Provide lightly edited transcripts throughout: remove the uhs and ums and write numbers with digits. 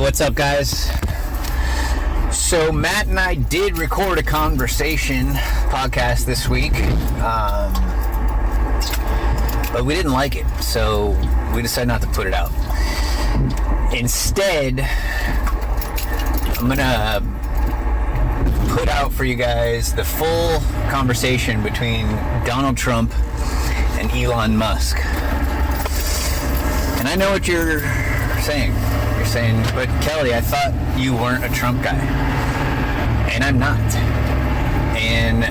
what's up, guys? So Matt and I did record a conversation podcast this week, but we didn't like it, so we decided not to put it out. Instead, I'm gonna put out for you guys the full conversation between Donald Trump and Elon Musk. And I know what you're saying. You're saying, but Kelly, I thought you weren't a Trump guy. And I'm not. And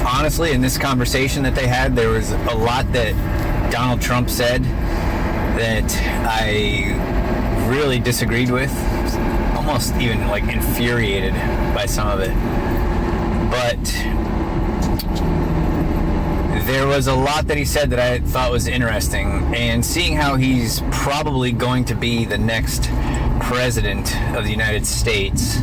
honestly, in this conversation that they had, there was a lot that Donald Trump said that I really disagreed with. Almost even like infuriated by some of it. But there was a lot that he said that I thought was interesting, and seeing how he's probably going to be the next president of the United States,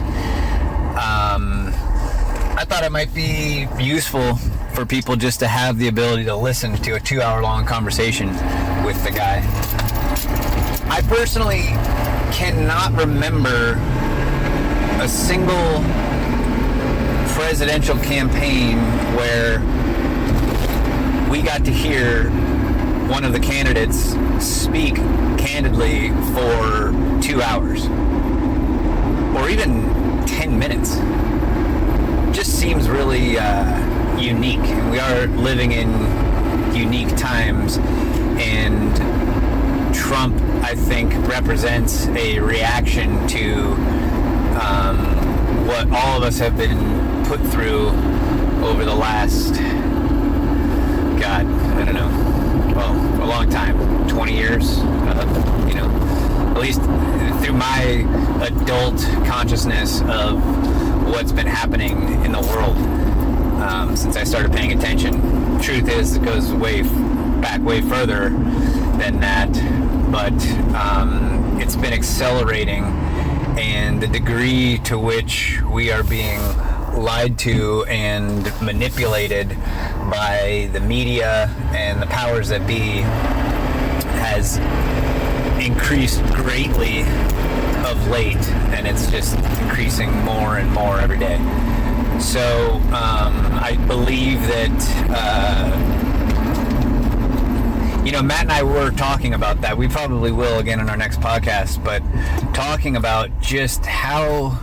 I thought it might be useful for people just to have the ability to listen to a 2-hour-long conversation with the guy. I personally cannot remember a single presidential campaign where we got to hear one of the candidates speak candidly for 2 hours or even 10 minutes. Just seems really unique. We are living in unique times, and Trump, I think, represents a reaction to what all of us have been put through over the last, God, I don't know, well, a long time, 20 years, at least through my adult consciousness of what's been happening in the world since I started paying attention. Truth is, it goes way further than that, but it's been accelerating, and the degree to which we are being lied to and manipulated by the media and the powers that be has increased greatly of late, and it's just increasing more and more every day. So I believe that Matt and I were talking about that. We probably will again in our next podcast, but talking about just how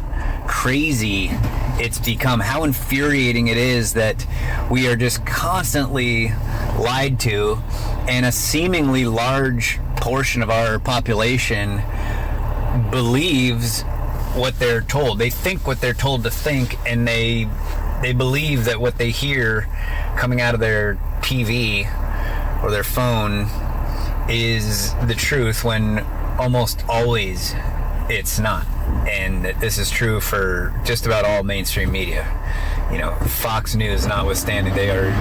crazy it's become, how infuriating it is that we are just constantly lied to, and a seemingly large portion of our population believes what they're told. They think what they're told to think, and they believe that what they hear coming out of their TV or their phone is the truth, when almost always it's not. And this is true for just about all mainstream media. Fox News notwithstanding, they are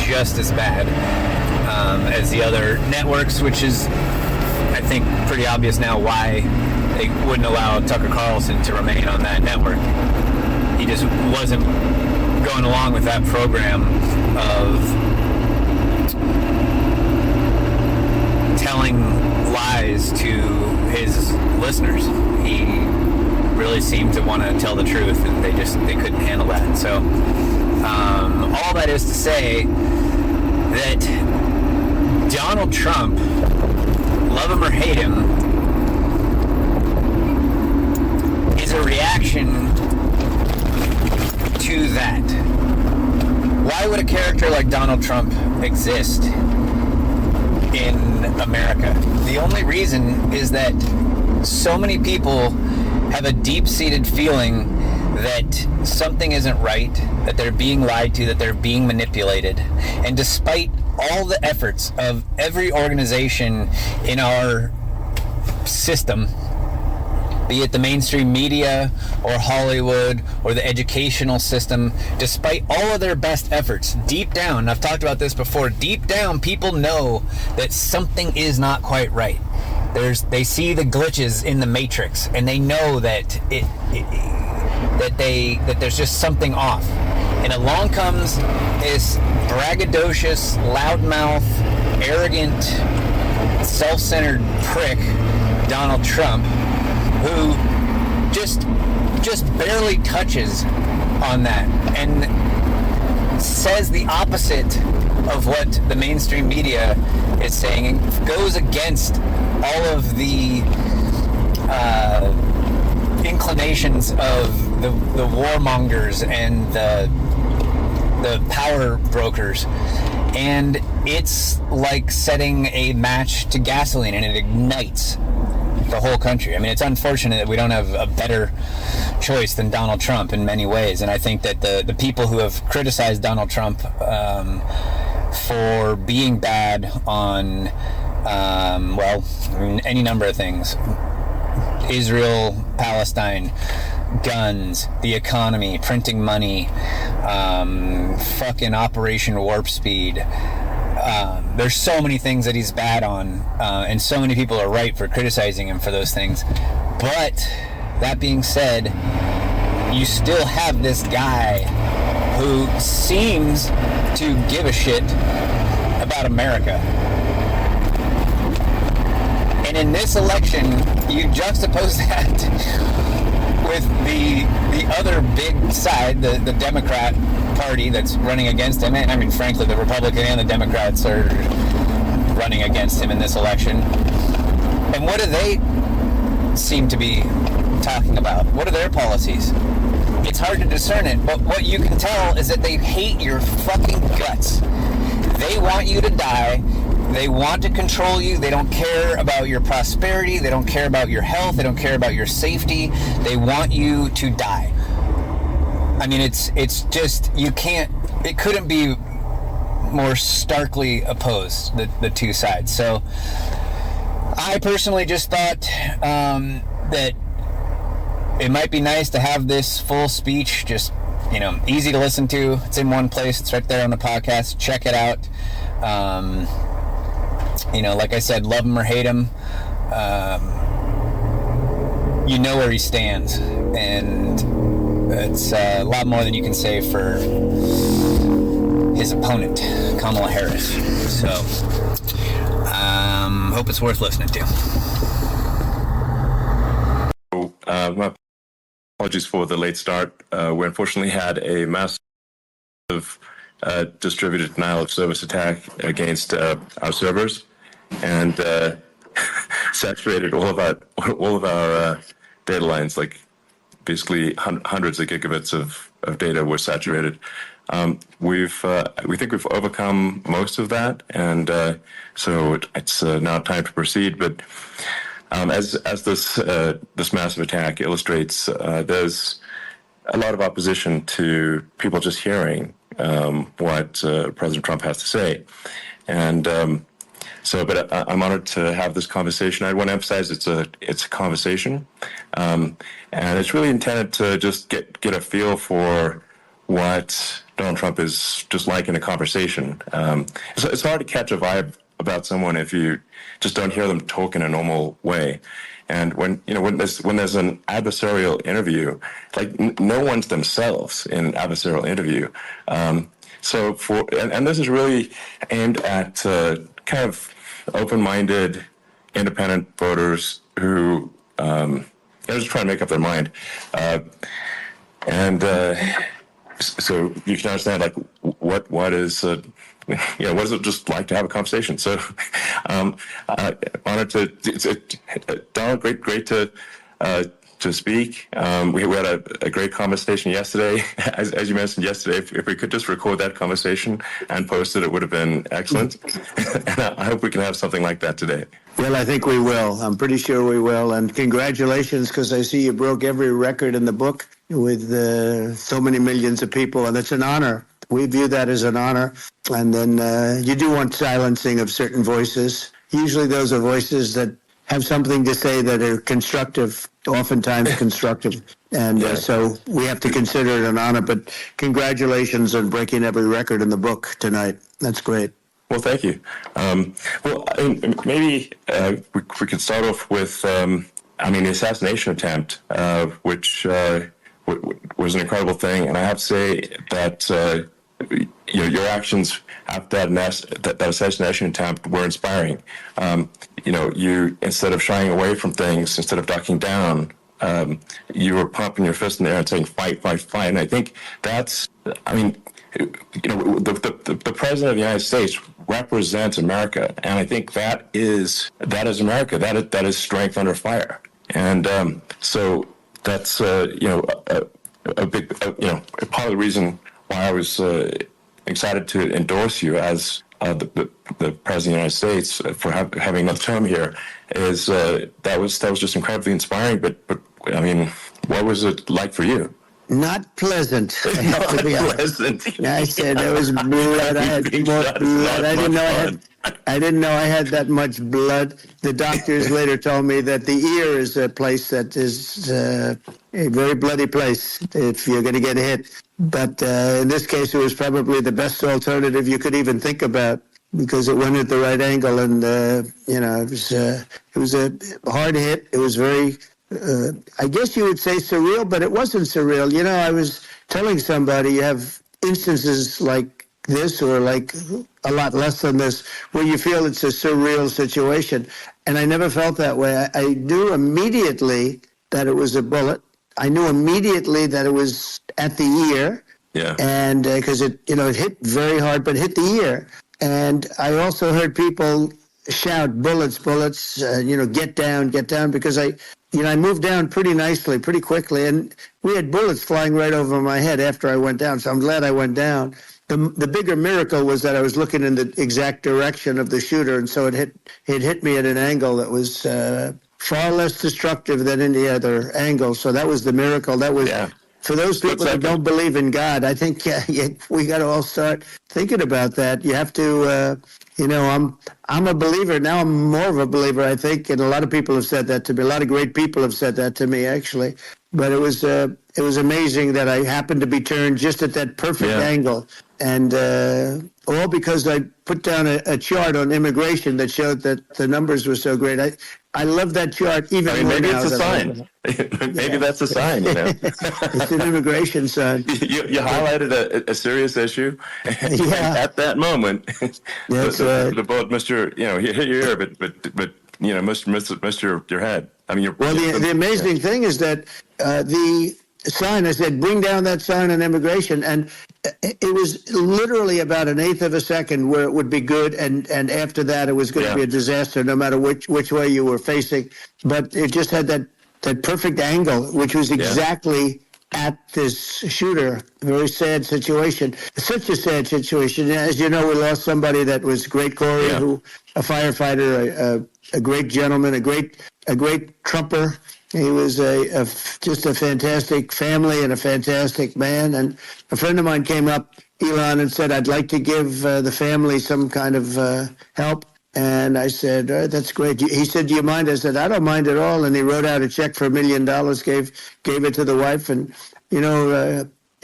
just as bad as the other networks, which is, I think, pretty obvious now why they wouldn't allow Tucker Carlson to remain on that network. He just wasn't going along with that program of telling lies to his listeners. He really seemed to want to tell the truth, and they couldn't handle that. So all that is to say that Donald Trump, love him or hate him, is a reaction to that. Why would a character like Donald Trump exist in America? The only reason is that so many people have a deep-seated feeling that something isn't right, that they're being lied to, that they're being manipulated. And despite all the efforts of every organization in our system, be it the mainstream media or Hollywood or the educational system, despite all of their best efforts, deep down, and I've talked about this before, deep down people know that something is not quite right. They see the glitches in the matrix, and they know that that there's just something off. And along comes this braggadocious, loudmouth, arrogant, self-centered prick Donald Trump, who just barely touches on that and says the opposite of what the mainstream media is saying, and goes against all of the inclinations of the warmongers and the power brokers. And it's like setting a match to gasoline, and it ignites the whole country. I mean, it's unfortunate that we don't have a better choice than Donald Trump in many ways. And I think that the people who have criticized Donald Trump for being bad on, any number of things, Israel, Palestine, guns, the economy, printing money, fucking Operation Warp Speed. There's so many things that he's bad on, and so many people are right for criticizing him for those things. But that being said, you still have this guy who seems to give a shit about America. And in this election, you juxtapose that with the other big side, the Democrat Party that's running against him. And I mean, frankly, the Republican and the Democrats are running against him in this election. And what do they seem to be talking about? What are their policies? It's hard to discern it, but what you can tell is that they hate your fucking guts. They want you to die. They want to control you. They don't care about your prosperity. They don't care about your health. They don't care about your safety. They want you to die. I mean, it's just, you can't, it couldn't be more starkly opposed, the two sides. So I personally just thought that it might be nice to have this full speech, just, easy to listen to. It's in one place. It's right there on the podcast. Check it out. Like I said, love him or hate him, you know where he stands, and it's a lot more than you can say for his opponent, Kamala Harris. So, hope it's worth listening to. My apologies for the late start. We unfortunately had a massive distributed denial of service attack against our servers, and saturated all of our data lines. Like, basically hundreds of gigabits of data were saturated. We think we've overcome most of that, and so it's now time to proceed. But as this massive attack illustrates, there's a lot of opposition to people just hearing what President Trump has to say, and but I'm honored to have this conversation. I want to emphasize it's a conversation, and it's really intended to just get a feel for what Donald Trump is just like in a conversation. It's hard to catch a vibe about someone if you just don't hear them talk in a normal way. And when there's an adversarial interview, like no one's themselves in an adversarial interview. So this is really aimed at kind of open-minded, independent voters who are just trying to make up their mind. So you can understand, like, what is what is it just like to have a conversation? So honored to Donald, great to speak. We had a great conversation yesterday. As you mentioned yesterday, if we could just record that conversation and post it, it would have been excellent. And I hope we can have something like that today. Well, I think we will. I'm pretty sure we will. And congratulations, because I see you broke every record in the book with so many millions of people, and it's an honor. We view that as an honor. And then you do want silencing of certain voices. Usually those are voices that have something to say that are constructive, oftentimes constructive. And so we have to consider it an honor. But congratulations on breaking every record in the book tonight. That's great. Well, thank you. Maybe we could start off with, the assassination attempt, which was an incredible thing. And I have to say that, your actions after that assassination attempt were inspiring. You, instead of shying away from things, instead of ducking down, you were pumping your fist in the air and saying, fight, fight, fight. And I think that's, the president of the United States represents America. And I think that is America. That is strength under fire. And so that's, a big, part of the reason why I was excited to endorse you as the president of the United States for having another term here is that was just incredibly inspiring. But I mean, what was it like for you? Not pleasant. I have to be honest. I said there was blood. I had more blood. I didn't know I had that much blood. The doctors later told me that the ear is a place that is a very bloody place if you're going to get hit. But in this case, it was probably the best alternative you could even think about because it went at the right angle, and it was a hard hit. It was very. I guess you would say surreal, but it wasn't surreal. I was telling somebody you have instances like this or like a lot less than this where you feel it's a surreal situation. And I never felt that way. I knew immediately that it was a bullet. I knew immediately that it was at the ear. Yeah. And because it hit very hard, but hit the ear. And I also heard people shout, bullets, bullets, get down, because I moved down pretty nicely, pretty quickly, and we had bullets flying right over my head after I went down, so I'm glad I went down. The bigger miracle was that I was looking in the exact direction of the shooter, and so it hit me at an angle that was far less destructive than any other angle, so that was the miracle. That was... Yeah. For those people that don't believe in God, I think we got to all start thinking about that. You have to, I'm a believer. Now I'm more of a believer, I think, and a lot of people have said that to me. A lot of great people have said that to me, actually. But it was amazing that I happened to be turned just at that perfect angle. And all because I put down a chart on immigration that showed that the numbers were so great. I love that chart even more maybe now. It's a sign. Maybe that's a sign, It's an immigration sign. You highlighted a serious issue. At that moment, the bullet missed your, hit your ear, but missed your head. I mean, the amazing thing is that the sign, I said, bring down that sign on immigration, and it was literally about an eighth of a second where it would be good, and after that it was going to be a disaster no matter which way you were facing. But it just had that perfect angle, which was exactly at this shooter. Very sad situation. Such a sad situation. As you know, we lost somebody that was great, Corey, who a firefighter, a great gentleman, a great trumper. He was just a fantastic family and a fantastic man. And a friend of mine came up, Elon, and said, I'd like to give the family some kind of help. And I said, that's great. He said, do you mind? I said, I don't mind at all. And he wrote out a check for $1 million, gave it to the wife. And,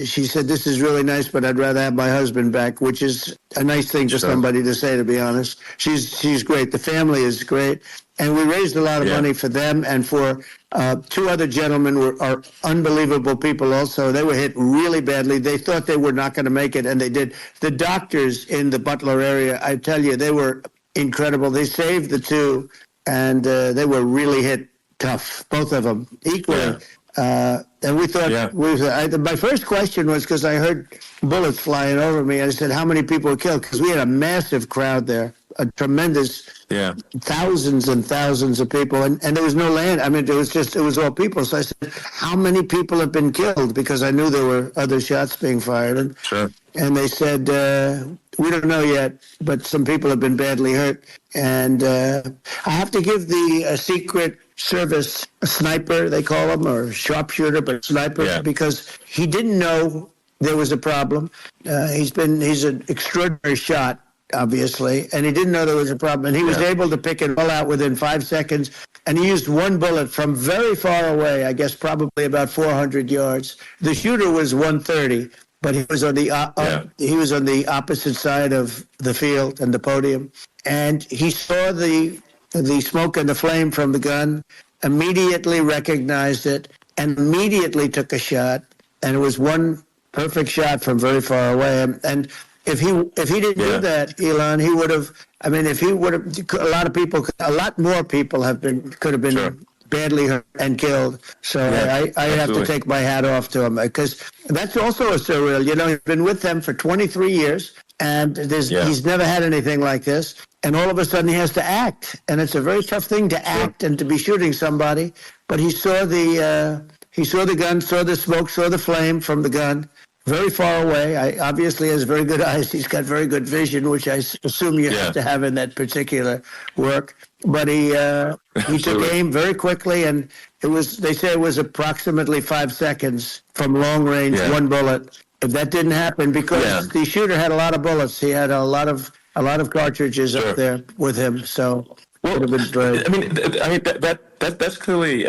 she said, this is really nice, but I'd rather have my husband back, which is a nice thing for somebody to say, to be honest. She's great. The family is great. And we raised a lot of money for them and for two other gentlemen are unbelievable people also. They were hit really badly. They thought they were not going to make it, and they did. The doctors in the Butler area, I tell you, they were incredible. They saved the two, and they were really hit tough, both of them, equally. And we thought, my first question was because I heard bullets flying over me. I said, how many people were killed? Because we had a massive crowd there, a tremendous, thousands and thousands of people. And there was no land. I mean, it was all people. So I said, how many people have been killed? Because I knew there were other shots being fired. And they said, we don't know yet, but some people have been badly hurt. And I have to give the secret service sniper, they call him, or sharpshooter, but sniper, because he didn't know there was a problem. He's an extraordinary shot, obviously, and he didn't know there was a problem. And he was able to pick it all out within 5 seconds. And he used one bullet from very far away, I guess probably about 400 yards. The shooter was 130. But he was on the opposite side of the field and the podium, and he saw the smoke and the flame from the gun, immediately recognized it, and immediately took a shot. And it was one perfect shot from very far away. And if he didn't do that, Elon, he would have. I mean, if he would have, a lot more people could have been badly hurt and killed. So I have to take my hat off to him, because that's also a surreal. You know, he's been with them for 23 years, and he's never had anything like this. And all of a sudden he has to act, and it's a very tough thing to act and to be shooting somebody. But he saw the gun, saw the smoke, saw the flame from the gun, very far away. Obviously has very good eyes. He's got very good vision, which I assume you have to have in that particular work. But he took aim very quickly, and they say it was approximately 5 seconds from long range, one bullet. If that didn't happen, because the shooter had a lot of bullets, he had a lot of cartridges up there with him. So it would have been that's clearly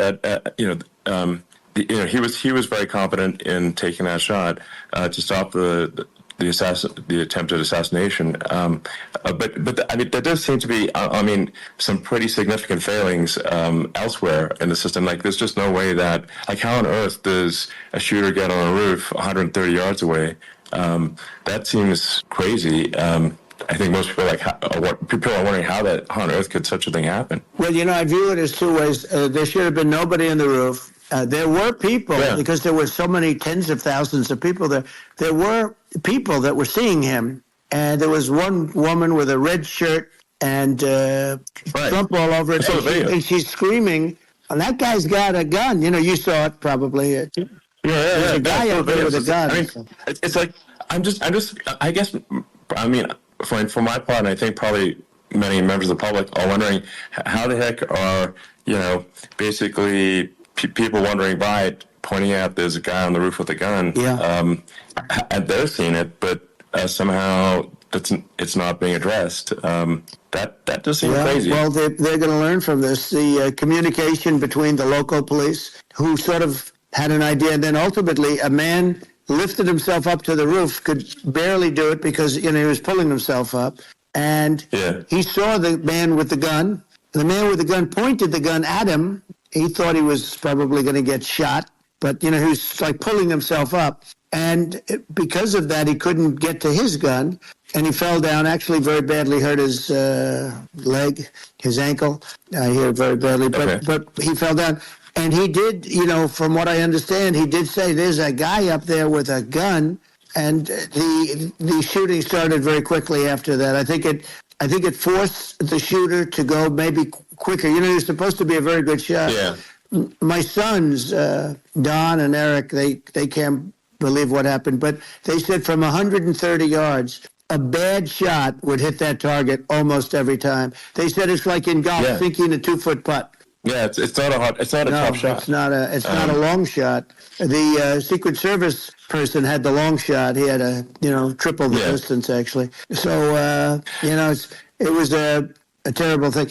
he was very competent in taking that shot to stop the attempted assassination. But I mean, there does seem to be some pretty significant failings elsewhere in the system. Like, there's just no way that, like, how on earth does a shooter get on a roof 130 yards away? That seems crazy. I think most people people are wondering how on earth could such a thing happen. Well, I view it as two ways. There should have been nobody in the roof. There were people, because there were so many tens of thousands of people there. There were people that were seeing him, and there was one woman with a red shirt and Trump all over it, and she's screaming, and that guy's got a gun. You saw it probably. There's a guy up there with a gun. I mean, it's like, I guess, for my part, and I think probably many members of the public are wondering how the heck are, basically people wandering by pointing out there's a guy on the roof with a gun. And they're seeing it, but somehow it's not being addressed. That does seem crazy. Well, they're going to learn from this. The communication between the local police, who sort of had an idea, and then ultimately a man lifted himself up to the roof, could barely do it because he was pulling himself up, and he saw the man with the gun. The man with the gun pointed the gun at him. He thought he was probably going to get shot, but he was like pulling himself up, and because of that, he couldn't get to his gun, and he fell down. Actually, very badly hurt his leg, his ankle. I hear very badly, but he fell down. And he did, from what I understand, he did say there's a guy up there with a gun, and the shooting started very quickly after that. I think it forced the shooter to go maybe quicker. You're supposed to be a very good shot. Yeah. My sons, Don and Eric, they can't believe what happened, but they said from 130 yards, a bad shot would hit that target almost every time. They said it's like in golf, thinking a 2-foot putt. Yeah, it's not a tough shot. It's not a long shot. The Secret Service person had the long shot. He had triple the distance actually. So it was a terrible thing.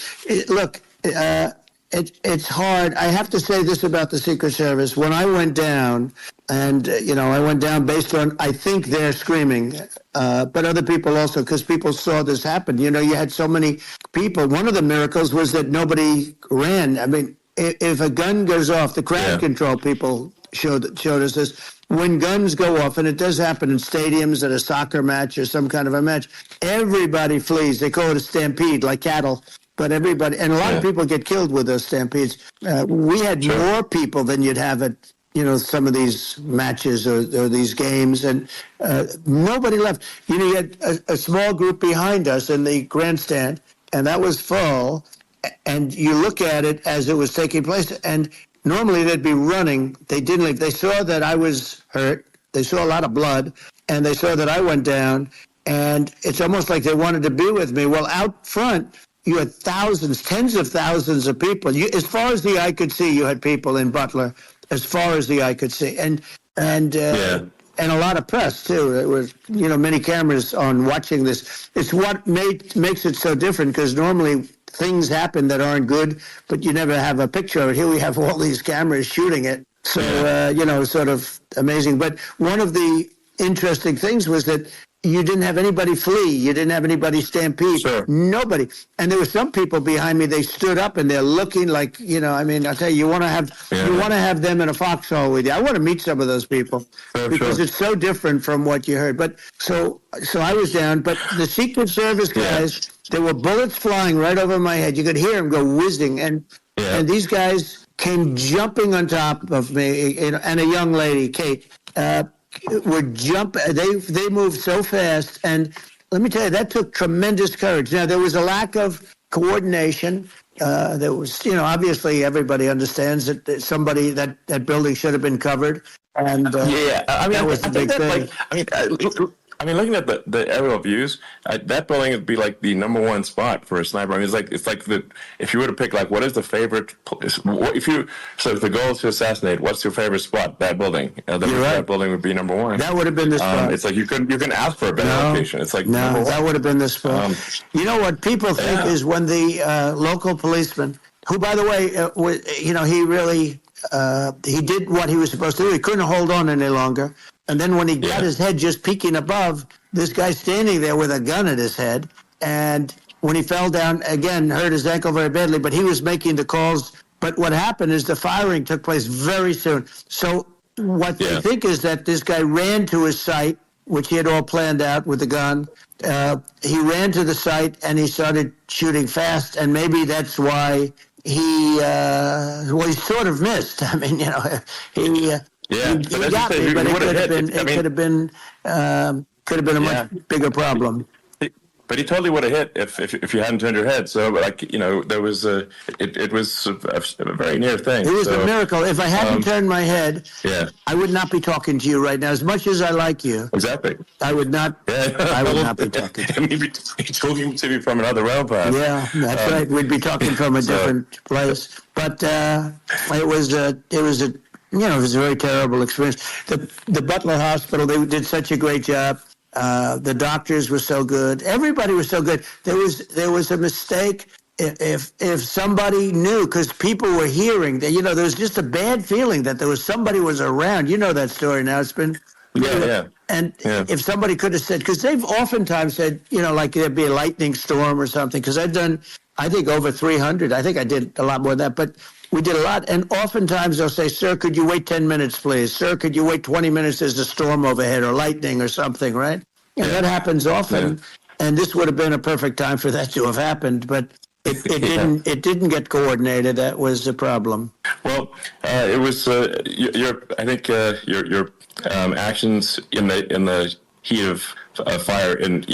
It's hard. I have to say this about the Secret Service. When I went down, and I went down based on, I think, their screaming, but other people also, because people saw this happen. You had so many people. One of the miracles was that nobody ran. I mean, if a gun goes off, the crowd control people showed us this. When guns go off, and it does happen in stadiums, at a soccer match or some kind of a match, everybody flees. They call it a stampede, like cattle. But everybody, and a lot of people get killed with those stampedes. We had more people than you'd have at some of these matches or these games, and nobody left. You had a small group behind us in the grandstand, and that was full. And you look at it as it was taking place, and normally they'd be running. They didn't leave. They saw that I was hurt. They saw a lot of blood, and they saw that I went down, and it's almost like they wanted to be with me. Well, out front, you had thousands, tens of thousands of people. As far as the eye could see, you had people in Butler, as far as the eye could see. And a lot of press, too. There was, many cameras on watching this. It's what makes it so different, because normally things happen that aren't good, but you never have a picture of it. Here we have all these cameras shooting it. So, sort of amazing. But one of the interesting things was that you didn't have anybody flee. You didn't have anybody stampede. Sure. Nobody. And there were some people behind me. They stood up and they're looking like, I mean, I'll tell you, you want to have them in a foxhole with you. I want to meet some of those people because it's so different from what you heard. But so I was down. But the Secret Service guys, there were bullets flying right over my head. You could hear them go whizzing, and these guys came jumping on top of me, and a young lady, Kate. They moved so fast, and let me tell you, that took tremendous courage. Now, there was a lack of coordination. There was, obviously everybody understands that that building should have been covered. And I mean, that was the big thing. I mean, looking at the aerial views, that building would be like the number one spot for a sniper. I mean, it's like if you were to pick like what is the favorite, if the goal is to assassinate, what's your favorite spot? That building. That building would be number one. That would have been the spot. It's like you can ask for a better location. It's like that would have been the spot. You know what people think is when the local policeman, who by the way, he really he did what he was supposed to do. He couldn't hold on any longer. And then when he got his head just peeking above, this guy standing there with a gun at his head. And when he fell down, again, hurt his ankle very badly, but he was making the calls. But what happened is the firing took place very soon. So what they think is that this guy ran to his site, which he had all planned out with the gun. He ran to the site and he started shooting fast. And maybe that's why he sort of missed. I mean, he got me, but it could have been a much bigger problem. But he totally would have hit if you hadn't turned your head. So, there was it was a very near thing. It was a miracle. If I hadn't turned my head, I would not be talking to you right now. As much as I like you, exactly, I would not. I would not be talking. Maybe talking to me from another realm path. Yeah, that's right. We'd be talking from a different place. But it was a very terrible experience. The Butler Hospital, they did such a great job. The doctors were so good. Everybody was so good. There was a mistake if somebody knew, because people were hearing that, there was just a bad feeling that somebody was around. You know that story now. It's been if somebody could have said, because they've oftentimes said, like there'd be a lightning storm or something, because I've done, I think, over 300. I think I did a lot more than that, but we did a lot. And oftentimes they'll say, sir, could you wait 10 minutes, please? Sir, could you wait 20 minutes? There's a storm overhead or lightning or something, right? And that happens often. And this would have been a perfect time for that to have happened, but it didn't get coordinated. That was the problem. Well, it was I think your actions in the heat of fire, and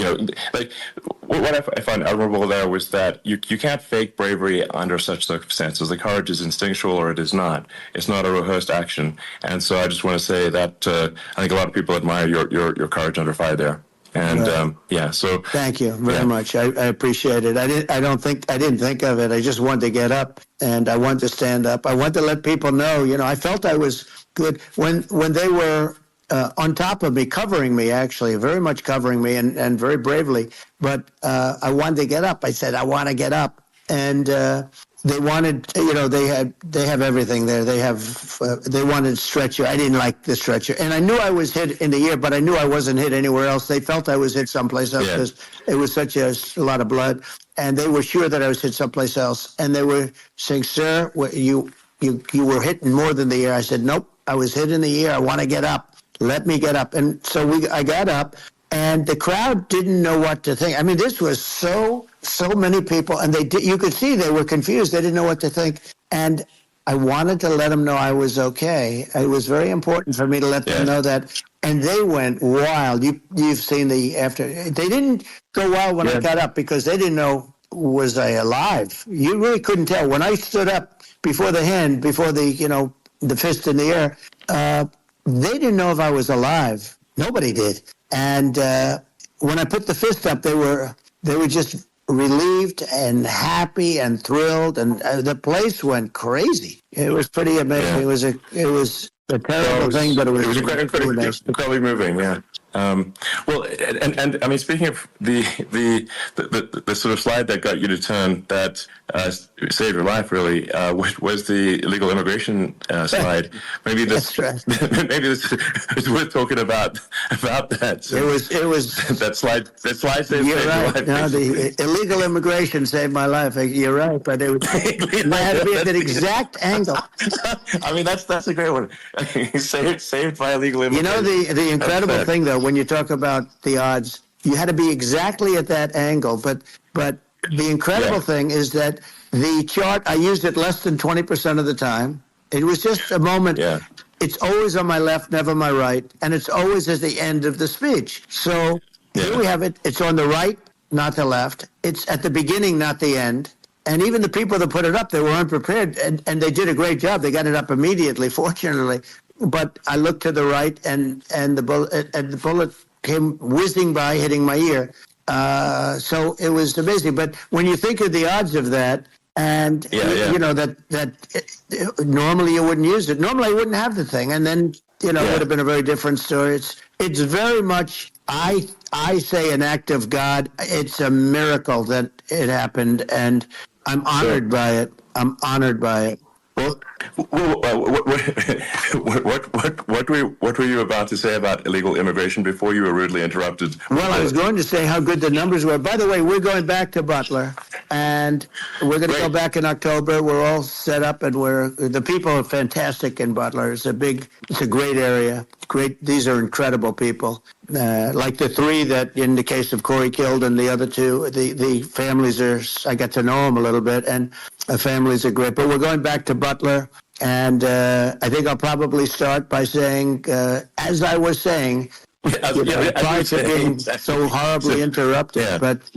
what I found admirable there was that you can't fake bravery under such circumstances. The courage is instinctual, or it is not. It's not a rehearsed action. And so I just want to say that I think a lot of people admire your courage under fire there. And so thank you very much. I appreciate it. I didn't think of it. I just wanted to get up, and I wanted to stand up. I wanted to let people know. I felt I was good when they were on top of me, covering me, actually, very much covering me, and very bravely. But I wanted to get up. I said, I want to get up, and they wanted, they have everything there. They wanted stretcher. I didn't like the stretcher. And I knew I was hit in the ear, but I knew I wasn't hit anywhere else. They felt I was hit someplace else because it was such a lot of blood. And they were sure that I was hit someplace else. And they were saying, sir, you were hit more than the ear. I said, nope, I was hit in the ear. I want to get up. Let me get up. And so I got up. And the crowd didn't know what to think. I mean, this was so many people, and you could see they were confused. They didn't know what to think. And I wanted to let them know I was okay. It was very important for me to let them know that. And they went wild. You've seen the after. They didn't go wild when I got up because they didn't know, was I alive? You really couldn't tell. When I stood up before the hand, before the fist in the air, they didn't know if I was alive. Nobody did. And when I put the fist up, they were just relieved and happy and thrilled, and the place went crazy. It was pretty amazing. Yeah. It was a terrible thing, but it was incredibly moving. Yeah. Well, and I mean, speaking of the sort of slide that got you to turn, that saved your life, really, was the illegal immigration slide. Maybe this, That's right. maybe this is worth talking about that. So It was. that slide saved You're your right. life. No, the illegal immigration saved my life. You're right, but it had to be at that exact angle. I mean, that's a great one. saved by illegal You immigration. know, the incredible thing, though, when you talk about the odds, you had to be exactly at that angle. But the incredible thing is that the chart, I used it less than 20% of the time. It was just a moment. Yeah. It's always on my left, never my right, and it's always at the end of the speech. So here we have it. It's on the right, not the left. It's at the beginning, not the end. And even the people that put it up, they were unprepared, and they did a great job. They got it up immediately, fortunately. But I looked to the right, and the bullet came whizzing by, hitting my ear. So it was amazing. But when you think of the odds of that, and you know that normally you wouldn't use it. Normally I wouldn't have the thing, and then it would have been a very different story. It's very much, I say, an act of God. It's a miracle that it happened, and I'm honored by it. I'm honored by it. Well, what were you about to say about illegal immigration before you were rudely interrupted? Well, I was going to say how good the numbers were. By the way, we're going back to Butler, and we're going to go back in October. We're all set up, and the people are fantastic in Butler. It's a great area. Great. These are incredible people. Like the three that, in the case of Corey killed, and the other two, the families I got to know them a little bit, and the families are great. But we're going back to Butler, and I think I'll probably start by saying, as I was saying, prior to being so horribly interrupted, but.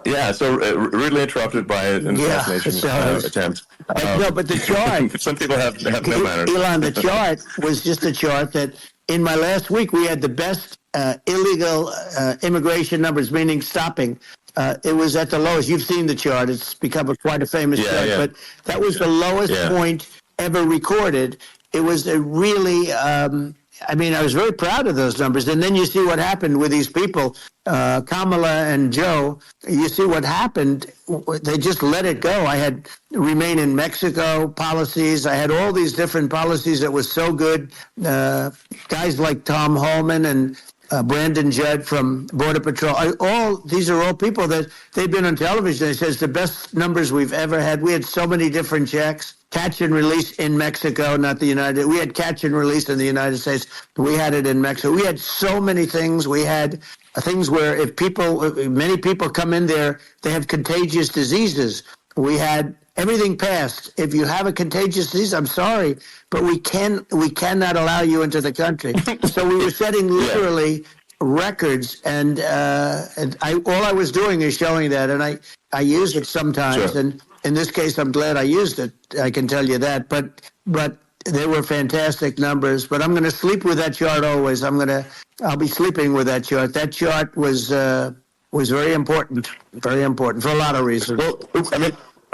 Yeah, so rudely interrupted by an assassination attempt. No, but the chart. Some people have no manners. Elon, the chart was just a chart that in my last week we had the best illegal immigration numbers, meaning stopping. It was at the lowest. You've seen the chart. It's become quite a famous chart. Yeah. But that was the lowest point ever recorded. It was a really... I was very proud of those numbers. And then you see what happened with these people, Kamala and Joe. You see what happened. They just let it go. I had remain in Mexico policies. I had all these different policies that was so good. Guys like Tom Holman and Brandon Judd from Border Patrol. These are all people that they've been on television. They said it's the best numbers we've ever had. We had so many different checks. Catch and release in Mexico, not the United. We had catch and release in the United States. We had it in Mexico. We had so many things. We had things where many people come in there, they have contagious diseases. We had everything passed. If you have a contagious disease, I'm sorry, but we cannot allow you into the country. So we were setting literally records, and all I was doing is showing that, and I use it sometimes, Sure. and in this case, I'm glad I used it. I can tell you that. But they were fantastic numbers. But I'm going to sleep with that chart always. I'll be sleeping with that chart. That chart was very important for a lot of reasons. Well, I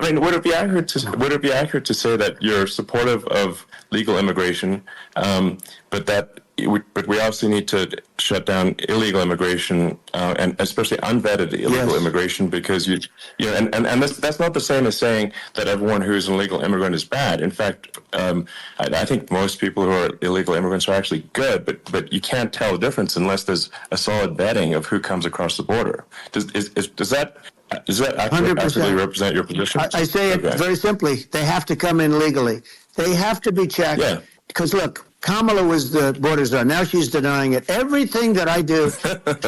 mean, would it be accurate to say that you're supportive of legal immigration, but we also need to shut down illegal immigration and especially unvetted illegal immigration, because and that's not the same as saying that everyone who's an illegal immigrant is bad. In fact, I think most people who are illegal immigrants are actually good, but you can't tell the difference unless there's a solid vetting of who comes across the border. Does that accurately represent your position? I say it very simply. They have to come in legally. They have to be checked. Yeah. Because look, Kamala was the border czar. Now she's denying it. Everything that I do,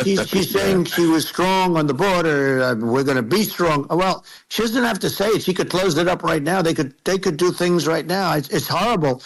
she's saying she was strong on the border. We're going to be strong. Well, she doesn't have to say it. She could close it up right now. They could do things right now. It's horrible.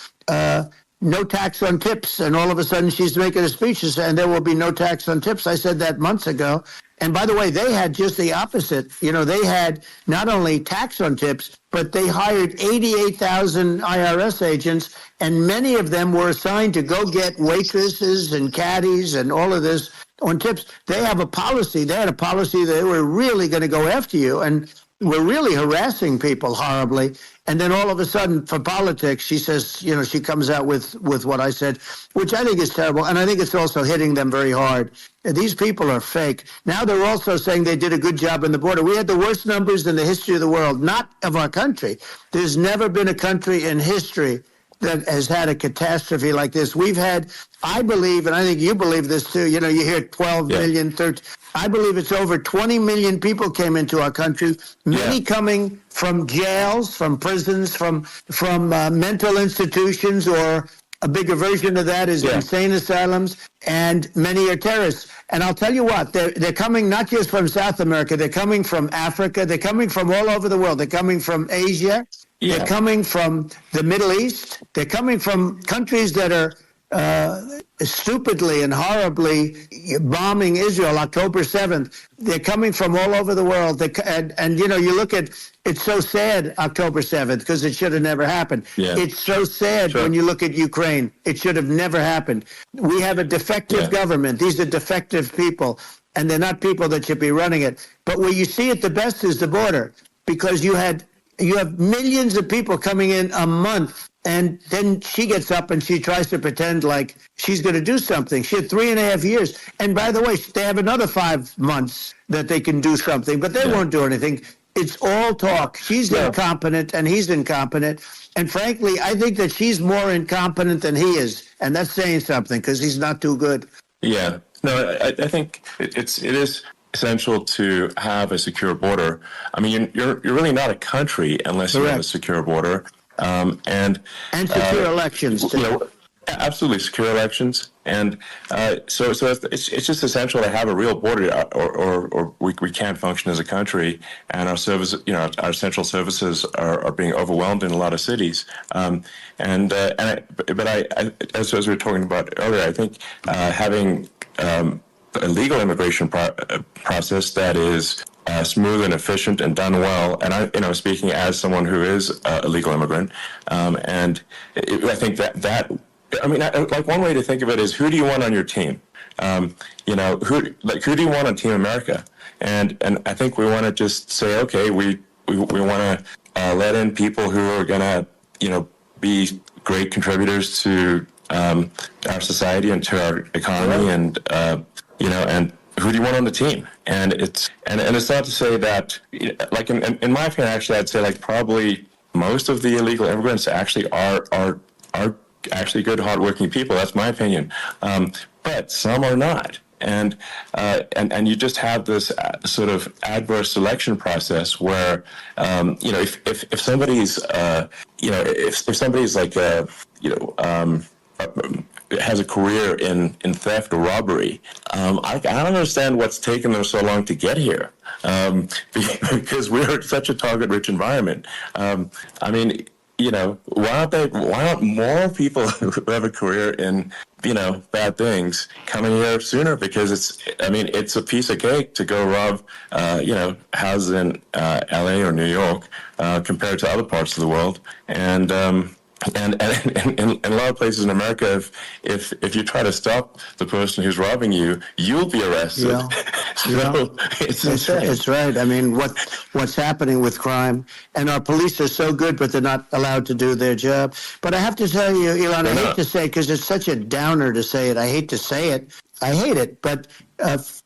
No tax on tips, and all of a sudden she's making a speech and there will be no tax on tips. I said that months ago. And by the way, they had just the opposite. They had not only tax on tips, but they hired 88,000 IRS agents, and many of them were assigned to go get waitresses and caddies and all of this on tips. They have a policy. They had a policy that they were really going to go after you. And we're really harassing people horribly. And then all of a sudden, for politics, she says, she comes out with what I said, which I think is terrible. And I think it's also hitting them very hard. These people are fake. Now they're also saying they did a good job on the border. We had the worst numbers in the history of the world, not of our country. There's never been a country in history that has had a catastrophe like this. We've had, I believe, and I think you believe this too, you hear 12 million, 13. I believe it's over 20 million people came into our country, many coming from jails, from prisons, from mental institutions, or a bigger version of that is insane asylums, and many are terrorists. And I'll tell you what, they're coming not just from South America, they're coming from Africa, they're coming from all over the world, they're coming from Asia, they're coming from the Middle East, they're coming from countries that are stupidly and horribly bombing Israel October 7th. They're coming from all over the world. And you look at, it's so sad October 7th because it should have never happened. Yeah. It's so sad when you look at Ukraine. It should have never happened. We have a defective government. These are defective people, and they're not people that should be running it. But where you see it the best is the border, because you have millions of people coming in a month. And then she gets up and she tries to pretend like she's going to do something. She had 3.5 years. And by the way, they have another 5 months that they can do something, but they won't do anything. It's all talk. She's incompetent and he's incompetent. And frankly, I think that she's more incompetent than he is. And that's saying something because he's not too good. Yeah. No, I think it is essential to have a secure border. I mean, you're really not a country unless you have a secure border. And secure elections too. Absolutely secure elections, and so it's just essential to have a real border, or we can't function as a country, and our our essential services are being overwhelmed in a lot of cities. But as we were talking about earlier, I think having a legal immigration process that is smooth and efficient and done well. And I, speaking as someone who is a legal immigrant, I think like one way to think of it is, who do you want on your team? Who do you want on Team America? And I think we want to just say, okay, we want to let in people who are going to, be great contributors to our society and to our economy, and who do you want on the team? And it's not to say that, like in my opinion, actually, I'd say like probably most of the illegal immigrants actually are actually good, hardworking people. That's my opinion. But some are not. And you just have this sort of adverse selection process where, if somebody's, if somebody's like, has a career in theft or robbery, I don't understand what's taken them so long to get here, because we're such a target-rich environment. Why aren't more people who have a career in, bad things coming here sooner? Because it's a piece of cake to go rob, houses in LA or New York, compared to other parts of the world. And in a lot of places in America, if you try to stop the person who's robbing you, you'll be arrested. It's insane. It's right. I mean, what's happening with crime, and our police are so good, but they're not allowed to do their job. But I have to tell you, Elon, I hate to say, because it's such a downer to say it. I hate to say it. I hate it. But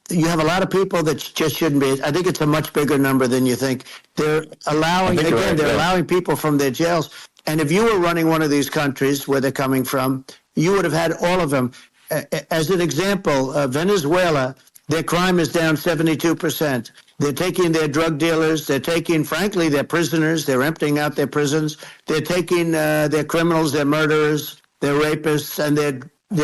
you have a lot of people that just shouldn't be. I think it's a much bigger number than you think. They're allowing, allowing people from their jails. And if you were running one of these countries where they're coming from, you would have had all of them. As an example, Venezuela, their crime is down 72%. They're taking their drug dealers. They're taking, frankly, their prisoners. They're emptying out their prisons. They're taking their criminals, their murderers, their rapists, and they're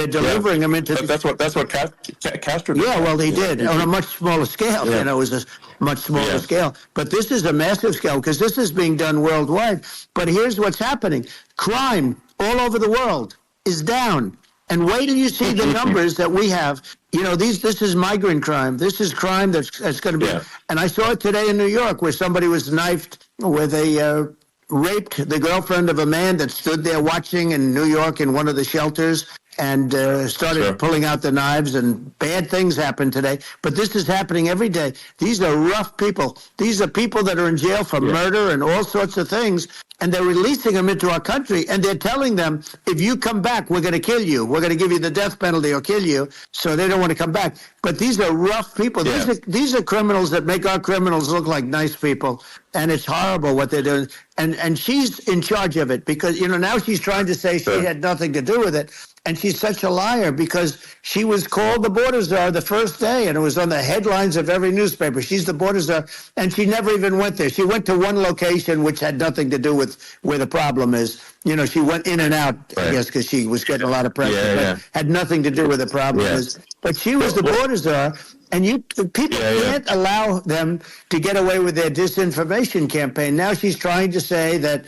delivering them into. That's what Castro did. Yeah, well, he did on a much smaller scale. Yeah. It was a much smaller scale. But this is a massive scale because this is being done worldwide. But here's what's happening: crime all over the world is down. And wait till you see the numbers that we have. This is migrant crime. This is crime that's going to be. And I saw it today in New York, where somebody was knifed with a raped the girlfriend of a man that stood there watching in New York in one of the shelters and started pulling out the knives, and bad things happen today. But this is happening every day. These are rough people. These are people that are in jail for murder and all sorts of things, and they're releasing them into our country, and they're telling them, if you come back, we're going to kill you. We're going to give you the death penalty or kill you. So they don't want to come back. But these are rough people. Yeah. These are criminals that make our criminals look like nice people, and it's horrible what they're doing. And she's in charge of it because, now she's trying to say she had nothing to do with it. And she's such a liar because she was called the border czar the first day, and it was on the headlines of every newspaper. She's the border czar, and she never even went there. She went to one location which had nothing to do with where the problem is. She went in and out, I guess, because she was getting a lot of pressure, but had nothing to do with the problem is. But she was the border czar, and people can't allow them to get away with their disinformation campaign. Now she's trying to say that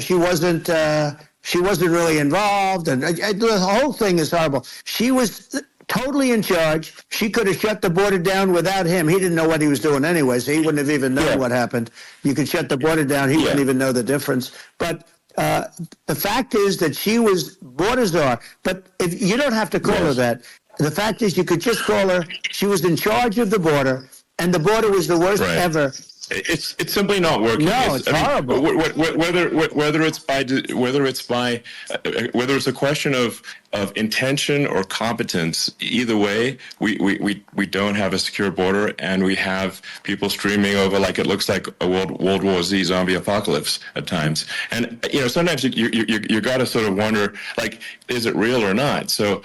she wasn't really involved, and the whole thing is horrible. She was totally in charge. She could have shut the border down without him. He didn't know what he was doing anyway, so he wouldn't have even known what happened. You could shut the border down. He wouldn't even know the difference. But the fact is that she was border czar. But if you don't have to call her that. The fact is you could just call her, she was in charge of the border, and the border was the worst ever. It's simply not working. No, it's horrible. Whether it's a question of intention or competence, either way, we don't have a secure border, and we have people streaming over like it looks like a World War Z zombie apocalypse at times. And sometimes you got to sort of wonder, like, is it real or not? So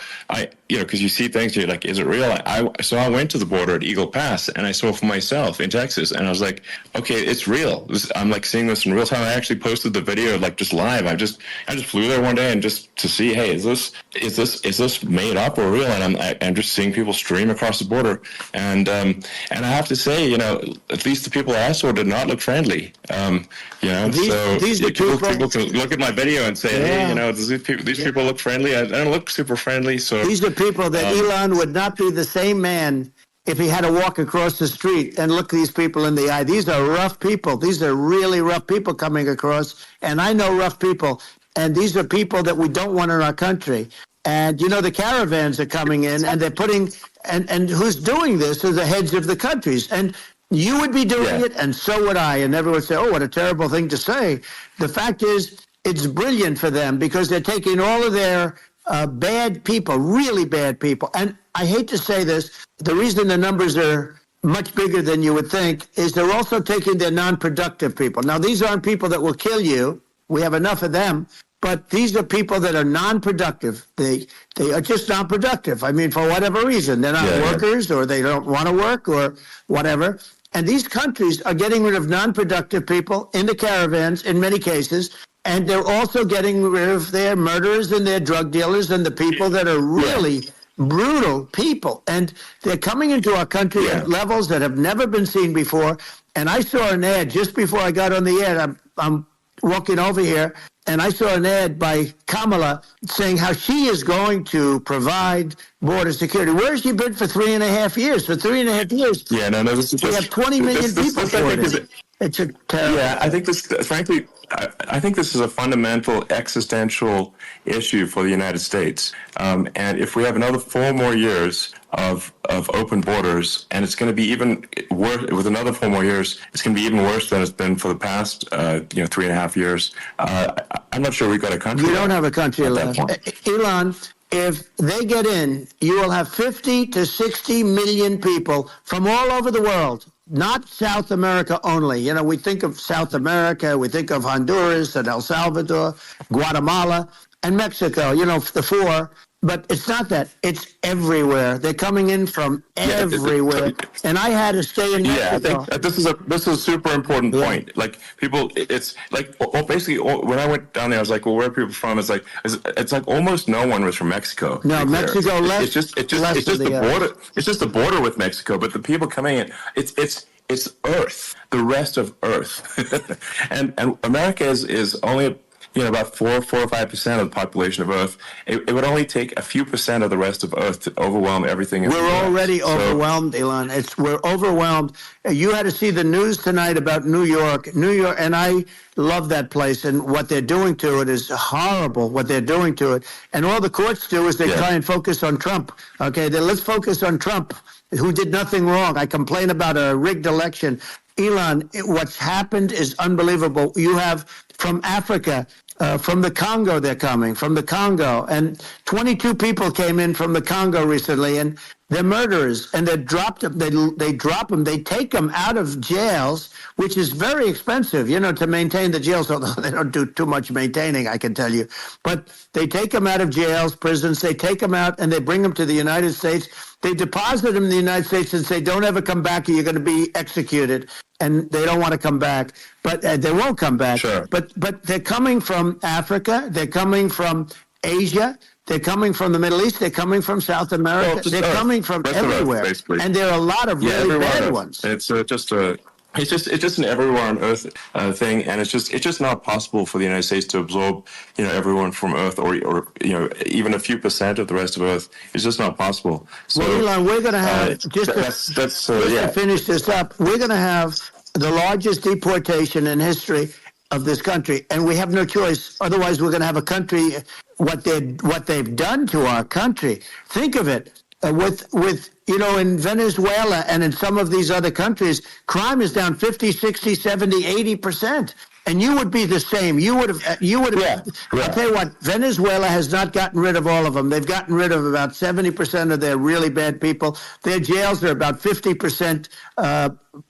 because you see things, you're like, is it real? So I went to the border at Eagle Pass, and I saw for myself in Texas, and I was like, okay, it's real. I'm like seeing this in real time. I actually posted the video like just live. I just flew there one day and just to see, hey, is this made up or real? And I'm just seeing people stream across the border, and I have to say, at least the people I saw did not look friendly. These people can look at my video and say, hey, these people look friendly. I don't look super friendly. So these are people that Elon would not be the same man if he had to walk across the street and look these people in the eye. These are rough people. These are really rough people coming across. And I know rough people. And these are people that we don't want in our country. And, the caravans are coming in, and they're putting, and who's doing this are the heads of the countries. And you would be doing it, and so would I. And everyone would say, oh, what a terrible thing to say. The fact is, it's brilliant for them because they're taking all of their bad people, really bad people. And I hate to say this, the reason the numbers are much bigger than you would think is they're also taking their non-productive people. Now, these aren't people that will kill you. We have enough of them. But these are people that are non-productive. They are just non-productive. I mean, for whatever reason. They're not workers, or they don't want to work, or whatever. And these countries are getting rid of non-productive people in the caravans in many cases. And they're also getting rid of their murderers and their drug dealers and the people that are really brutal people. And they're coming into our country at levels that have never been seen before. And I saw an ad just before I got on the air. I'm walking over here, and I saw an ad by Kamala saying how she is going to provide border security. Where has she been for 3.5 years? For 3.5 years, we have 20 million people. It's a terrible. Yeah, I think this, frankly, I think this is a fundamental existential issue for the United States. And if we have another 4 more years of open borders, and it's going to be even worse with another 4 more years, it's going to be even worse than it's been for the past 3.5 years. I'm not sure we've got a country. We don't have a country left. Elon, if they get in, you will have 50 to 60 million people from all over the world. Not South America only. We think of South America, we think of Honduras and El Salvador, Guatemala, and Mexico, the 4. But it's not that. It's everywhere. They're coming in from everywhere. And I had to stay in Mexico. Yeah, I think this is a super important point. Like, people, it's like, basically, when I went down there, I was like, well, where are people from? It's like almost no one was from Mexico. No, Mexico left. It's just the border. It's just the border with Mexico. But the people coming in, it's Earth, the rest of Earth, and America is only about 4 or 5% of the population of Earth. It would only take a few percent of the rest of Earth to overwhelm everything. We're already overwhelmed, Elon. We're overwhelmed. You had to see the news tonight about New York, and I love that place. And what they're doing to it is horrible. What they're doing to it, and all the courts do is they try and focus on Trump. Okay, then let's focus on Trump, who did nothing wrong. I complain about a rigged election. Elon, what's happened is unbelievable. You have from Africa. From the Congo, they're coming, from the Congo. And 22 people came in from the Congo recently, and they're murderers. And they dropped them. They drop them. They take them out of jails, which is very expensive, to maintain the jails, although they don't do too much maintaining, I can tell you. But they take them out of jails, prisons. They take them out, and they bring them to the United States. They deposit them in the United States and say, don't ever come back or you're going to be executed. And they don't want to come back, but they won't come back. Sure. But they're coming from Africa. They're coming from Asia. They're coming from the Middle East. They're coming from South America. They're coming from everywhere. And there are a lot of really bad ones. It's just an everywhere on Earth thing, and it's just not possible for the United States to absorb everyone from Earth, or even a few percent of the rest of Earth. It's just not possible. So, well, Elon, we're going to have to finish this up. We're going to have the largest deportation in history of this country, and we have no choice. Otherwise, we're going to have a country. What they've done to our country. Think of it. With in Venezuela and in some of these other countries, crime is down 50, 60, 70, 80%. And you would be the same. You would have. I'll tell you what, Venezuela has not gotten rid of all of them. They've gotten rid of about 70% of their really bad people. Their jails are about 50%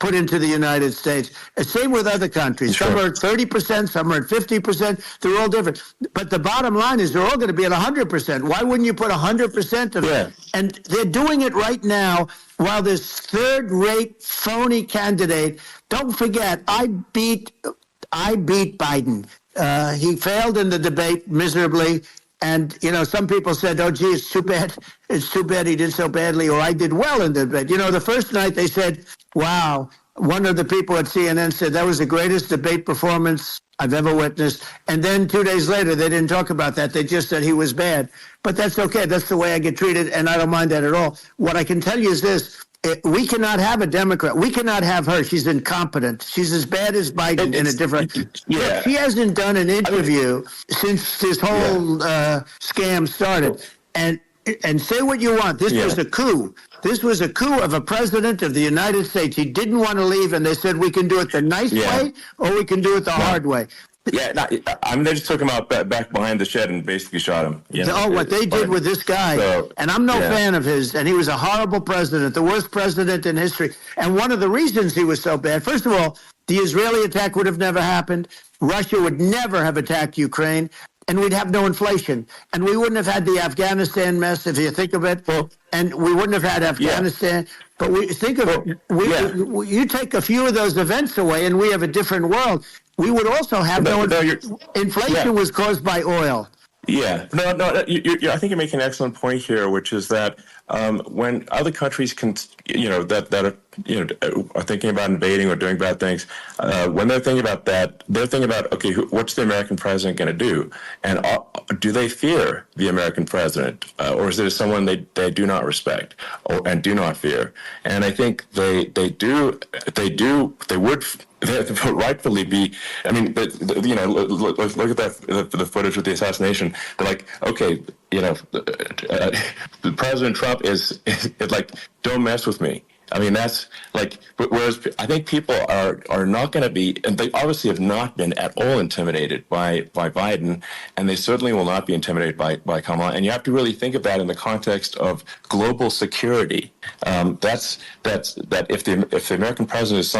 put into the United States. Same with other countries. Sure. Some are at 30%, some are at 50%. They're all different. But the bottom line is they're all going to be at 100%. Why wouldn't you put 100% of it? And they're doing it right now while this third-rate phony candidate. Don't forget, I beat Biden. He failed in the debate miserably. And, some people said, oh, gee, it's too bad. It's too bad he did so badly, or I did well in the debate. The first night they said, wow, one of the people at CNN said that was the greatest debate performance I've ever witnessed. And then 2 days later, they didn't talk about that. They just said he was bad. But that's okay. That's the way I get treated, and I don't mind that at all. What I can tell you is this. We cannot have a Democrat. We cannot have her. She's incompetent. She's as bad as Biden in a different. Yeah. She hasn't done an interview since this whole scam started. And say what you want. This was a coup. This was a coup of a president of the United States. He didn't want to leave, and they said we can do it the nice way or we can do it the hard way. They just took him out back behind the shed and basically shot him. What they did with this guy, and I'm no fan of his, and he was a horrible president, the worst president in history. And one of the reasons he was so bad, first of all, the Israeli attack would have never happened. Russia would never have attacked Ukraine, and we'd have no inflation. And we wouldn't have had the Afghanistan mess, if you think of it. And we wouldn't have had Afghanistan. But we think of it. You take a few of those events away, and we have a different world. We would also have inflation was caused by oil. I think you're making an excellent point here, which is that when other countries are thinking about invading or doing bad things, when they're thinking about that, they're thinking about, okay, what's the American president going to do? And do they fear the American president? Or is there someone they do not respect and do not fear? And I think they would rightfully be. I mean, look at the footage of the assassination. They're like, okay, President Trump is like, don't mess with me. I mean, that's like, whereas I think people are not going to be, and they obviously have not been at all intimidated by Biden, and they certainly will not be intimidated by Kamala. And you have to really think of that in the context of global security. That if the American president is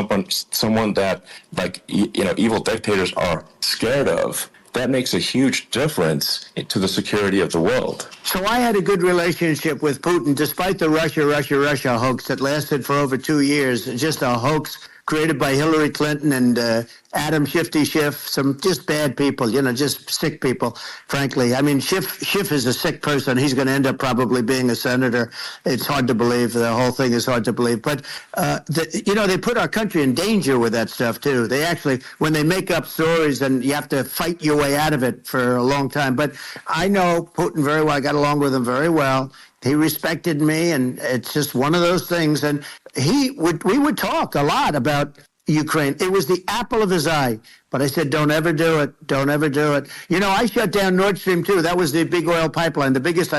someone that, like, evil dictators are scared of, that makes a huge difference to the security of the world. So I had a good relationship with Putin, despite the Russia hoax that lasted for over 2 years. Just a hoax created by Hillary Clinton and Adam Shifty Schiff, some just bad people, just sick people, frankly. I mean, Schiff is a sick person. He's going to end up probably being a senator. It's hard to believe. The whole thing is hard to believe. But, they put our country in danger with that stuff, too. They actually, when they make up stories, and you have to fight your way out of it for a long time. But I know Putin very well. I got along with him very well. He respected me, and it's just one of those things. And we would talk a lot about Ukraine. It was the apple of his eye. But I said, don't ever do it. Don't ever do it. I shut down Nord Stream 2. That was the big oil pipeline, the biggest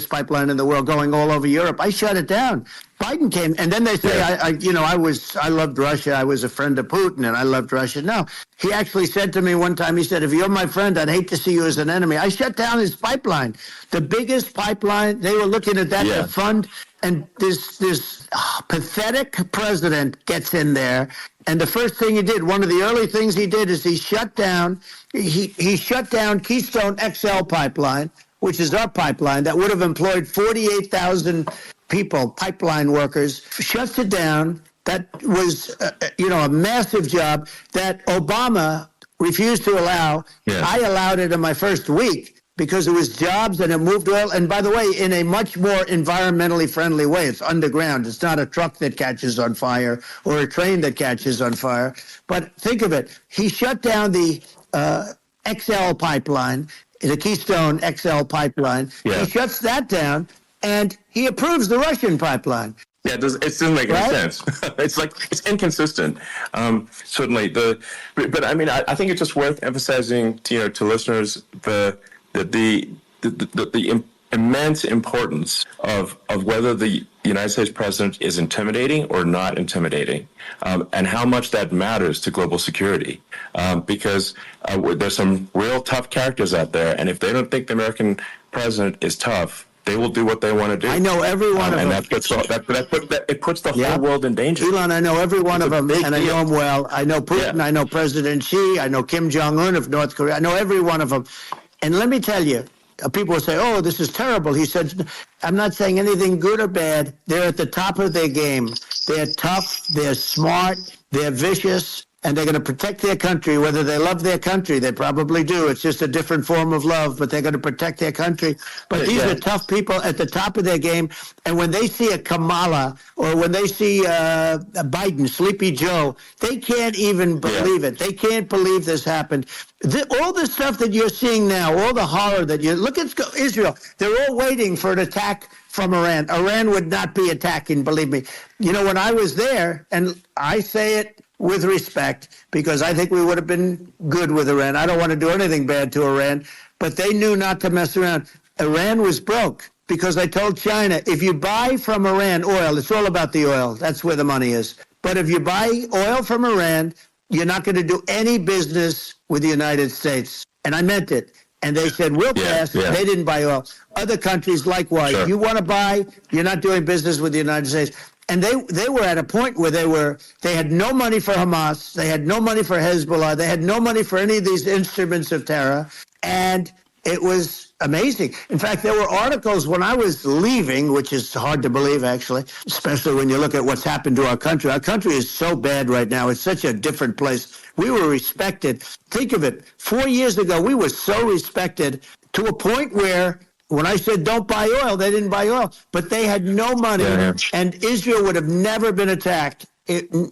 pipeline in the world going all over Europe. I shut it down. Biden came, and then they say, I loved Russia. I was a friend of Putin, and I loved Russia. No, he actually said to me one time, he said, if you're my friend, I'd hate to see you as an enemy. I shut down his pipeline, the biggest pipeline. They were looking at that to fund, and this pathetic president gets in there. And the first thing he did, one of the early things he did is he shut down Keystone XL pipeline, which is our pipeline that would have employed 48,000 people, pipeline workers, shuts it down. That was, a massive job that Obama refused to allow. Yeah. I allowed it in my first week because it was jobs and it moved oil. And by the way, in a much more environmentally friendly way. It's underground. It's not a truck that catches on fire or a train that catches on fire. But think of it. He shut down the XL pipeline, the Keystone XL pipeline. Yeah. He shuts that down, and he approves the Russian pipeline. Yeah, it doesn't make any sense. It's inconsistent. Certainly, but I mean, I think it's just worth emphasizing to listeners the immense importance of whether the United States president is intimidating or not intimidating, and how much that matters to global security. Because there's some real tough characters out there, and if they don't think the American president is tough, they will do what they want to do. I know every one of them. And it puts the whole world in danger. Elon, I know every one of them, and I know them well. I know Putin, I know President Xi, I know Kim Jong-un of North Korea. I know every one of them. And let me tell you, people will say, oh, this is terrible. He said, I'm not saying anything good or bad. They're at the top of their game. They're tough, they're smart, they're vicious, and they're going to protect their country, whether they love their country. They probably do. It's just a different form of love, but they're going to protect their country. But these are tough people at the top of their game. And when they see a Kamala or when they see Biden, Sleepy Joe, they can't even believe it. They can't believe this happened. All the stuff that you're seeing now, all the horror that look at Israel, they're all waiting for an attack from Iran. Iran would not be attacking, believe me. When I was there, and I say it with respect, because I think we would have been good with Iran. I don't want to do anything bad to Iran, but they knew not to mess around. Iran was broke because I told China, if you buy from Iran oil, it's all about the oil. That's where the money is. But if you buy oil from Iran, you're not going to do any business with the United States. And I meant it. And they said, we'll pass. Yeah. They didn't buy oil. Other countries, likewise. Sure. You want to buy, you're not doing business with the United States. And they were at a point where they had no money for Hamas, they had no money for Hezbollah, they had no money for any of these instruments of terror, and it was amazing. In fact, there were articles when I was leaving, which is hard to believe, actually, especially when you look at what's happened to our country. Our country is so bad right now. It's such a different place. We were respected. Think of it. 4 years ago, we were so respected to a point where when I said don't buy oil, they didn't buy oil. But they had no money, and Israel would have never been attacked.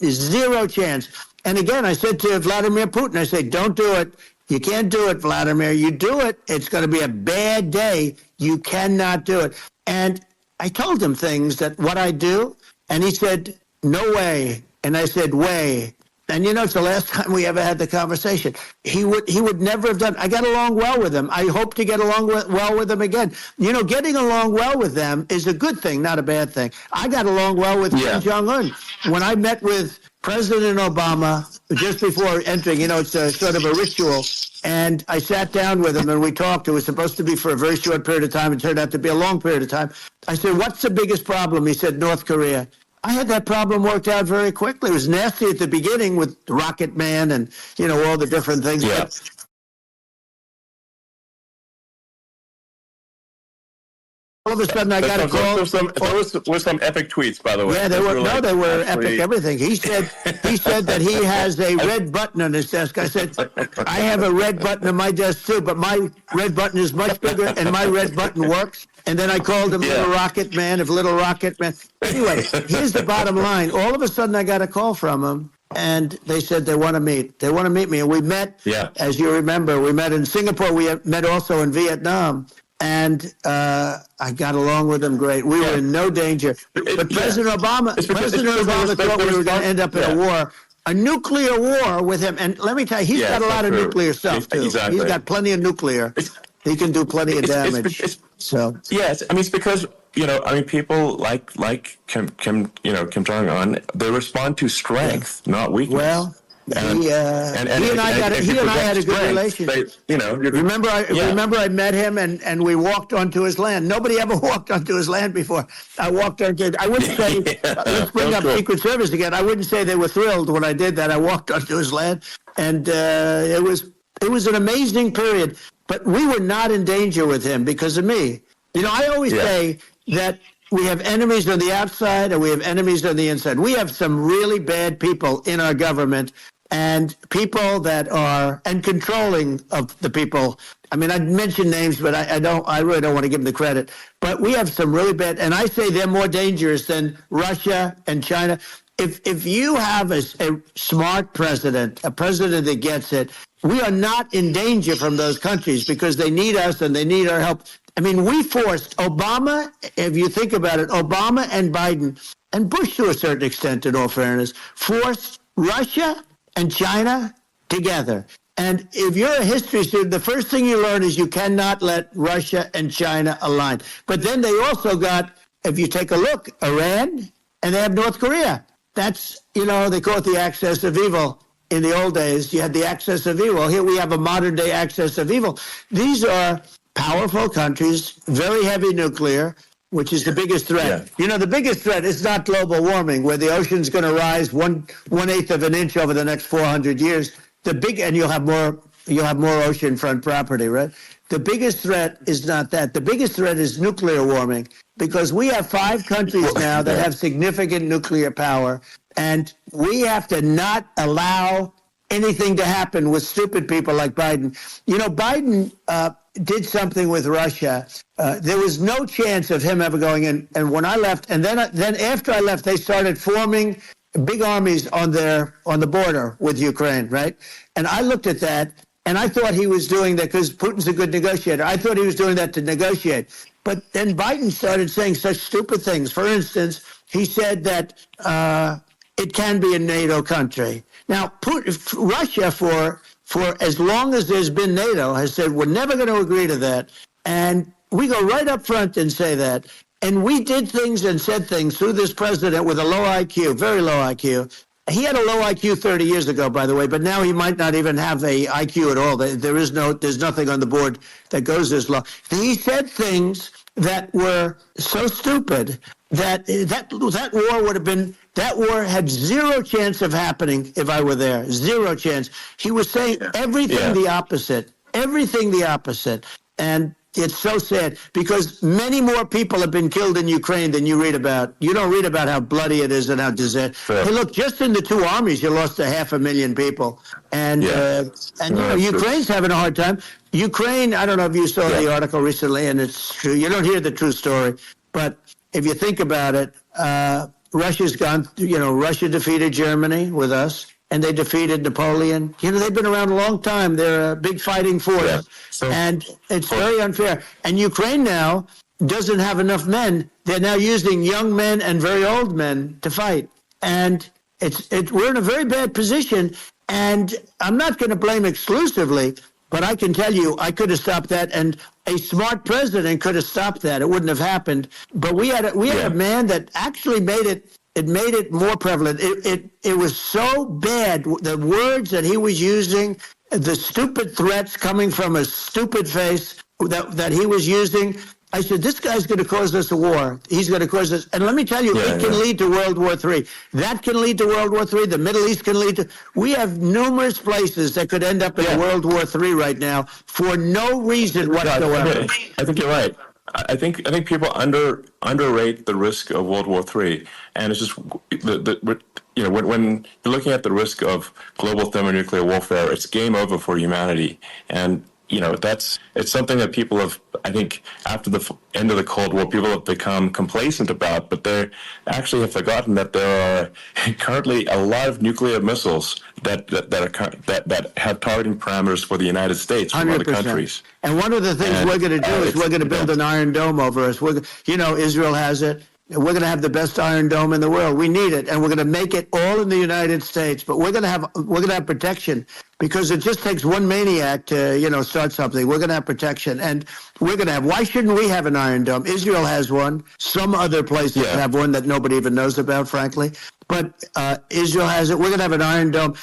Zero chance. And again, I said to Vladimir Putin, I said, don't do it. You can't do it, Vladimir. You do it, it's going to be a bad day. You cannot do it. And I told him things that what I do, and he said, no way. And I said, way. And it's the last time we ever had the conversation. He would never have done. I got along well with him. I hope to get along well with him again. Getting along well with them is a good thing, not a bad thing. I got along well with Kim Jong-un. When I met with President Obama just before entering, it's a sort of a ritual. And I sat down with him and we talked. It was supposed to be for a very short period of time. It turned out to be a long period of time. I said, what's the biggest problem? He said, North Korea. I had that problem worked out very quickly. It was nasty at the beginning with Rocket Man and, all the different things. Yeah. But All of a sudden, I got a call. Those were some epic tweets, by the way. Yeah, they were epic. Everything. He said that he has a red button on his desk. I said, I have a red button on my desk too, but my red button is much bigger, and my red button works. And then I called him Little Rocket Man of Little Rocket Man. Anyway, here's the bottom line. All of a sudden, I got a call from him, and they said they want to meet. They want to meet me, and we met. Yeah. As you remember, we met in Singapore. We met also in Vietnam. And I got along with him great. We were in no danger. But President Obama thought we were going to end up in a war, a nuclear war with him. And let me tell you, he's got a lot of nuclear stuff, too. Exactly. He's got plenty of nuclear. He can do plenty of damage. Yes, I mean, it's because, people like Kim Jong-un, they respond to strength, not weakness. Well, he and I had a good relationship. Remember I met him and we walked onto his land. Nobody ever walked onto his land before. I walked onto. I wouldn't say. Let's bring up Secret Service again. I wouldn't say they were thrilled when I did that. I walked onto his land, and it was an amazing period. But we were not in danger with him because of me. I always say that we have enemies on the outside and we have enemies on the inside. We have some really bad people in our government. And people that are controlling of the people. I mean, I'd mention names, but I really don't want to give them the credit. But we have some really bad, and I say they're more dangerous than Russia and China. If you have a smart president, a president that gets it, we are not in danger from those countries because they need us and they need our help. I mean, we forced Obama, if you think about it, Obama and Biden, and Bush to a certain extent, in all fairness, forced Russia and China together. And if you're a history student, the first thing you learn is you cannot let Russia and China align. But then they also got, if you take a look, Iran, and they have North Korea. That's, they call it the axis of evil. In the old days, you had the axis of evil. Here we have a modern day axis of evil. These are powerful countries, very heavy nuclear, which is the biggest threat. Yeah. The biggest threat is not global warming, where the ocean's going to rise 1/8 of an inch over the next 400 years. And you'll have more oceanfront property, right? The biggest threat is not that. The biggest threat is nuclear warming, because we have 5 countries now that have significant nuclear power, and we have to not allow anything to happen with stupid people like Biden. Biden did something with Russia. There was no chance of him ever going in. And when I left, and then after I left, they started forming big armies on the border with Ukraine, right? And I looked at that, and I thought he was doing that because Putin's a good negotiator. I thought he was doing that to negotiate. But then Biden started saying such stupid things. For instance, he said that it can be a NATO country. Now, Russia, for as long as there's been NATO, has said we're never going to agree to that. And we go right up front and say that. And we did things and said things through this president with a low IQ, very low IQ. He had a low IQ 30 years ago, by the way, but now he might not even have a IQ at all. There's nothing on the board that goes this low. He said things that were so stupid that war would have been. That war had zero chance of happening if I were there. Zero chance. He was saying everything the opposite. And it's so sad because many more people have been killed in Ukraine than you read about. You don't read about how bloody it is and how disastrous. Hey, look, just in the 2 armies, you lost 500,000 people. And Ukraine's having a hard time. Ukraine, I don't know if you saw the article recently, and it's true. You don't hear the true story. But if you think about it, Russia's gone, Russia defeated Germany with us, and they defeated Napoleon. They've been around a long time. They're a big fighting force, and it's very unfair. And Ukraine now doesn't have enough men. They're now using young men and very old men to fight. And we're in a very bad position, and I'm not going to blame exclusively, but I can tell you, I could have stopped that, and a smart president could have stopped that. It wouldn't have happened. But we had a man that actually made it more prevalent. It was so bad. The words that he was using, the stupid threats coming from a stupid face that he was using. I said, this guy's going to cause us a war. He's going to cause us. And let me tell you, it can lead to World War III. That can lead to World War III. The Middle East can lead to. We have numerous places that could end up in World War III right now for no reason whatsoever. I think you're right. I think people underrate the risk of World War III, and it's just when you're looking at the risk of global thermonuclear warfare, it's game over for humanity, and it's something that people have, I think, after the end of the Cold War, people have become complacent about, but they actually have forgotten that there are currently a lot of nuclear missiles that have targeting parameters for the United States from other 100%. countries. And one of the things we're going to do is we're going to build an Iron Dome over us. Israel has it. We're going to have the best Iron Dome in the world. We need it, and we're going to make it all in the United States. But we're going to have protection, because it just takes one maniac to start something. We're going to have protection, and we're going to have. Why shouldn't we have an Iron Dome? Israel has one. Some other places have one that nobody even knows about, frankly. But Israel has it. We're going to have an Iron Dome.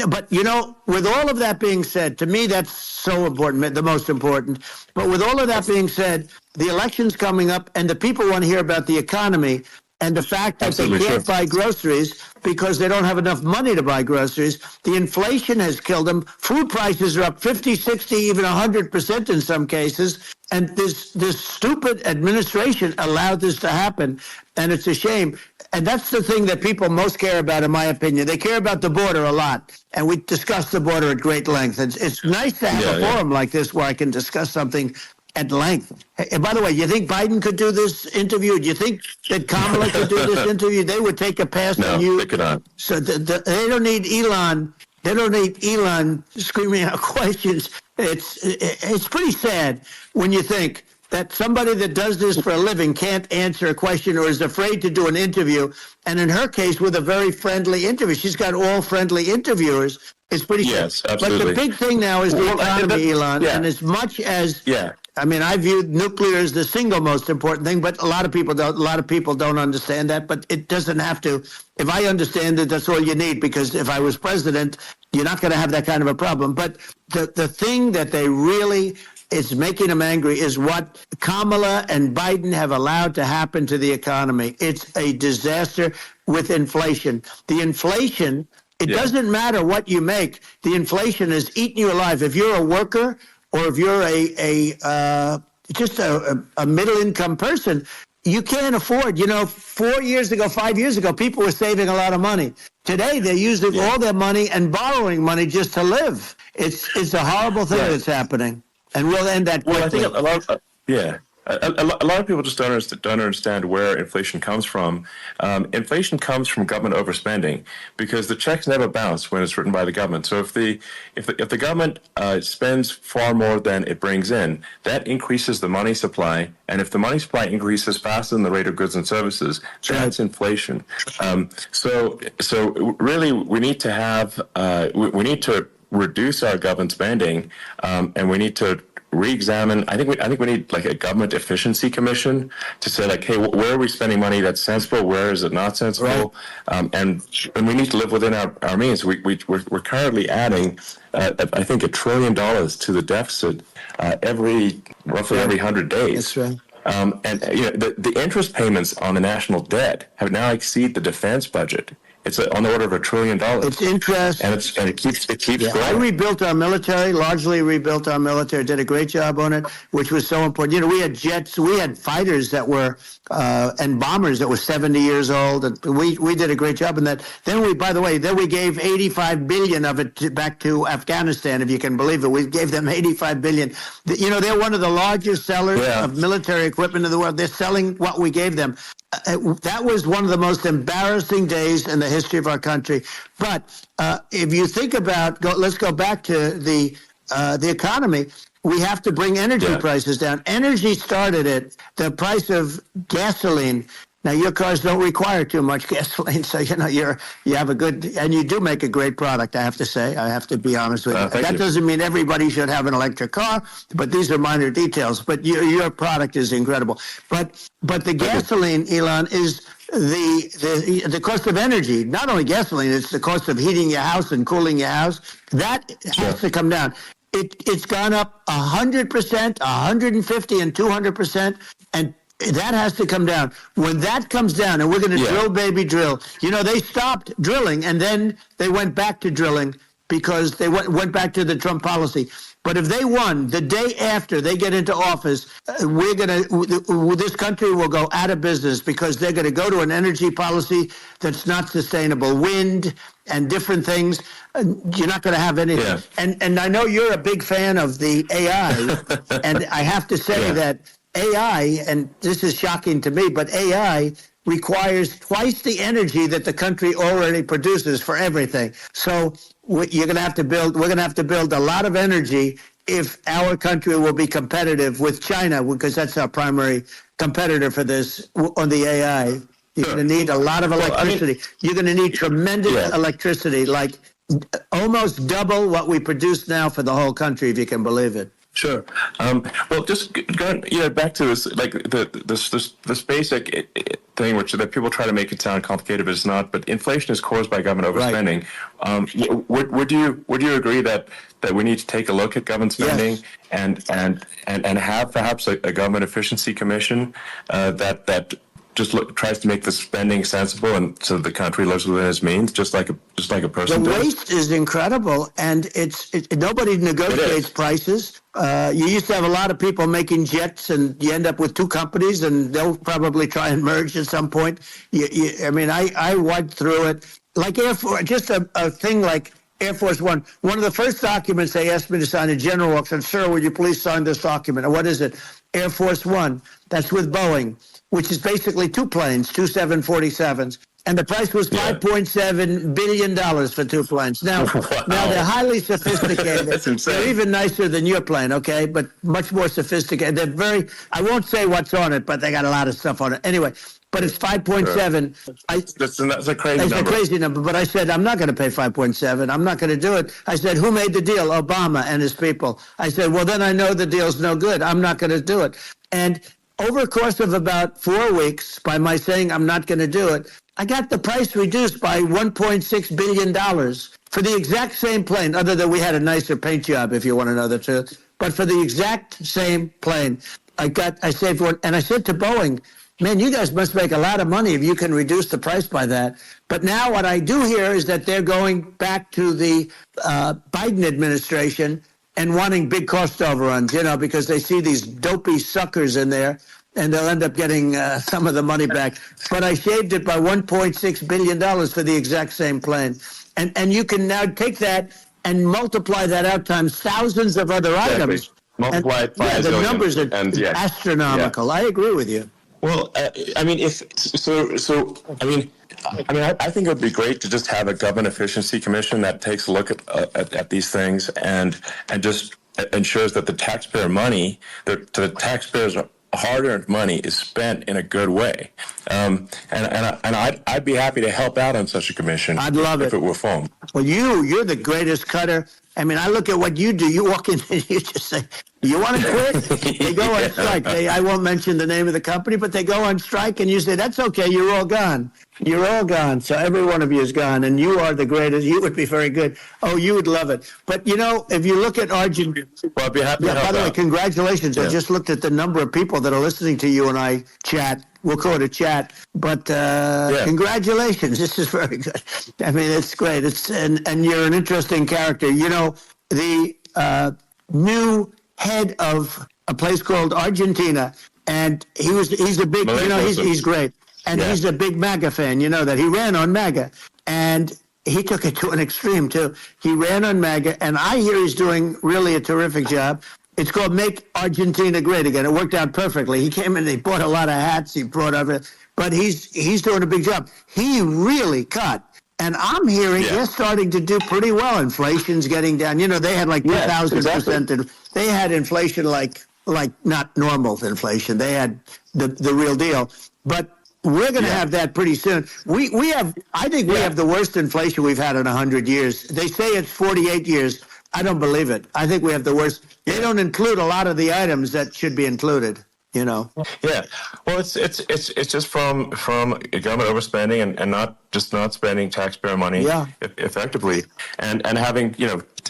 But with all of that being said, to me that's so important, the most important. But with all of that being said, the election's coming up, and the people want to hear about the economy and the fact that they can't buy groceries because they don't have enough money to buy groceries. The inflation has killed them. Food prices are up 50, 60, even 100% in some cases. And this stupid administration allowed this to happen, and it's a shame. And that's the thing that people most care about, in my opinion. They care about the border a lot, and we discuss the border at great length. It's nice to have a forum like this where I can discuss something at length. And by the way, you think Biden could do this interview? Do you think that Kamala could do this interview? They would take a pass on you. No, they could not. So they don't need Elon. They don't need Elon screaming out questions. It's pretty sad when you think that somebody that does this for a living can't answer a question or is afraid to do an interview. And in her case, with a very friendly interview, she's got all friendly interviewers. It's pretty sad. Yes, absolutely. But the big thing now is the economy, Elon. Yeah. And as much as I mean, I view nuclear as the single most important thing, but a lot of people don't understand that. But it doesn't have to. If I understand it, that's all you need. Because if I was president, you're not going to have that kind of a problem. But the thing that they really is making them angry is what Kamala and Biden have allowed to happen to the economy. It's a disaster with inflation. The inflation, it doesn't matter what you make. The inflation is eating you alive. If you're a worker or if you're just a middle-income person, you can't afford. 4 years ago, 5 years ago, people were saving a lot of money. Today, they're using all their money and borrowing money just to live. It's a horrible thing that's happening. And we'll end that quickly. Well, I think a lot of people just don't understand where inflation comes from. Inflation comes from government overspending because the checks never bounce when it's written by the government. So if the government spends far more than it brings in, that increases the money supply. And if the money supply increases faster than the rate of goods and services, that's inflation. So really, we need to have we need to reduce our government spending, and we need to re-examine. I think we need like a government efficiency commission to say like, hey, where are we spending money that's sensible? Where is it not sensible? Right. And we need to live within our means. We're currently adding, I think, $1 trillion to the deficit roughly every 100 days. That's right. And the interest payments on the national debt have now exceeded the defense budget. It's on the order of $1 trillion. It's interest, and it keeps growing. I rebuilt our military, largely rebuilt our military. Did a great job on it, which was so important. We had jets, we had fighters that were and bombers that were 70 years old, and we did a great job in that. Then we gave $85 billion of it back to Afghanistan, if you can believe it. We gave them $85 billion. They're one of the largest sellers of military equipment in the world. They're selling what we gave them. That was one of the most embarrassing days in the history of our country. But if you think about, let's go back to the economy. We have to bring energy prices down. Energy started at the price of gasoline. Now, your cars don't require too much gasoline, so you have a good, and you do make a great product, I have to say. I have to be honest with you. That doesn't mean everybody should have an electric car, but these are minor details. But your product is incredible. But the gasoline, Elon, is the cost of energy. Not only gasoline, it's the cost of heating your house and cooling your house. That has to come down. It's gone up 100%, 150, and 200%, and that has to come down. When that comes down, and we're going to drill, baby, drill. They stopped drilling, and then they went back to drilling because they went back to the Trump policy. But if they won the day after they get into office, this country will go out of business because they're going to go to an energy policy that's not sustainable. Wind and different things. You're not going to have anything. Yeah. And I know you're a big fan of the AI, and I have to say that AI, and this is shocking to me, but AI requires twice the energy that the country already produces for everything. So we're going to have to build a lot of energy if our country will be competitive with China, because that's our primary competitor for this on the AI. You're going to need a lot of electricity. You're going to need tremendous electricity, like almost double what we produce now for the whole country, if you can believe it. Sure. Well, just going back to this, like this basic thing, which that people try to make it sound complicated, but it's not. But inflation is caused by government overspending. Right. Would you agree that we need to take a look at government spending and have perhaps a government efficiency commission that just tries to make the spending sensible and so the country lives within its means, just like a person does. The waste is incredible, and nobody negotiates prices. You used to have a lot of people making jets, and you end up with two companies, and they'll probably try and merge at some point. I went through it. Like Air Force, just a thing like Air Force One. One of the first documents they asked me to sign, a general said, "Sir, would you please sign this document?" And what is it? Air Force One. That's with Boeing, which is basically two planes, two 747s. And the price was $5.7 billion for two planes. Now they're highly sophisticated. That's insane. They're even nicer than your plane, okay? But much more sophisticated. They're I won't say what's on it, but they got a lot of stuff on it. Anyway, but it's 5.7. Sure. That's a crazy number. It's a crazy number. But I said, I'm not going to pay 5.7. I'm not going to do it. I said, who made the deal? Obama and his people. I said, well, then I know the deal's no good. I'm not going to do it. And over a course of about 4 weeks, by my saying I'm not going to do it, I got the price reduced by $1.6 billion for the exact same plane, other than we had a nicer paint job, if you want to know the truth. But for the exact same plane, I saved one. And I said to Boeing, man, you guys must make a lot of money if you can reduce the price by that. But now what I do hear is that they're going back to the Biden administration and wanting big cost overruns, because they see these dopey suckers in there, and they'll end up getting some of the money back. But I shaved it by $1.6 billion for the exact same plane. And you can now take that and multiply that out times thousands of other items. Multiply it by the numbers are astronomical. I agree with you. Well, I think it would be great to just have a government efficiency commission that takes a look at these things and just ensures that the taxpayer money, the taxpayers' hard-earned money, is spent in a good way. And I'd be happy to help out on such a commission. I'd love it if it were formed. Well, you're the greatest cutter. I mean, I look at what you do. You walk in and you just say, you want to quit? They go on strike. I won't mention the name of the company, but they go on strike, and you say, that's okay, you're all gone. You're all gone. So every one of you is gone, and you are the greatest. You would be very good. Oh, you would love it. But, if you look at Argentina. Well, I'd be happy to help by the way, out. Congratulations. Yeah. I just looked at the number of people that are listening to you and I chat. We'll call it a chat. But congratulations. This is very good. I mean, it's great. And you're an interesting character. The new head of a place called Argentina, and he's a big, he's great. And he's a big MAGA fan, that he ran on MAGA. And he took it to an extreme, too. He ran on MAGA, and I hear he's doing really a terrific job. It's called Make Argentina Great Again. It worked out perfectly. He came in, he bought a lot of hats, he brought everything. But he's doing a big job. He really cut. And I'm hearing they're starting to do pretty well. Inflation's getting down. They had like 2,000%. They had inflation like not normal inflation. They had the real deal. But we're going to have that pretty soon. I think we have the worst inflation we've had in 100 years. They say it's 48 years. I don't believe it. I think we have the worst. They don't include a lot of the items that should be included. Yeah. Well, it's just from government overspending and not spending taxpayer money effectively, and having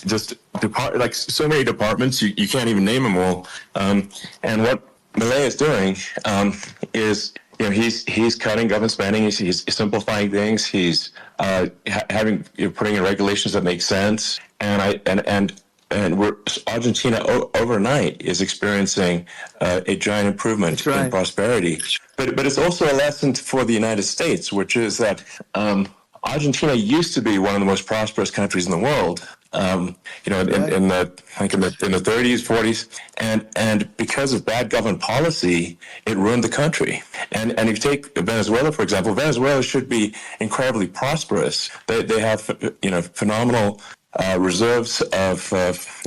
just like so many departments you can't even name them all. And what Milei is doing is he's cutting government spending. He's simplifying things. He's putting in regulations that make sense. And Argentina overnight is experiencing a giant improvement in prosperity. But it's also a lesson for the United States, which is that Argentina used to be one of the most prosperous countries in the world. In the 30s, 40s, and because of bad government policy, it ruined the country. And if you take Venezuela, for example, Venezuela should be incredibly prosperous. They have phenomenal reserves of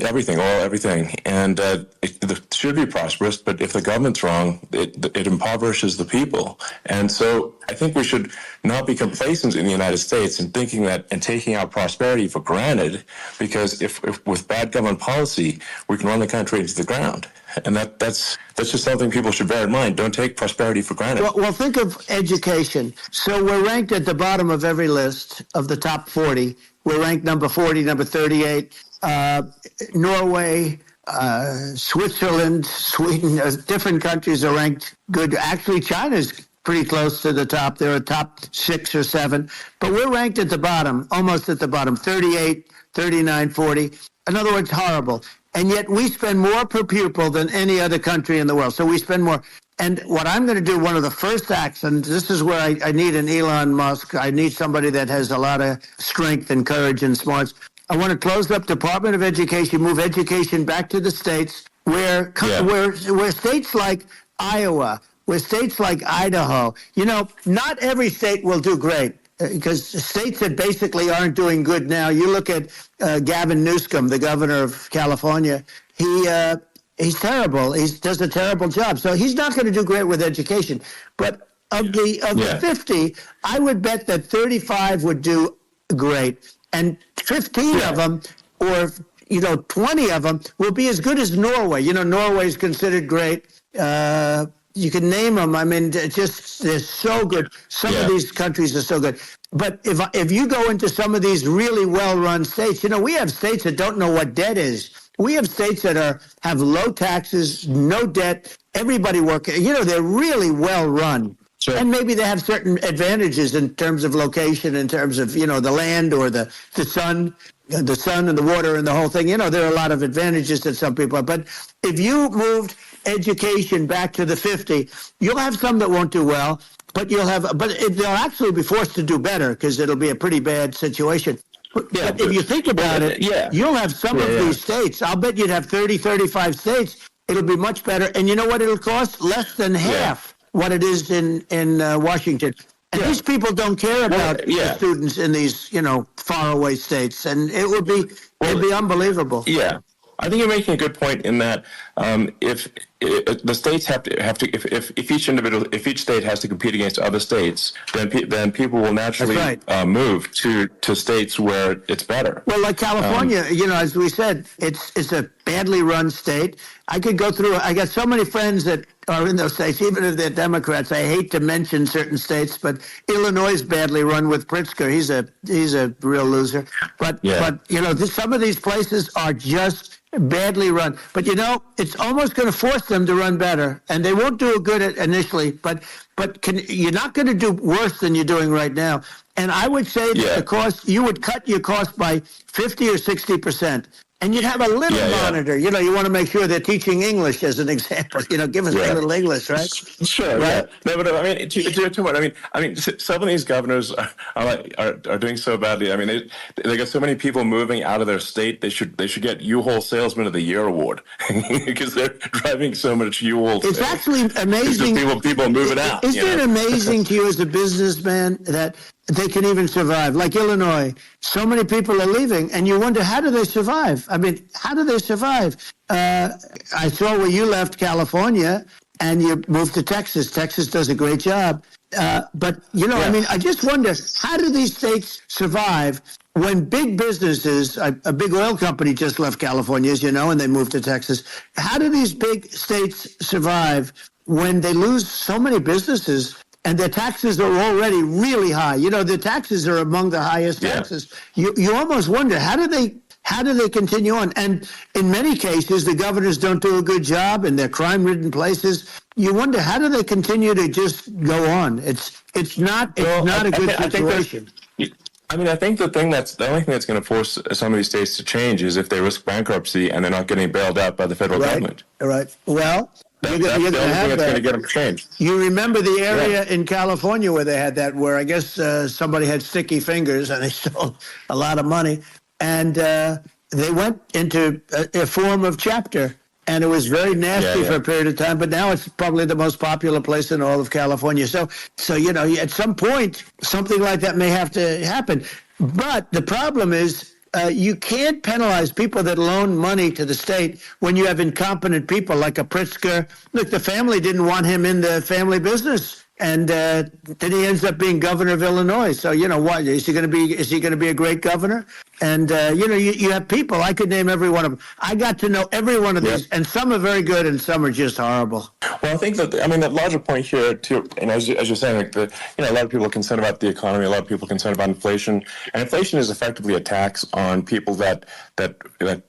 everything, oil, everything, and it should be prosperous. But if the government's wrong, it impoverishes the people. And so I think we should not be complacent in the United States in thinking that and taking our prosperity for granted, because if with bad government policy, we can run the country into the ground. And that's just something people should bear in mind. Don't take prosperity for granted. Well, think of education. So we're ranked at the bottom of every list of the top 40. We're ranked number 40, number 38. Norway, Switzerland, Sweden, different countries are ranked good. Actually, China's pretty close to the top. They're a top 6 or 7. But we're ranked at the bottom, almost at the bottom, 38, 39, 40. In other words, horrible. And yet we spend more per pupil than any other country in the world. So we spend more. And what I'm going to do, one of the first acts, and this is where I need an Elon Musk. I need somebody that has a lot of strength and courage and smarts. I want to close up Department of Education, move education back to the states where states like Iowa, where states like Idaho, not every state will do great. Because states that basically aren't doing good now, you look at Gavin Newsom, the governor of California, he's terrible. He does a terrible job. So he's not going to do great with education. But of the 50, I would bet that 35 would do great. And 15 of them, or 20 of them, will be as good as Norway. Norway is considered great. You can name them. I mean, they're so good. Some of these countries are so good. But if you go into some of these really well-run states, we have states that don't know what debt is. We have states that have low taxes, no debt, everybody working. They're really well-run. Sure. And maybe they have certain advantages in terms of location, in terms of, the land or the sun and the water and the whole thing. There are a lot of advantages that some people have. But if you moved education back to the 50, you'll have some that won't do well, but they'll actually be forced to do better because it'll be a pretty bad situation. But if you think about it, you'll have some of these states. I'll bet you'd have 30, 35 states. It'll be much better. And you know what it'll cost? Less than half what it is in Washington. And these people don't care about the students in these, faraway states. And it'd be unbelievable. Yeah. I think you're making a good point in that if the states if each state has to compete against other states, then people will naturally move to states where it's better. Well, like California, as we said, it's a badly run state. I could go through. I got so many friends that are in those states, even if they're Democrats. I hate to mention certain states, but Illinois is badly run with Pritzker. He's a real loser. But some of these places are just badly run. But it's almost going to force them to run better, and they won't do good initially. But you're not going to do worse than you're doing right now. And I would say that the cost, you would cut your cost by 50 or 60%. And you'd have a little monitor. You want to make sure they're teaching English as an example. Give us a little English, right? Sure. Right. Yeah. No, but I mean, too much. I mean, some of these governors are doing so badly. I mean, they got so many people moving out of their state. They should get U-Haul Salesman of the Year award because they're driving so much U-Haul. It's actually amazing. It's just people moving out. Isn't it amazing to you as a businessman that they can even survive? Like Illinois, so many people are leaving, and you wonder, how do they survive? I mean, how do they survive? I saw where you left California, and you moved to Texas. Texas does a great job. But, I mean, I just wonder, how do these states survive when big businesses, a big oil company just left California, as you know, and they moved to Texas. How do these big states survive when they lose so many businesses? And their taxes are already really high. Their taxes are among the highest taxes. You almost wonder, how do they continue on? And in many cases, the governors don't do a good job in their crime-ridden places. You wonder, how do they continue to just go on? It's not a good situation. I mean, I think the only thing that's going to force some of these states to change is if they risk bankruptcy and they're not getting bailed out by the federal government. Right. Well, That's the only thing that's going to get them to change. You remember the area in California where they had that, where I guess somebody had sticky fingers and they stole a lot of money, and they went into a form of chapter, and it was very nasty for a period of time. But now it's probably the most popular place in all of California. So at some point something like that may have to happen. But the problem is, you can't penalize people that loan money to the state when you have incompetent people like a Pritzker. Look, the family didn't want him in the family business, and then he ends up being governor of Illinois. So what is he going to be? Is he going to be a great governor? And you have people. I could name every one of them. I got to know every one of these, and some are very good, and some are just horrible. Well, I think that the larger point here, too, as you're saying, like a lot of people are concerned about the economy. A lot of people are concerned about inflation, and inflation is effectively a tax on people that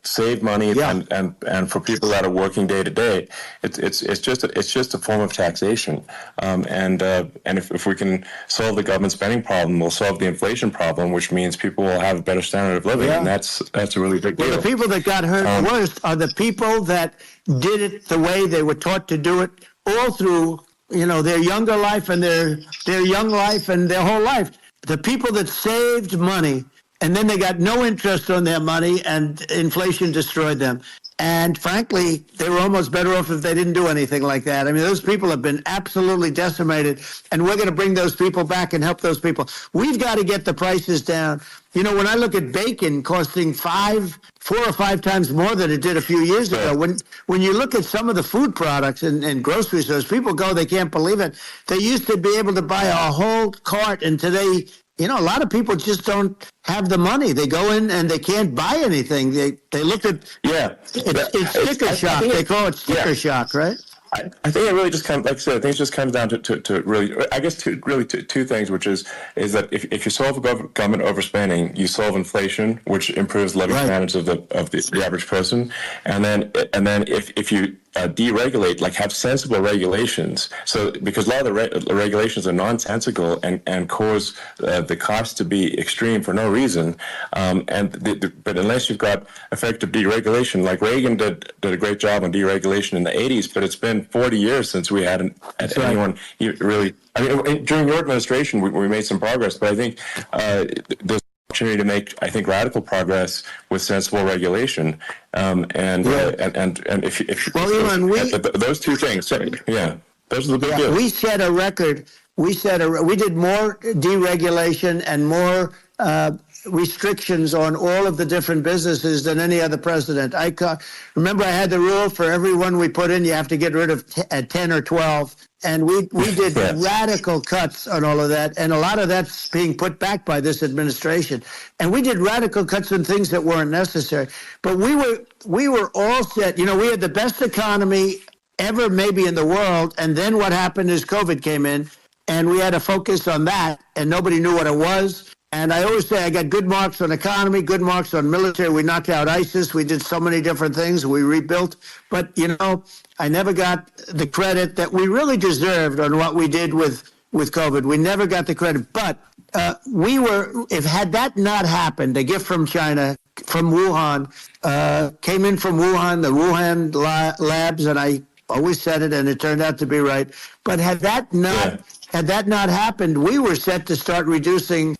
save money, and for people that are working day to day, it's just a form of taxation. And if we can solve the government spending problem, we'll solve the inflation problem, which means people will have a better standard of living, and that's a really big deal. Well, the people that got hurt worst are the people that did it the way they were taught to do it all through, their younger life and their young life and their whole life. The people that saved money and then they got no interest on their money and inflation destroyed them. And frankly, they were almost better off if they didn't do anything like that. I mean, those people have been absolutely decimated, and we're going to bring those people back and help those people. We've got to get the prices down. When I look at bacon costing 4 or 5 times more than it did a few years ago, when you look at some of the food products in grocery stores, people go, they can't believe it. They used to be able to buy a whole cart, and today, a lot of people just don't have the money. They go in and they can't buy anything. They look at it's sticker shock. They call it sticker shock, right? I think it really just comes, like I said, I think it just comes down to really, I guess, two things, which is that if you solve government overspending, you solve inflation, which improves living standards of the average person, and then if you deregulate, like have sensible regulations. So because a lot of the regulations are nonsensical and cause the cost to be extreme for no reason. But unless you've got effective deregulation, like Reagan did a great job on deregulation in the 80s, but it's been 40 years since we had anyone really. I mean, during your administration, we made some progress, but I think there's opportunity to make, I think, radical progress with sensible regulation, and if Elon, those two things, those are the big deals. We set a record. We did more deregulation and more restrictions on all of the different businesses than any other president. Remember, I had the rule for everyone we put in, you have to get rid of 10 or 12. And we did radical cuts on all of that. And a lot of that's being put back by this administration. And we did radical cuts on things that weren't necessary. But we were all set. We had the best economy ever maybe in the world. And then what happened is COVID came in, and we had to focus on that. And nobody knew what it was. And I always say I got good marks on economy, good marks on military. We knocked out ISIS. We did so many different things. We rebuilt. But, I never got the credit that we really deserved on what we did with COVID. We never got the credit. But had that not happened, a gift from China, from Wuhan, came in from Wuhan, the Wuhan labs, and I always said it, and it turned out to be right. But had that not happened, we were set to start reducing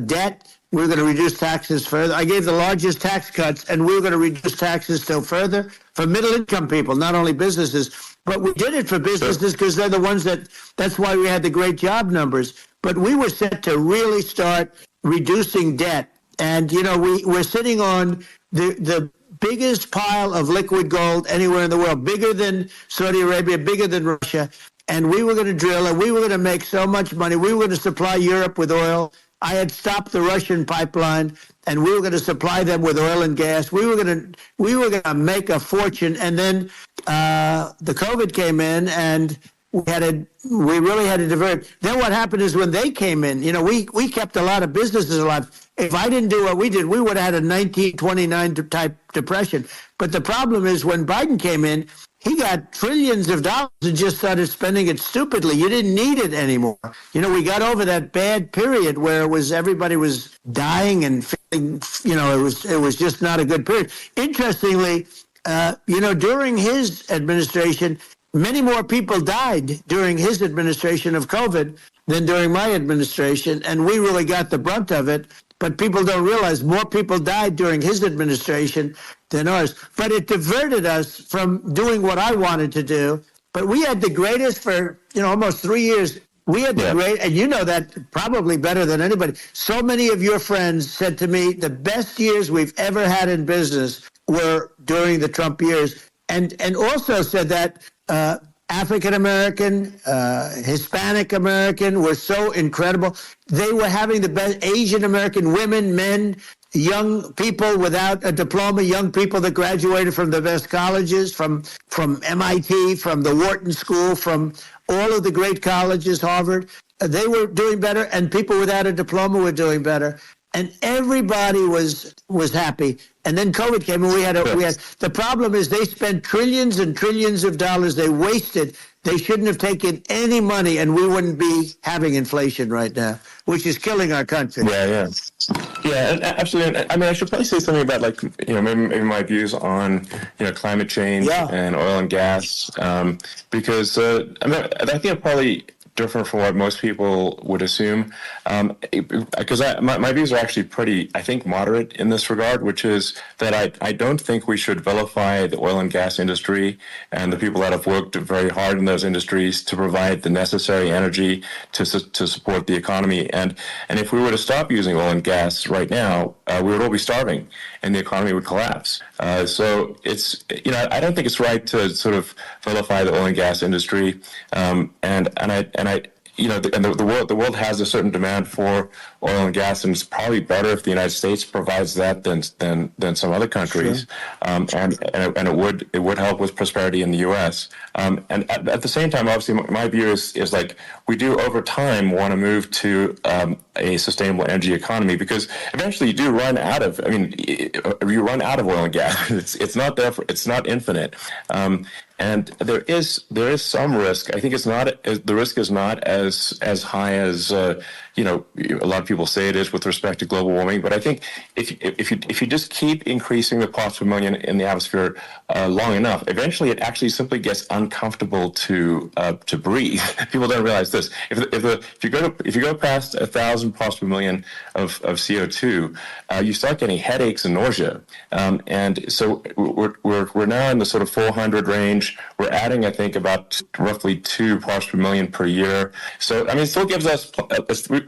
debt. We were going to reduce taxes further. I gave the largest tax cuts, and we were going to reduce taxes still further for middle-income people, not only businesses. But we did it for businesses because they're the ones that's why we had the great job numbers. But we were set to really start reducing debt. And, we're sitting on the biggest pile of liquid gold anywhere in the world, bigger than Saudi Arabia, bigger than Russia. And we were going to drill, and we were going to make so much money. We were going to supply Europe with oil. I had stopped the Russian pipeline, and we were going to supply them with oil and gas. We were going to make a fortune, and then the COVID came in, and we really had to divert. Then what happened is when they came in, we kept a lot of businesses alive. If I didn't do what we did, we would have had a 1929 type depression. But the problem is when Biden came in, he got trillions of dollars and just started spending it stupidly. You didn't need it anymore. We got over that bad period where everybody was dying and feeling, it was just not a good period. Interestingly, during his administration, many more people died during his administration of COVID than during my administration, and we really got the brunt of it. But people don't realize more people died during his administration than ours. But it diverted us from doing what I wanted to do. But we had the greatest for, almost 3 years. We had the great, and you know that probably better than anybody. So many of your friends said to me, the best years we've ever had in business were during the Trump years. And also said that African American, Hispanic American were so incredible. They were having the best. Asian American women, men, young people without a diploma, young people that graduated from the best colleges, from MIT, from the Wharton School, from all of the great colleges, Harvard. They were doing better, and people without a diploma were doing better. And everybody was happy. And then COVID came, and we had the problem is they spent trillions and trillions of dollars. They wasted. They shouldn't have taken any money, and we wouldn't be having inflation right now, which is killing our country. Yeah, absolutely. I mean, I should probably say something about maybe my views on climate change and oil and gas, because I think I'm probably different from what most people would assume, because my views are actually pretty, I think, moderate in this regard, which is that I don't think we should vilify the oil and gas industry and the people that have worked very hard in those industries to provide the necessary energy to support the economy. And if we were to stop using oil and gas right now, we would all be starving and the economy would collapse. So it's, I don't think it's right to sort of vilify the oil and gas industry. The world has a certain demand for oil and gas, and it's probably better if the United States provides that than some other countries. Sure. And it would help with prosperity in the U.S. And at the same time, obviously, my view is like we do over time want to move to a sustainable energy economy, because eventually you do run out of. I mean, you run out of oil and gas. It's not there. It's not infinite. And there is some risk. I think the risk is not as high as a lot of people say it is with respect to global warming. But I think if you just keep increasing the parts per million in the atmosphere long enough, eventually it actually simply gets uncomfortable to breathe. People don't realize this. If you go past 1,000 parts per million of CO2, you start getting headaches and nausea. And so we're now in the sort of 400 range. We're adding, I think, about roughly 2 parts per million per year. So, I mean, it still gives us,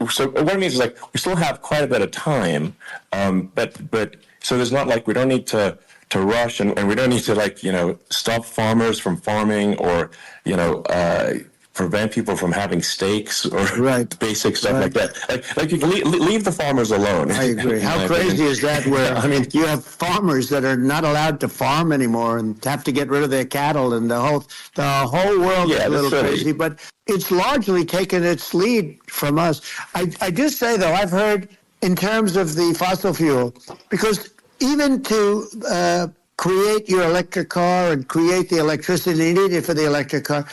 so what it means is like we still have quite a bit of time, but so there's not like we don't need to rush and we don't need to stop farmers from farming or, prevent people from having steaks or basic stuff like that. Like you can leave the farmers alone. I agree. How crazy is that? Where you have farmers that are not allowed to farm anymore and have to get rid of their cattle, and the whole world is a little crazy. But it's largely taken its lead from us. I just say though, I've heard in terms of the fossil fuel, because even to create your electric car and create the electricity needed for the electric car.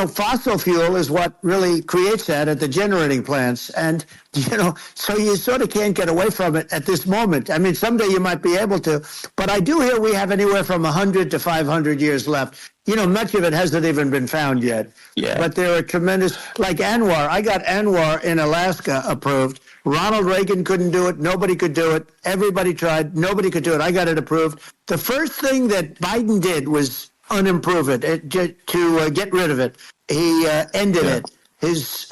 Fossil fuel is what really creates that at the generating plants. And, so you sort of can't get away from it at this moment. I mean, someday you might be able to. But I do hear we have anywhere from 100 to 500 years left. Much of it hasn't even been found yet. Yeah. But there are tremendous, like ANWR. I got ANWR in Alaska approved. Ronald Reagan couldn't do it. Nobody could do it. Everybody tried. Nobody could do it. I got it approved. The first thing that Biden did was unimprove it, to get rid of it. He ended it. His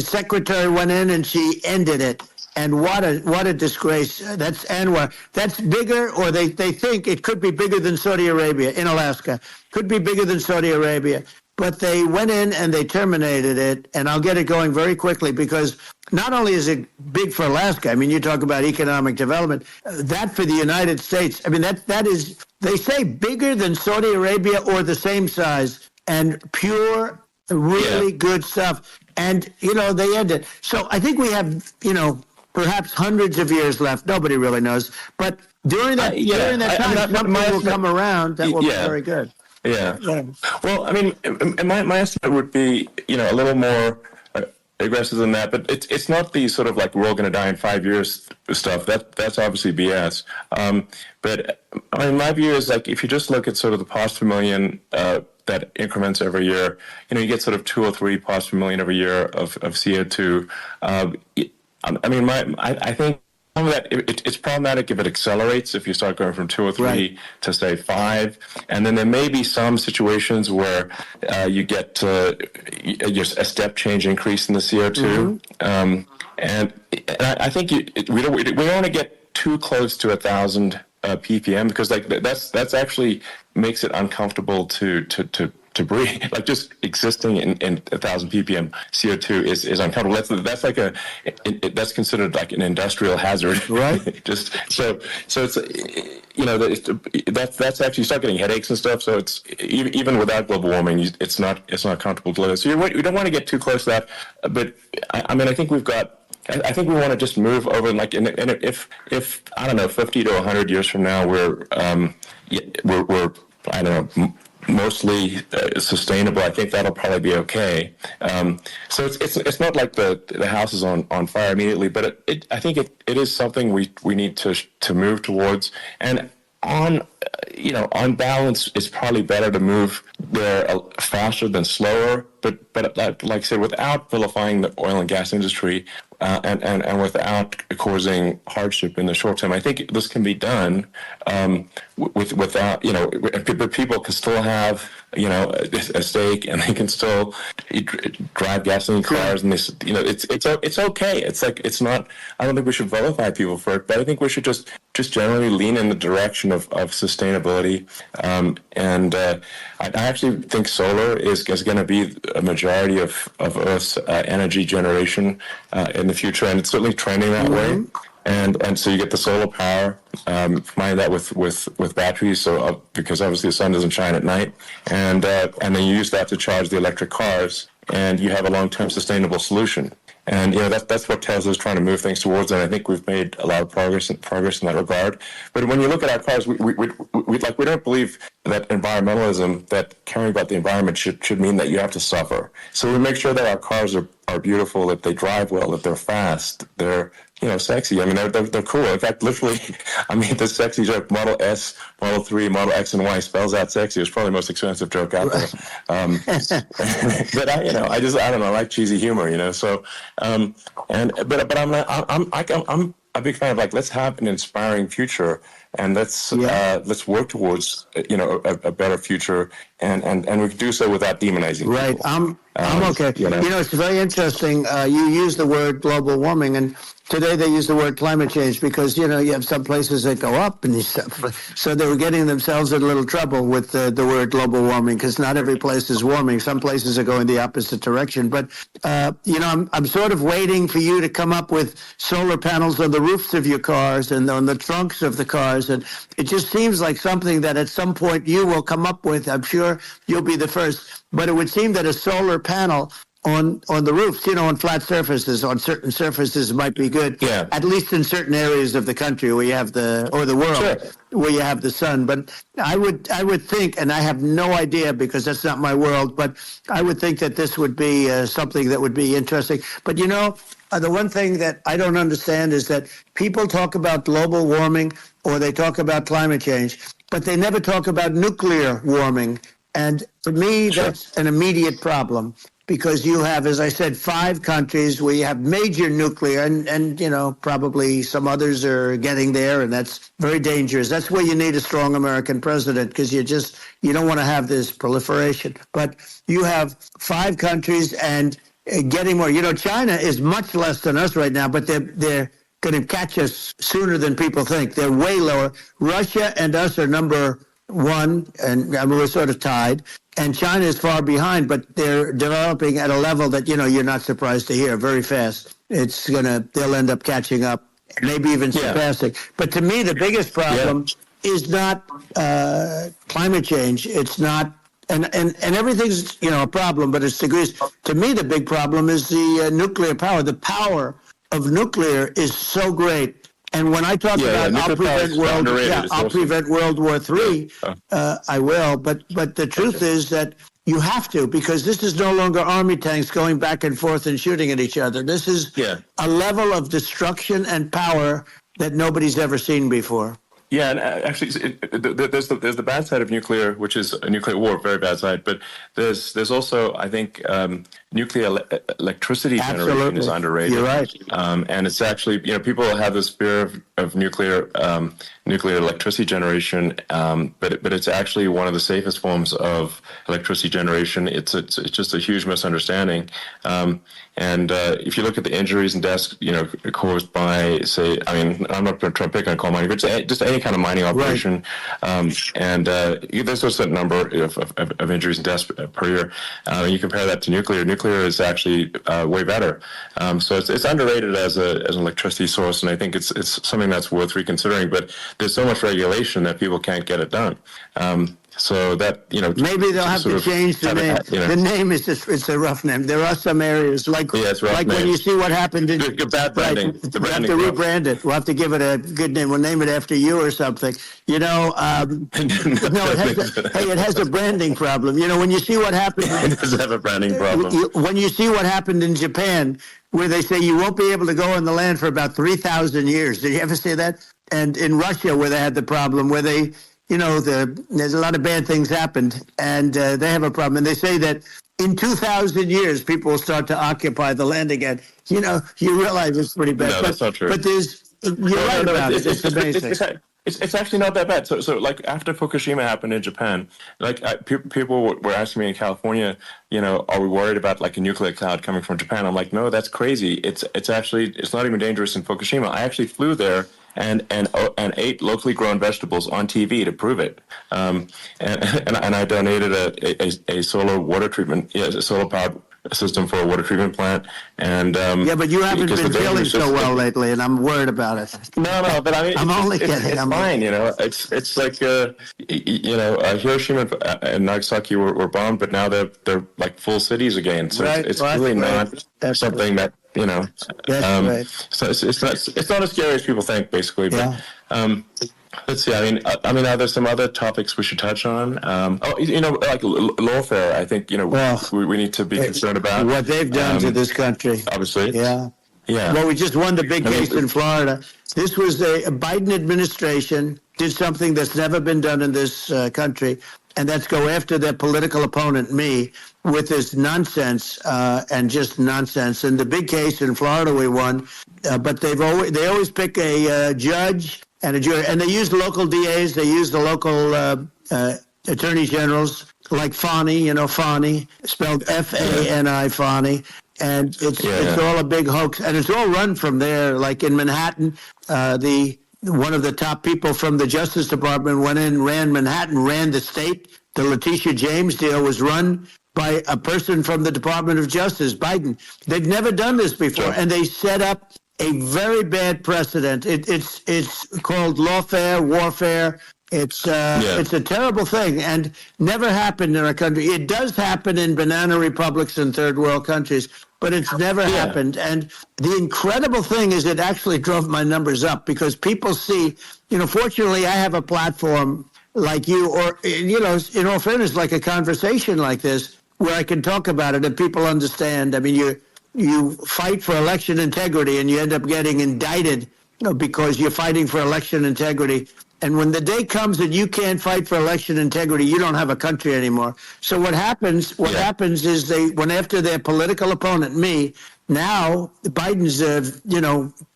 secretary went in and she ended it. And what a disgrace. That's ANWR. That's bigger, or they think it could be bigger than Saudi Arabia in Alaska. Could be bigger than Saudi Arabia. But they went in and they terminated it, and I'll get it going very quickly, because not only is it big for Alaska, I mean, you talk about economic development, that for the United States, I mean, that is, they say bigger than Saudi Arabia or the same size, and pure, really good stuff. And, they end it. So I think we have, perhaps hundreds of years left. Nobody really knows. But during that time, something will come around that will be very good. Yeah. Well, I mean, my estimate would be, a little more aggressive than that, but it's not the sort of like we're all going to die in 5 years stuff. That's obviously BS. But I mean, my view is like if you just look at sort of the parts per million that increments every year, you get sort of 2 or 3 parts per million every year of CO2. I mean, I think some of that it's problematic if it accelerates. If you start going from 2 or 3 Right. to say 5, and then there may be some situations where you get just a step change increase in the CO2, and I think we don't want to get too close to 1,000 ppm because like that's actually makes it uncomfortable to breathe. Like just existing in 1,000 ppm CO2 is uncomfortable. That's like that's considered like an industrial hazard, Right? Just so it's that's actually you start getting headaches and stuff. So it's even without global warming, it's not comfortable to live. So we don't want to get too close to that. But I mean, I think we've got. I think we want to just move over and like, and if I don't know, 50 to 100 years from now, we're I don't know, mostly sustainable. I think that'll probably be okay. So it's not like the house is on fire immediately, but I think it is something we need to move towards. And on balance, it's probably better to move there faster than slower. But like I said, without vilifying the oil and gas industry and without causing hardship in the short term, I think this can be done without but people can still have a stake and they can still drive gasoline cars and it's okay. It's like it's not. I don't think we should vilify people for it, but I think we should just generally lean in the direction of sustainability. And I actually think solar is going to be a majority of Earth's energy generation in the future, and it's certainly trending that way. And so you get the solar power, combine that with batteries, so because obviously the sun doesn't shine at night, and then you use that to charge the electric cars, and you have a long-term sustainable solution. And that's what Tesla is trying to move things towards, and I think we've made a lot of progress in that regard. But when you look at our cars, we don't believe that environmentalism, that caring about the environment should mean that you have to suffer. So we make sure that our cars are beautiful, that they drive well, that they're fast, they're sexy. I mean, they're cool. In fact, literally, I mean, the sexy joke, Model S, Model 3, Model X, and Y spells out sexy. It's probably the most expensive joke out there. But I don't know. I like cheesy humor, So, but I'm a big fan of like, let's have an inspiring future, and let's work towards a better future, and we can do so without demonizing Right. people. I'm okay. It's very interesting. You use the word global warming, and today they use the word climate change because, you have some places that go up and stuff. So they were getting themselves in a little trouble with the word global warming because not every place is warming. Some places are going the opposite direction. But, I'm sort of waiting for you to come up with solar panels on the roofs of your cars and on the trunks of the cars. And it just seems like something that at some point you will come up with. I'm sure you'll be the first. But it would seem that a solar panel on the roofs, on flat surfaces, on certain surfaces might be good. Yeah. At least in certain areas of the country where you have the world, Sure. where you have the sun. But I would think, and I have no idea because that's not my world, but I would think that this would be something that would be interesting. But the one thing that I don't understand is that people talk about global warming or they talk about climate change, but they never talk about nuclear warming. And to me, Sure. that's an immediate problem. Because you have, as I said, 5 countries where you have major nuclear, and probably some others are getting there, and that's very dangerous. That's where you need a strong American president because you don't want to have this proliferation. But you have 5 countries and getting more. China is much less than us right now, but they're going to catch us sooner than people think. They're way lower. Russia and us are number 1, and we're sort of tied. And China is far behind, but they're developing at a level that, you're not surprised to hear very fast. They'll end up catching up, maybe even surpassing. But to me, the biggest problem is not climate change. It's not, and everything's, a problem, but it's degrees. To me, the big problem is the nuclear power. The power of nuclear is so great. And when I talk about I'll prevent World War III, I will. But the truth is that you have to, because this is no longer army tanks going back and forth and shooting at each other. This is a level of destruction and power that nobody's ever seen before. Yeah, and actually, there's the bad side of nuclear, which is a nuclear war, very bad side. But there's also, I think, nuclear electricity generation is underrated. You're right. And it's actually, people have this fear of nuclear electricity generation, but it's actually one of the safest forms of electricity generation. It's just a huge misunderstanding. And if you look at the injuries and deaths, caused by, say, I'm not trying to pick on coal mining, but just any kind of mining operation, and there's a certain number of injuries and deaths per year. You compare that to nuclear. Nuclear is actually way better. So it's underrated as an electricity source, and I think it's something that's worth reconsidering. But there's so much regulation that people can't get it done. So that, maybe they'll have to change the name. The name is it's a rough name. There are some areas like when you see what happened in bad branding. Right, we have to rebrand it. We'll have to give it a good name. We'll name it after you or something. It has a branding problem. When you see what happened, it does have a branding problem. When you see what happened in Japan, where they say you won't be able to go on the land for about 3,000 years. Did you ever see that? And in Russia, where they had the problem, where they there's a lot of bad things happened, and they have a problem. And they say that in 2,000 years, people will start to occupy the land again. You realize it's pretty bad. No, that's not true. But you're right about it. It's amazing. It's actually not that bad. So like after Fukushima happened in Japan, people were asking me in California, are we worried about like a nuclear cloud coming from Japan? I'm like, no, that's crazy. It's not even dangerous in Fukushima. I actually flew there and ate locally grown vegetables on TV to prove it. And I donated a solar water treatment, a solar powered system for a water treatment plant. And but you haven't been feeling so well lately, and I'm worried about it. No, but I'm only kidding. It's fine, It's like Hiroshima and Nagasaki were bombed, but now they're like full cities again. So it's really not something that So it's not as scary as people think, basically. But let's see. Are there some other topics we should touch on? Like lawfare. I think we need to be concerned about what they've done to this country. Obviously, yeah. Well, we just won the big case in Florida. This was a Biden administration did something that's never been done in this country, and that's go after their political opponent, me, with this nonsense and just nonsense. And the big case in Florida we won, but they always pick a judge and a jury, and they use local DAs. They use the local attorney generals, like Fani, Fani, spelled Fani, Fani. And it's all a big hoax, and it's all run from there. Like in Manhattan, one of the top people from the Justice Department went in, ran Manhattan, ran the state. The Letitia James deal was run by a person from the Department of Justice, Biden. They've never done this before, and they set up a very bad precedent. It's called lawfare, warfare. It's a terrible thing, and never happened in our country. It does happen in banana republics and third world countries, but it's never happened. And the incredible thing is it actually drove my numbers up, because people see, fortunately I have a platform like you, or, in all fairness, like a conversation like this, where I can talk about it and people understand. You fight for election integrity and you end up getting indicted, because you're fighting for election integrity. And when the day comes that you can't fight for election integrity, you don't have a country anymore. So what happens is they went after their political opponent, me. Now Biden's,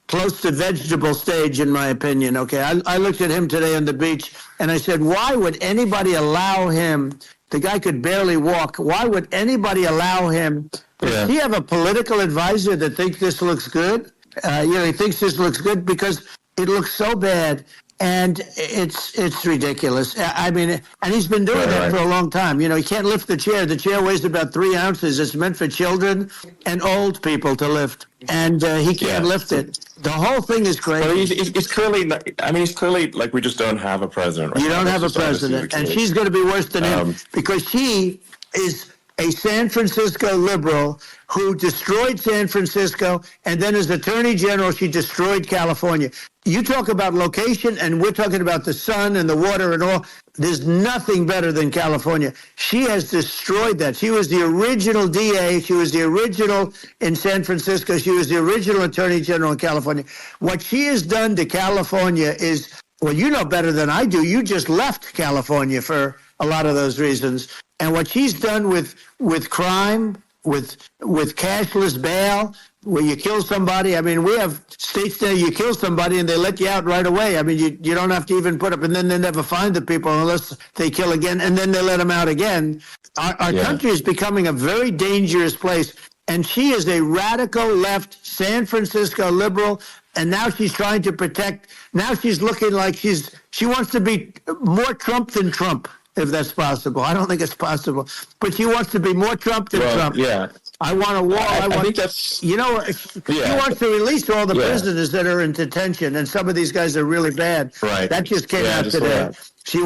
close to vegetable stage, in my opinion. Okay, I looked at him today on the beach and I said, why would anybody allow him? The guy could barely walk. Why would anybody allow him? Does he have a political advisor that thinks this looks good? He thinks this looks good because it looks so bad. And it's ridiculous. And he's been doing that for a long time. He can't lift the chair. The chair weighs about 3 ounces. It's meant for children and old people to lift. And he can't lift it. The whole thing is crazy. Well, he's clearly, he's clearly like, we just don't have a president. You don't have a president. And she's going to be worse than him, because she is a San Francisco liberal who destroyed San Francisco, and then as Attorney General, she destroyed California. You talk about location, and we're talking about the sun and the water and all. There's nothing better than California. She has destroyed that. She was the original DA. She was the original in San Francisco. She was the original Attorney General in California. What she has done to California is, well, you know better than I do. You just left California for a lot of those reasons. And what she's done with crime, with cashless bail, where you kill somebody. I mean, we have states there you kill somebody and they let you out right away. I mean, you don't have to even put up, and then they never find the people unless they kill again, and then they let them out again. Our country is becoming a very dangerous place. And she is a radical left San Francisco liberal, and now she's trying to protect. Now she's looking like she wants to be more Trump than Trump, if that's possible. I don't think it's possible, but she wants to be more Trump than Trump. Yeah. I want a wall. I think that's... She wants to release all the prisoners that are in detention, and some of these guys are really bad. Right. That just came out today. She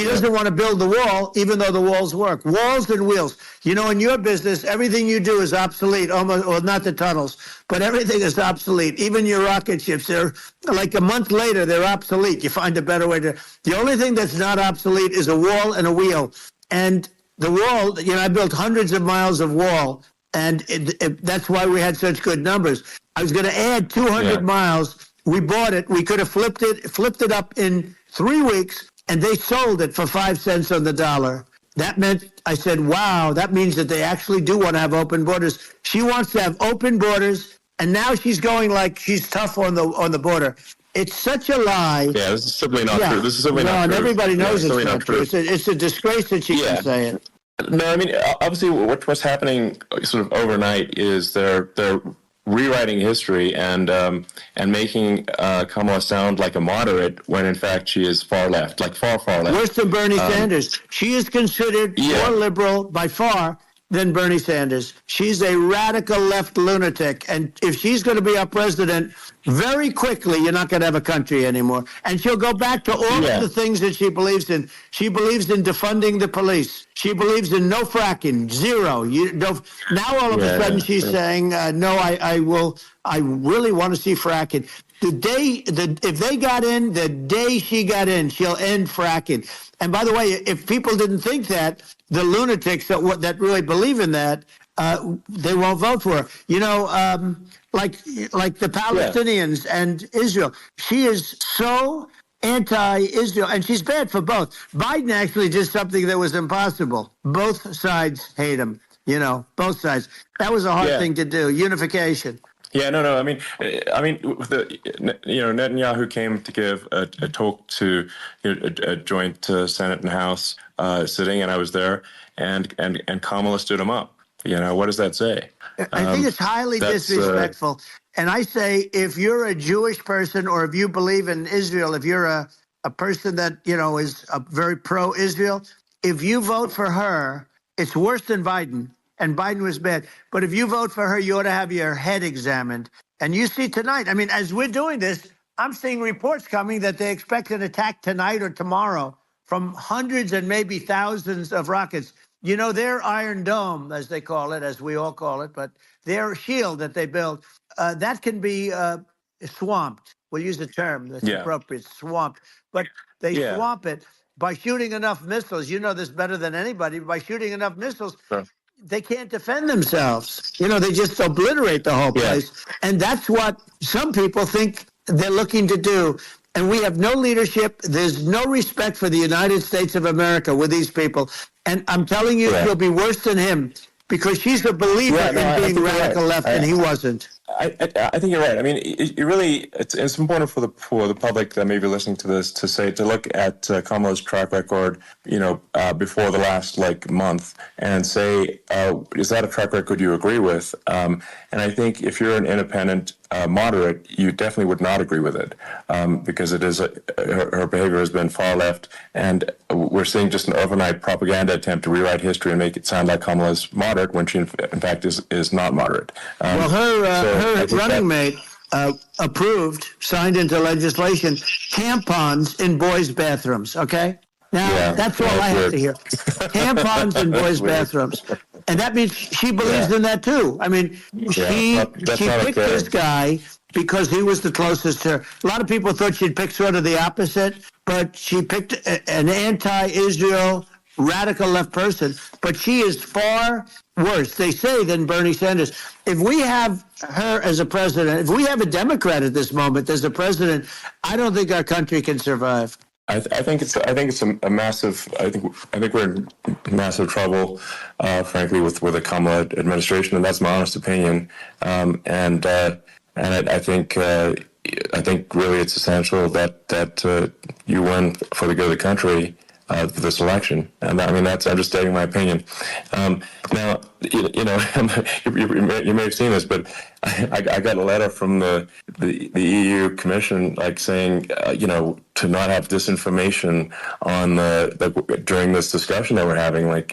doesn't want to build the wall, even though the walls work. Walls and wheels. You know, in your business, everything you do is obsolete, almost, or not the tunnels, but everything is obsolete. Even your rocket ships, they're like a month later, they're obsolete. You find a better way to. The only thing that's not obsolete is a wall and a wheel. And the wall, I built hundreds of miles of wall, and that's why we had such good numbers. I was going to add 200 miles. We bought it. We could have flipped it up in 3 weeks, and they sold it for 5 cents on the dollar. That meant, I said, wow, that means that they actually do want to have open borders. She wants to have open borders, and now she's going like she's tough on the border. It's such a lie. Yeah, this is simply not true. This is simply not true. And everybody knows it's not true. It's a disgrace that she can say it. No, I mean, obviously what's happening sort of overnight is they're rewriting history and making Kamala sound like a moderate when in fact she is far left, like far left. Worse than Bernie Sanders. She is considered more liberal by far than Bernie Sanders. She's a radical left lunatic. And if she's going to be our president, very quickly, you're not going to have a country anymore. And she'll go back to all of the things that she believes in. She believes in defunding the police. She believes in no fracking, zero. Now all of a sudden she's saying, no, I really want to see fracking. If they got in, the day she got in, she'll end fracking. And by the way, if people didn't think that, the lunatics that really believe in that, they won't vote for her. Like the Palestinians and Israel. She is so anti-Israel, and she's bad for both. Biden actually did something that was impossible. Both sides hate him, both sides. That was a hard thing to do, unification. Yeah, no. I mean, Netanyahu came to give a talk to a joint Senate and House sitting, and I was there, and Kamala stood him up. What does that say? I think it's highly disrespectful. And I say, if you're a Jewish person, or if you believe in Israel, if you're a person that is very pro-Israel, if you vote for her, it's worse than Biden. And Biden was bad. But if you vote for her, you ought to have your head examined. And you see tonight, I mean, as we're doing this, I'm seeing reports coming that they expect an attack tonight or tomorrow from hundreds and maybe thousands of rockets. Their Iron Dome, as they call it, as we all call it, but their shield that they build, that can be swamped. We'll use the term that's appropriate, swamped. But they swamp it by shooting enough missiles. You know this better than anybody. By shooting enough missiles, they can't defend themselves. They just obliterate the whole place. And that's what some people think they're looking to do. And we have no leadership. There's no respect for the United States of America with these people. And I'm telling you, she'll be worse than him, because she's a believer in being radical left, and he wasn't. I think you're right. I mean, it's important for the public that may be listening to this to look at Kamala's track record, before the last month, and say, is that a track record you agree with? And I think if you're an independent moderate, you definitely would not agree with it, because it is her behavior has been far left, and we're seeing just an overnight propaganda attempt to rewrite history and make it sound like Kamala's moderate when she in fact is not moderate. Well, her running mate signed into legislation, tampons in boys' bathrooms. Okay. Now, that's all I have to hear. Tampons in boys' bathrooms. And that means she believes in that too. I mean, she picked this guy because he was the closest to her. A lot of people thought she'd pick sort of the opposite, but she picked an anti-Israel radical left person. But she is far worse, they say, than Bernie Sanders. If we have her as a president, if we have a Democrat at this moment as a president, I don't think our country can survive. I think it's a massive. I think we're in massive trouble, frankly, with the Kamala administration, and that's my honest opinion. And I think really it's essential that you win for the good of the country for this election. And I'm just stating my opinion. Now, you may have seen this, but I got a letter from the EU Commission, saying, to not have disinformation on during this discussion that we're having. There's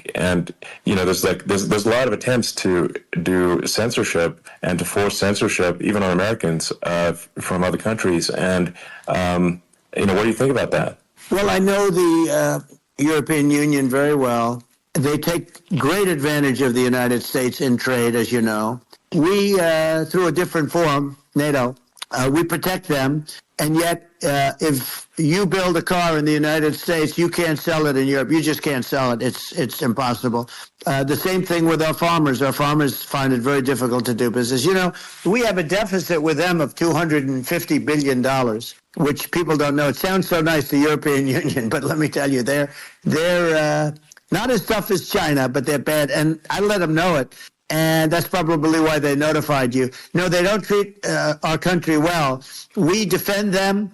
a lot of attempts to do censorship and to force censorship, even on Americans from other countries. And what do you think about that? Well, I know the European Union very well. They take great advantage of the United States in trade, as you know. We, through a different form, NATO, we protect them. And yet, if you build a car in the United States, you can't sell it in Europe. You just can't sell it. It's impossible. The same thing with our farmers. Our farmers find it very difficult to do business. We have a deficit with them of $250 billion, which people don't know. It sounds so nice, the European Union, but let me tell you, they're not as tough as China, but they're bad. And I let them know it. And that's probably why they notified you. No, they don't treat our country well. We defend them,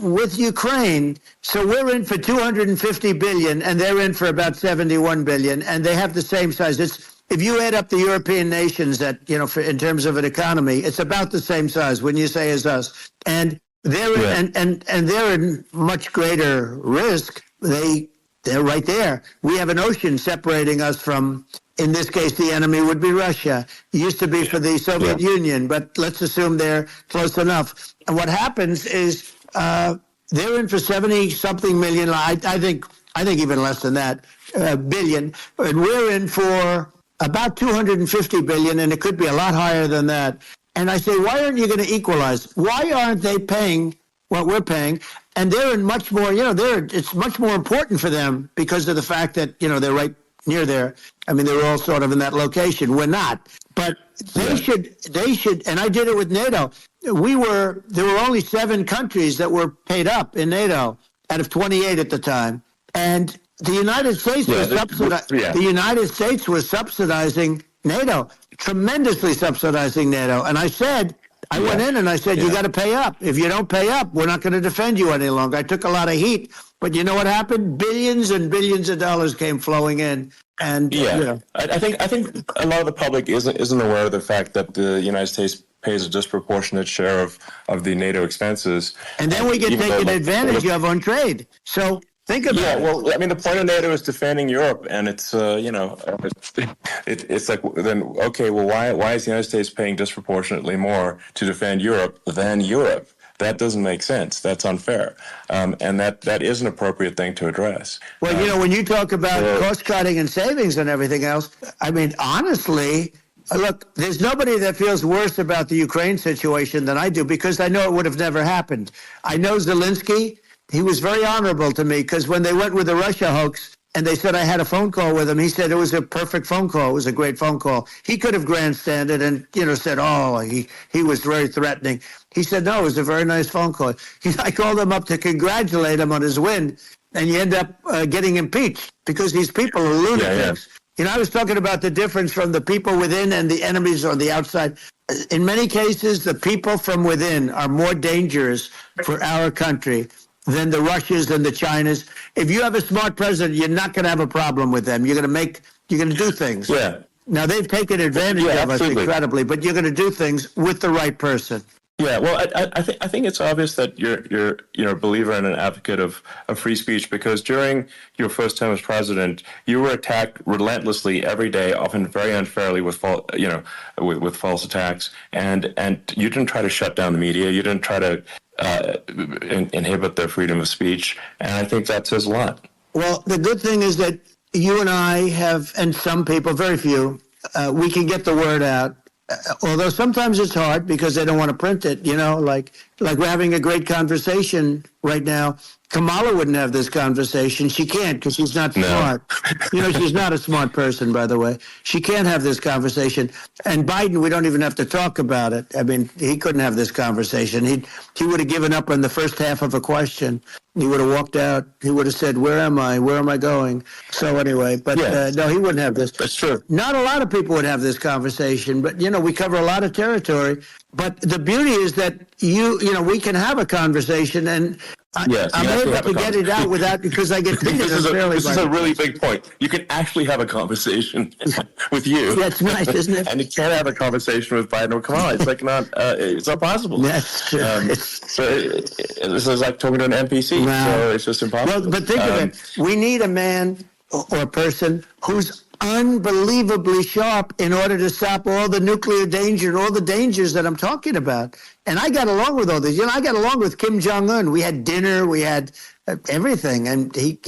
with Ukraine. So we're in for $250 billion, and they're in for about $71 billion, and they have the same size. If you add up the European nations that, in terms of an economy, it's about the same size when you say as us. And they're and they're in much greater risk. They're right there. We have an ocean separating us from, in this case, the enemy would be Russia. It used to be for the Soviet Union, but let's assume they're close enough. And what happens is they're in for 70-something million. I think even less than that, billion. And we're in for about 250 billion, and it could be a lot higher than that. And I say, why aren't you going to equalize? Why aren't they paying what we're paying? And they're in much more, it's much more important for them because of the fact that, they're right near there. They're all sort of in that location. We're not. But they should, and I did it with NATO. There were only 7 countries that were paid up in NATO out of 28 at the time. And the United States the United States was subsidizing NATO, tremendously subsidizing NATO. And I went in and I said, you got to pay up. If you don't pay up, we're not going to defend you any longer. I took a lot of heat, but you know what happened? Billions and billions of dollars came flowing in. And I think a lot of the public isn't aware of the fact that the United States pays a disproportionate share of the NATO expenses. And then we get taken advantage of on trade. So think about it. Well, the point of NATO is defending Europe, and it's it's like, then okay, well, why is the United States paying disproportionately more to defend Europe than Europe? That doesn't make sense. That's unfair, and that is an appropriate thing to address. Well, when you talk about cost cutting and savings and everything else, honestly. Look, there's nobody that feels worse about the Ukraine situation than I do, because I know it would have never happened. I know Zelensky. He was very honorable to me, because when they went with the Russia hoax and they said I had a phone call with him, he said it was a perfect phone call. It was a great phone call. He could have grandstanded and, said, he was very threatening. He said, no, it was a very nice phone call. I called him up to congratulate him on his win, and you end up getting impeached because these people are lunatics. I was talking about the difference from the people within and the enemies on the outside. In many cases, the people from within are more dangerous for our country than the Russians and the Chinas. If you have a smart president, you're not going to have a problem with them. You're going to do things. Yeah. Now, they've taken advantage of us incredibly, but you're going to do things with the right person. Yeah, well, I think it's obvious that you're a believer and an advocate of free speech, because during your first term as president, you were attacked relentlessly every day, often very unfairly with false attacks, and you didn't try to shut down the media. You didn't try to inhibit their freedom of speech, and I think that says a lot. Well, the good thing is that you and I have, and some people, very few, we can get the word out. Although sometimes it's hard because they don't want to print it, like we're having a great conversation right now. Kamala wouldn't have this conversation. She can't because she's not smart. She's not a smart person, by the way. She can't have this conversation. And Biden, we don't even have to talk about it. I mean, he couldn't have this conversation. He would have given up on the first half of a question. He would have walked out. He would have said, "Where am I? Where am I going?" So anyway, but no, he wouldn't have this. That's true. Not a lot of people would have this conversation, but we cover a lot of territory. But the beauty is that we can have a conversation, and I'm able to get it out without, because I get treated unfairly. This is a really big point. You can actually have a conversation with you. That's nice, isn't it? And you can't have a conversation with Biden or Kamala. It's like it's not possible. That's true. So this is like talking to an NPC. Wow. So it's just impossible. Well, but think of it. We need a man or person who's unbelievably sharp in order to stop all the nuclear danger and all the dangers that I'm talking about. And I got along with all this. I got along with Kim Jong-un. We had dinner. We had everything. And he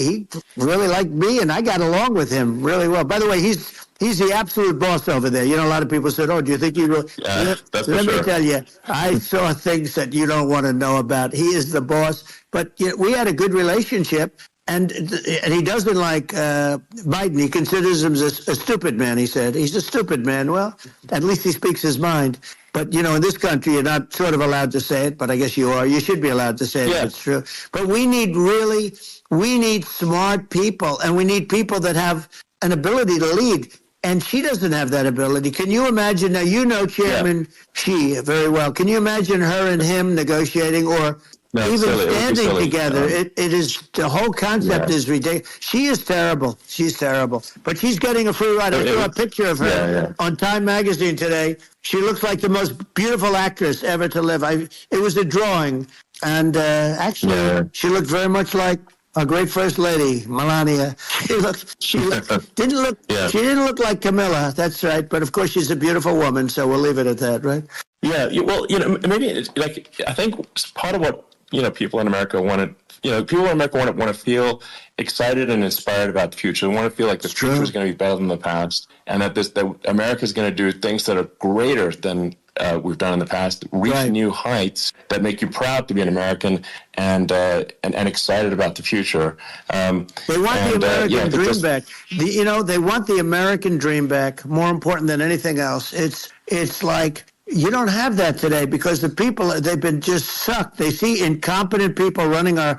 really liked me, and I got along with him really well. By the way, he's the absolute boss over there. A lot of people said, "Oh, do you think you will?" That's Let for me sure. tell you, I saw things that you don't want to know about. He is the boss. But we had a good relationship. And he doesn't like Biden. He considers him a stupid man, he said. He's a stupid man. Well, at least he speaks his mind. But, in this country, you're not sort of allowed to say it, but I guess you are. You should be allowed to say it if it's true. But we need smart people, and we need people that have an ability to lead. And she doesn't have that ability. Can you imagine? Now, Chairman Xi very well. Can you imagine her and him negotiating or even standing together? It is, the whole concept is ridiculous. She is terrible. She's terrible. But she's getting a free ride. I saw a picture of her on Time Magazine today. She looks like the most beautiful actress ever to live. It was a drawing. And actually, she looked very much like a great first lady, Melania. She didn't look like Camilla. That's right. But of course, she's a beautiful woman. So we'll leave it at that, right? Yeah. Well, maybe it's like, I think part of what people in America want to feel excited and inspired about the future. They want to feel like the future is going to be better than the past, and that America is going to do things that are greater than we've done in the past, reach new heights that make you proud to be an American and excited about the future. They want the American dream back. They want the American dream back. More important than anything else. It's like, you don't have that today because the people, they've been just sucked. They see incompetent people running the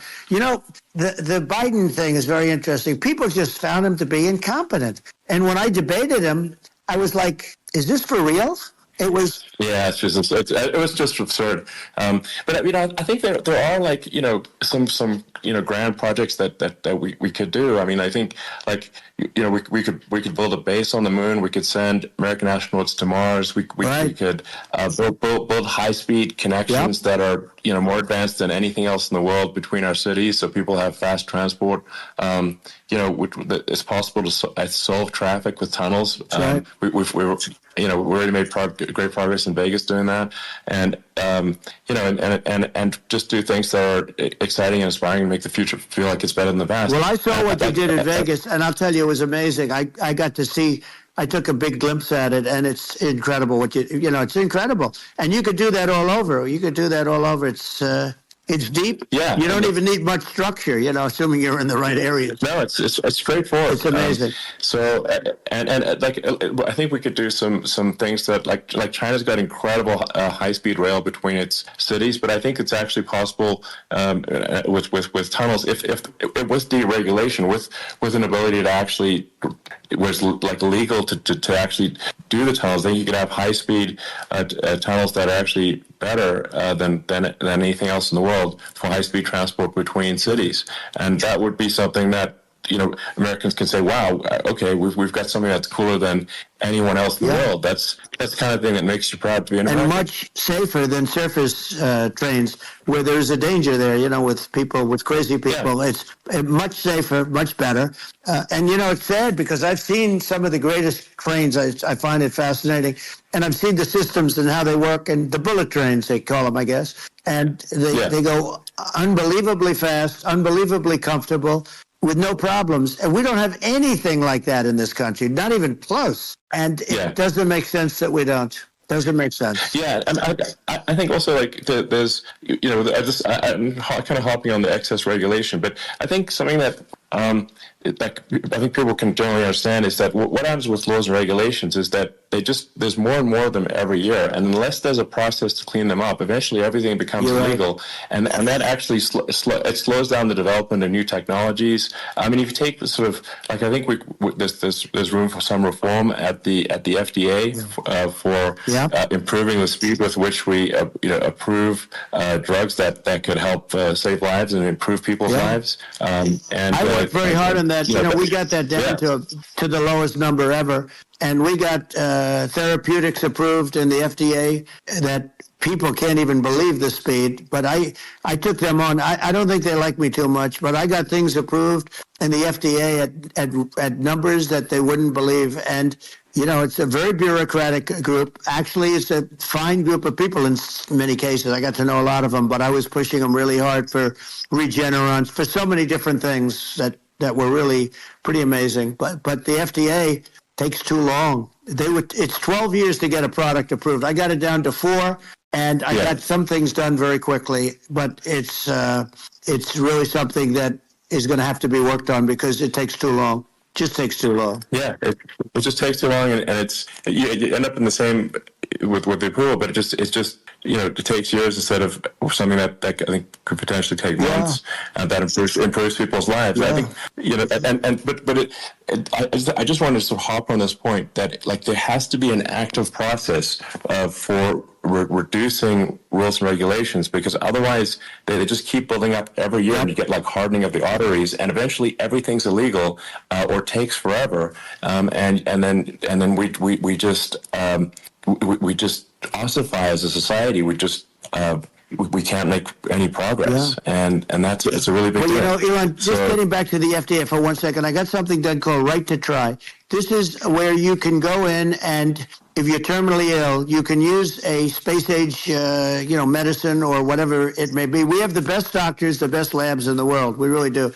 Biden thing is very interesting. People just found him to be incompetent. And when I debated him, I was like, is this for real? It was. Yeah, it was just absurd. But I think there are like some grand projects that we could do. I mean, I think we could build a base on the moon. We could send American astronauts to Mars. We could build high speed connections that are more advanced than anything else in the world between our cities, so people have fast transport. It's possible to solve traffic with tunnels. We already made great progress in Vegas doing that, and just do things that are exciting and inspiring and make the future feel like it's better than the past. Well, I saw what you did in Vegas, and I'll tell you, it was amazing. I got to see. I took a big glimpse at it, and it's incredible. It's incredible, and you could do that all over. It's deep. Yeah, you don't even need much structure. Assuming you're in the right area. No, it's straightforward. It's amazing. I think we could do some things that like China's got incredible high speed rail between its cities, but I think it's actually possible with tunnels if with deregulation, with an ability to actually, where it's like legal to actually do the tunnels. Then you could have high speed tunnels that are actually better than anything else in the world for high speed transport between cities, and that would be something that Americans can say, wow, okay, we've got something that's cooler than anyone else in the world. That's the kind of thing that makes you proud to be an American. And much safer than surface trains where there's a danger there, with crazy people. It's much safer, much better. And it's sad because I've seen some of the greatest trains. I find it fascinating. And I've seen the systems and how they work, and the bullet trains, they call them, I guess. And they go unbelievably fast, unbelievably comfortable. with no problems. And we don't have anything like that in this country, not even close. And it doesn't make sense that we don't. Doesn't make sense. Yeah, and I think also like there's, I'm kind of hopping on the excess regulation, but I think something that I think people can generally understand is that what happens with laws and regulations is that there's more and more of them every year, and unless there's a process to clean them up, eventually everything becomes illegal, and that actually it slows down the development of new technologies. I mean, if you take sort of like, I think there's room for some reform at the FDA for improving the speed with which we approve drugs that could help save lives and improve people's lives. And I worked very hard on that. We got that down to the lowest number ever. And we got therapeutics approved in the FDA that people can't even believe the speed. But I took them on. I don't think they like me too much, but I got things approved in the FDA at numbers that they wouldn't believe. And, it's a very bureaucratic group. Actually, it's a fine group of people in many cases. I got to know a lot of them, but I was pushing them really hard for Regeneron, for so many different things that were really pretty amazing. But the FDA takes too long. It's 12 years to get a product approved. I got it down to 4, and I got some things done very quickly. But it's really something that is going to have to be worked on because it takes too long. Just takes too long. Yeah, it just takes too long, and you end up in the same with the approval, but it's just it takes years instead of something that I think could potentially take months, and that improves people's lives. Yeah. I think I just wanted to sort of hop on this point that like there has to be an active process for reducing rules and regulations, because otherwise they just keep building up every year, and you get like hardening of the arteries, and eventually everything's illegal or takes forever, and then we just ossify as a society. We can't make any progress, and it's a really big deal. Elon, just getting back to the FDA for 1 second, I got something done called Right to Try. This is where you can go in, and if you're terminally ill, you can use a space-age, medicine or whatever it may be. We have the best doctors, the best labs in the world. We really do.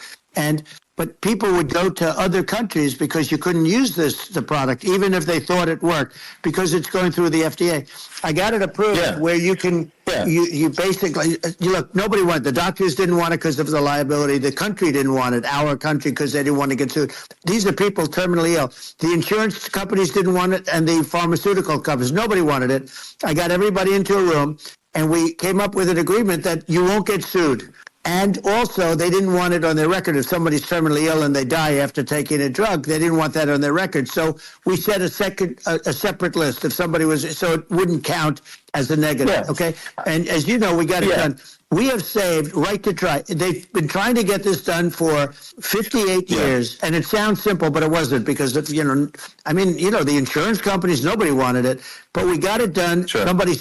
But people would go to other countries because you couldn't use the product, even if they thought it worked, because it's going through the FDA. I got it approved where you can, you basically, look, nobody wanted it. The doctors didn't want it because of the liability. The country didn't want it, our country, because they didn't want to get sued. These are people terminally ill. The insurance companies didn't want it, and the pharmaceutical companies, nobody wanted it. I got everybody into a room, and we came up with an agreement that you won't get sued. And also, they didn't want it on their record. If somebody's terminally ill and they die after taking a drug, they didn't want that on their record. So we set a separate list if somebody was, so it wouldn't count as a negative. Okay. And as you know, we got it done. We have saved Right to Try. They've been trying to get this done for 58 years, and it sounds simple, but it wasn't, because the insurance companies, nobody wanted it, but we got it done. Sure. Somebody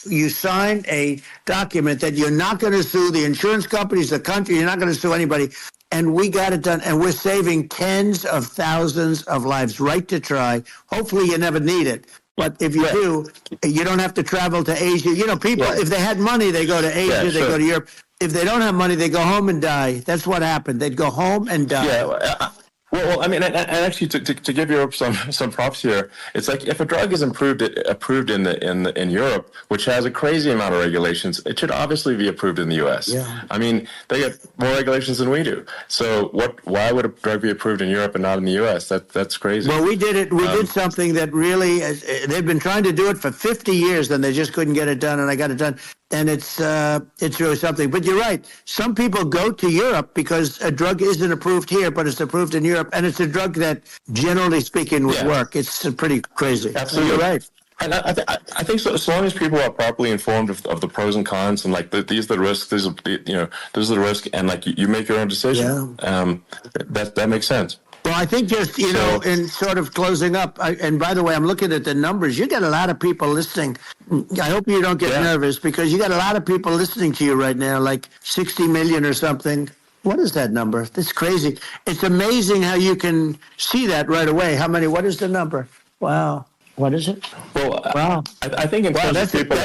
you sign a document that you're not going to sue the insurance companies, the country, you're not going to sue anybody. And we got it done, and we're saving tens of thousands of lives. Right to Try. Hopefully you never need it. But if you do, you don't have to travel to Asia. People, if they had money, they go to Asia, they go to Europe. If they don't have money, they go home and die. That's what happened. They'd go home and die. Yeah. Well, I mean, and actually, to give Europe some props here, it's like if a drug is approved in Europe, which has a crazy amount of regulations, it should obviously be approved in the U.S. Yeah. I mean, they get more regulations than we do. So why would a drug be approved in Europe and not in the U.S.? That's crazy. Well, we did it. We did something that really, they've been trying to do it for 50 years, and they just couldn't get it done, and I got it done. And it's really something. But you're right. Some people go to Europe because a drug isn't approved here, but it's approved in Europe. And it's a drug that, generally speaking, would work. It's pretty crazy. Absolutely. You're right. And I think so, as long as people are properly informed of the pros and cons, and like these are the risks, these are the risk, and like you make your own decision. Yeah. That makes sense. Well, I think just, in sort of closing up, and by the way, I'm looking at the numbers. You got a lot of people listening. I hope you don't get nervous, because you got a lot of people listening to you right now, like 60 million or something. What is that number? That's crazy. It's amazing how you can see that right away. What is the number? Wow. What is it? Well, wow. I think in terms of people...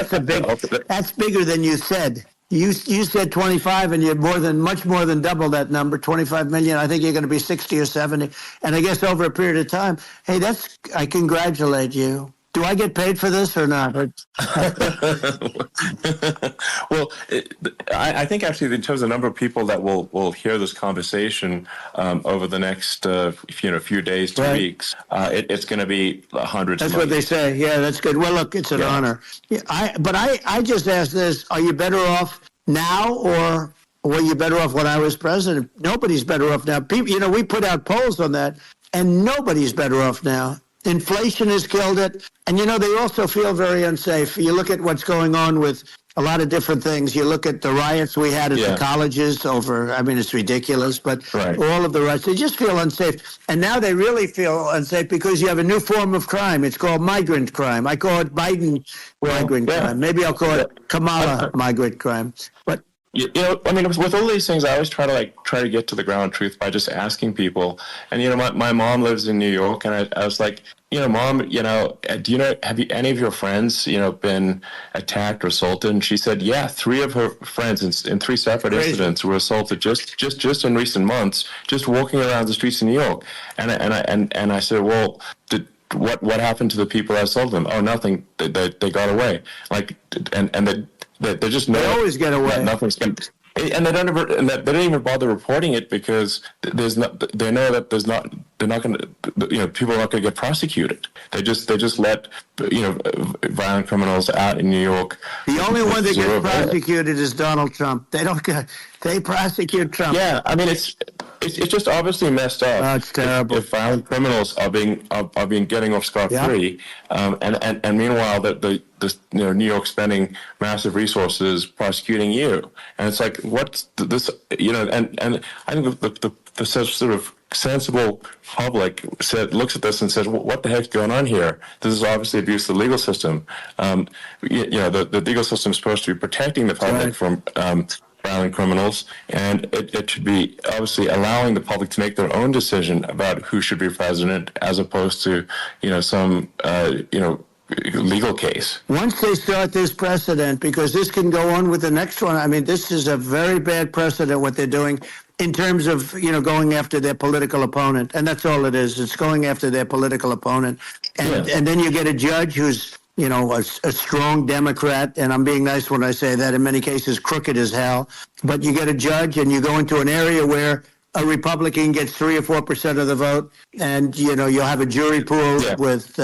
That's bigger than you said. You said 25, and you're much more than double that number, 25 million. I think you're going to be 60 or 70. And I guess over a period of time, hey, I congratulate you. Do I get paid for this or not? Well, I think actually in terms of the number of people that will hear this conversation over the next few days to weeks, it's going to be hundreds. That's what they say. Yeah, that's good. Well, look, it's an honor. Yeah, I just asked this: are you better off now, or were you better off when I was president? Nobody's better off now. People, we put out polls on that, and nobody's better off now. Inflation has killed it. And, they also feel very unsafe. You look at what's going on with a lot of different things. You look at the riots we had at the colleges it's ridiculous, but all of the riots, they just feel unsafe. And now they really feel unsafe because you have a new form of crime. It's called migrant crime. I call it Biden migrant crime. Maybe I'll call it Kamala migrant crime. But with all these things, I always try to get to the ground truth by just asking people. And my mom lives in New York, and I was like, Mom, have any of your friends, been attacked or assaulted? And she said, yeah, 3 of her friends in 3 separate incidents were assaulted just in recent months, just walking around the streets in New York. And I said, well, what happened to the people that assaulted them? Oh, nothing. They got away. They just know they always get away. Nothing's going to. And they don't even bother reporting it because they know that they're not going to, people are not going to get prosecuted. They just let, violent criminals out in New York. The only one that gets prosecuted is Donald Trump. They prosecute Trump. Yeah, it's just obviously messed up. Oh, it's terrible. If violent criminals are getting off scot-free, and meanwhile the New York spending massive resources prosecuting you, and it's like what's this? And I think the sort of sensible public looks at this and says, well, what the heck's going on here? This is obviously abuse of the legal system. The legal system is supposed to be protecting the public from violent criminals, and it should be obviously allowing the public to make their own decision about who should be president, as opposed to some legal case. Once they start this precedent, because this can go on with the next one. This is a very bad precedent what they're doing in terms of going after their political opponent, and that's all it is. It's going after their political opponent, and then you get a judge who's a strong Democrat, and I'm being nice when I say that, in many cases crooked as hell, but you get a judge and you go into an area where a Republican gets 3 or 4% of the vote, and you'll have a jury pool with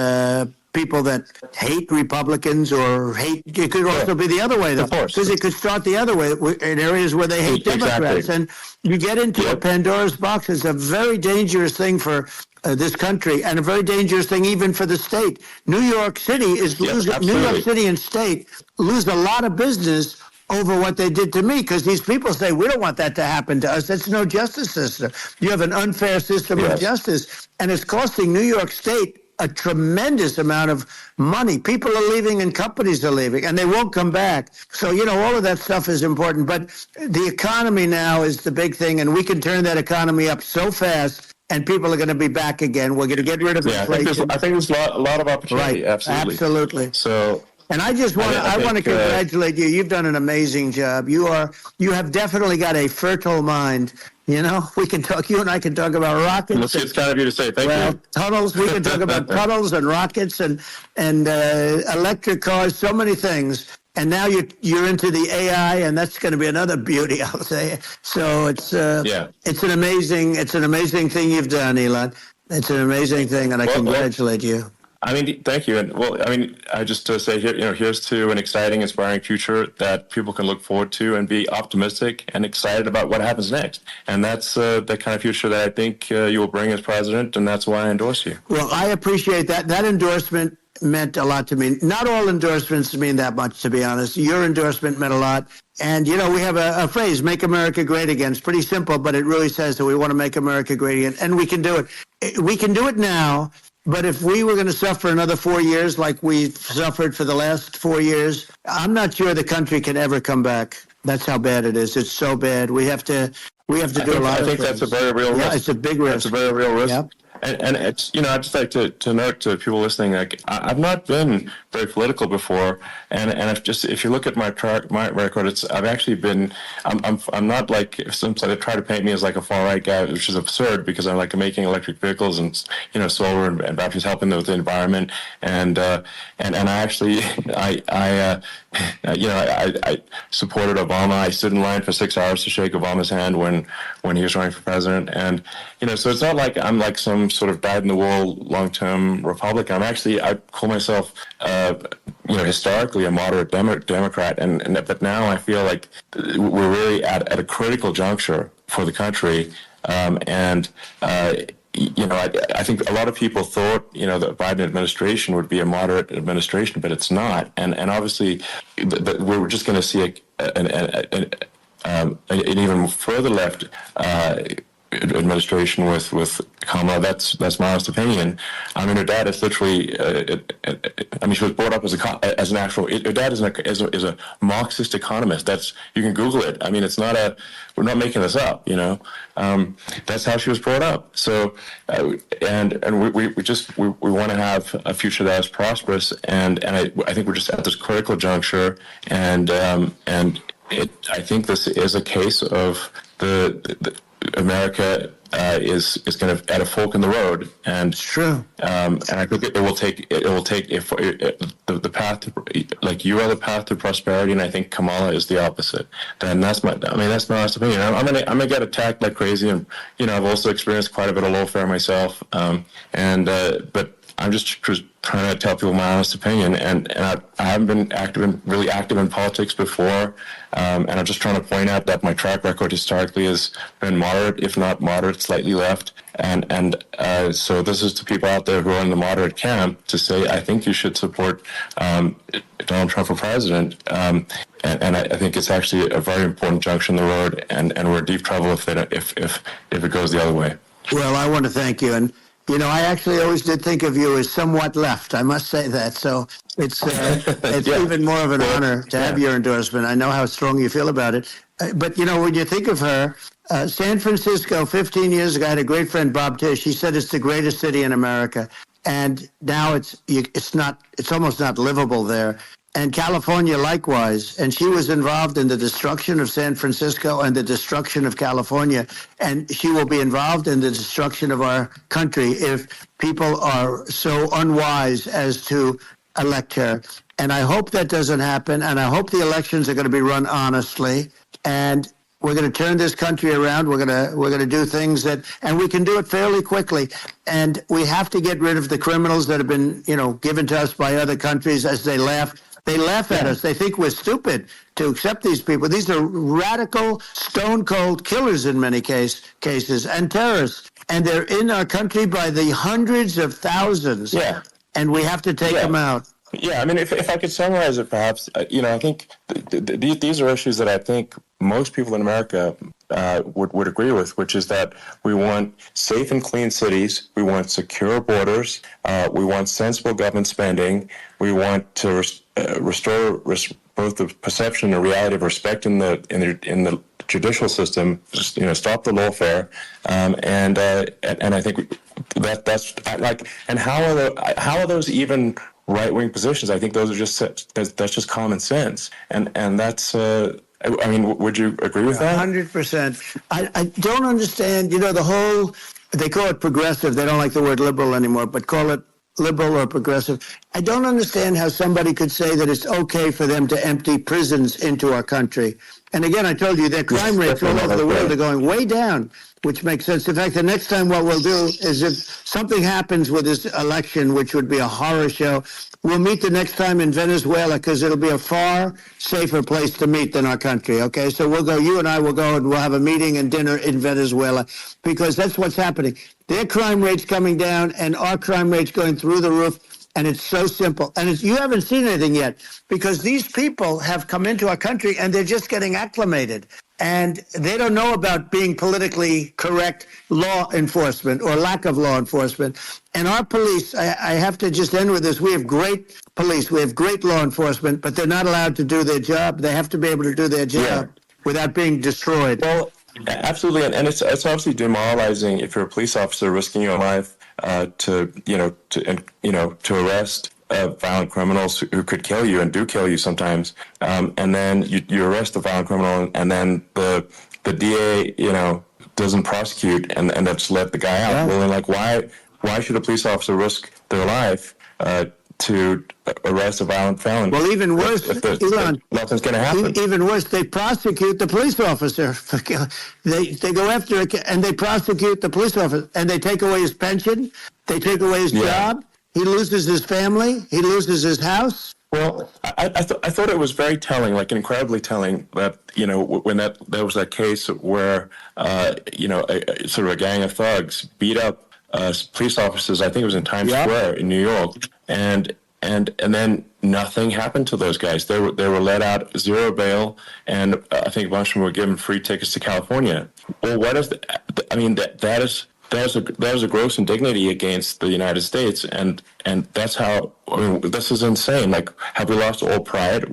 people that hate Republicans or hate. It could also be the other way, though, because it could start the other way in areas where they hate Democrats, and you get into a Pandora's box. It's a very dangerous thing for this country, and a very dangerous thing even for the state. New York City is losing. New York City and state lose a lot of business over what they did to me, because these people say, we don't want that to happen to us. That's no justice system. You have an unfair system of justice, and it's costing New York State a tremendous amount of money. People are leaving and companies are leaving, and they won't come back. So, all of that stuff is important. But the economy now is the big thing, and we can turn that economy up so fast, and people are going to be back again. We're going to get rid of inflation. I think there's a lot of opportunity. Right. Absolutely. So, and I just want to congratulate you. You've done an amazing job. You have definitely got a fertile mind. We can talk. You and I can talk about rockets. Well, it's kind of you to say. Thank you. Tunnels. We can talk about tunnels and rockets and electric cars. So many things. And now you're into the AI, and that's going to be another beauty, I'll say. So it's an amazing thing you've done, Elon. It's an amazing thing, and I congratulate you. Thank you. And I just to say here, here's to an exciting, inspiring future that people can look forward to and be optimistic and excited about what happens next. And that's the kind of future that I think you will bring as president, and that's why I endorse you. Well, I appreciate that. That endorsement meant a lot to me. Not all endorsements mean that much, to be honest. Your endorsement meant a lot. And, we have a phrase, make America great again. It's pretty simple, but it really says that we want to make America great again. And we can do it. We can do it now. But if we were going to suffer another 4 years like we've suffered for the last 4 years, I'm not sure the country can ever come back. That's how bad it is. It's so bad. We have to do a lot of things. I think that's a very real risk. Yeah, it's a big risk. It's a very real risk. Yep. And it's, I'd just like to note to people listening, like, I've not been very political before, and if you look at my record, I've actually been, I'm not like, some they try to paint me as like a far right guy, which is absurd, because I'm like making electric vehicles and solar and batteries, helping with the environment, and I actually I supported Obama. I stood in line for 6 hours to shake Obama's hand when he was running for president, and so it's not like I'm like some sort of dyed-in-the-wool long-term Republican. I call myself, historically a moderate Democrat, but now I feel like we're really at a critical juncture for the country, I think a lot of people thought, the Biden administration would be a moderate administration, but it's not, and obviously, we're just going to see an even further left administration with Kamala. That's my honest opinion. I mean, her dad is literally. She was brought up as an actual. Her dad is a Marxist economist. You can Google it. I mean, it's not we're not making this up. That's how she was brought up. So, and we want to have a future that is prosperous, and I think we're just at this critical juncture, and I think this is a case of the America is kind of at a fork in the road, and true. And I think it will take the path, like you are the path to prosperity, and I think Kamala is the opposite. Then that's my honest opinion. I'm gonna get attacked like crazy, and I've also experienced quite a bit of lawfare myself, but I'm just trying to tell people my honest opinion, and I haven't been really active in politics before, and I'm just trying to point out that my track record historically has been moderate, if not moderate, slightly left, and so this is to people out there who are in the moderate camp to say, I think you should support Donald Trump for president, and I think it's actually a very important junction in the road, and we're in deep trouble if it goes the other way. Well, I want to thank you, and I actually always did think of you as somewhat left. I must say that. So it's even more of an honor to have your endorsement. I know how strong you feel about it. But, when you think of her, San Francisco, 15 years ago, I had a great friend, Bob Tish. He said it's the greatest city in America. And now it's almost not livable there. And California likewise. And she was involved in the destruction of San Francisco and the destruction of California. And she will be involved in the destruction of our country if people are so unwise as to elect her. And I hope that doesn't happen. And I hope the elections are going to be run honestly. And we're going to turn this country around. We're going to do things and we can do it fairly quickly. And we have to get rid of the criminals that have been, given to us by other countries as they laugh. They laugh at us. They think we're stupid to accept these people. These are radical, stone-cold killers in many cases, and terrorists. And they're in our country by the hundreds of thousands. Yeah. And we have to take them out. Yeah, I mean, if I could summarize it, perhaps, I think these are issues that I think most people in America would agree with, which is that we want safe and clean cities, we want secure borders, we want sensible government spending, we want to restore both the perception and reality of respect in the judicial system, stop the lawfare, and I think that's like, and how are those even right-wing positions? I think those are that's just common sense, and that's. I mean, would you agree with that? 100%. I don't understand. They call it progressive. They don't like the word liberal anymore, but call it liberal or progressive. I don't understand how somebody could say that it's okay for them to empty prisons into our country. And again, I told you their crime rates all over the world are going way down, which makes sense. In fact, the next time what we'll do is if something happens with this election, which would be a horror show, we'll meet the next time in Venezuela because it'll be a far safer place to meet than our country, okay? So you and I will go and we'll have a meeting and dinner in Venezuela because that's what's happening. Their crime rate's coming down and our crime rate's going through the roof. And it's so simple. And you haven't seen anything yet because these people have come into our country and they're just getting acclimated. And they don't know about being politically correct law enforcement or lack of law enforcement. And our police, I have to just end with this. We have great police. We have great law enforcement, but they're not allowed to do their job. They have to be able to do their job without being destroyed. Well, absolutely. And it's obviously demoralizing if you're a police officer risking your life to arrest violent criminals who could kill you and do kill you sometimes, and then you arrest the violent criminal, and then the DA doesn't prosecute and just let the guy out. Well, then, like, why should a police officer risk their life to arrest a violent felon? Well, even worse, Elon, nothing's going to happen. Even worse, they prosecute the police officer. They go after it and they prosecute the police officer, and they take away his pension, they take away his job, he loses his family, he loses his house. Well, I thought it was very telling, like incredibly telling, that when there was that case where sort of a gang of thugs beat up police officers. I think it was in Times Square in New York, and then nothing happened to those guys. They were let out, zero bail, and I think a bunch of them were given free tickets to California. Well, what is that is a gross indignity against the United States, and that's how. I mean, this is insane. Like, have we lost all pride?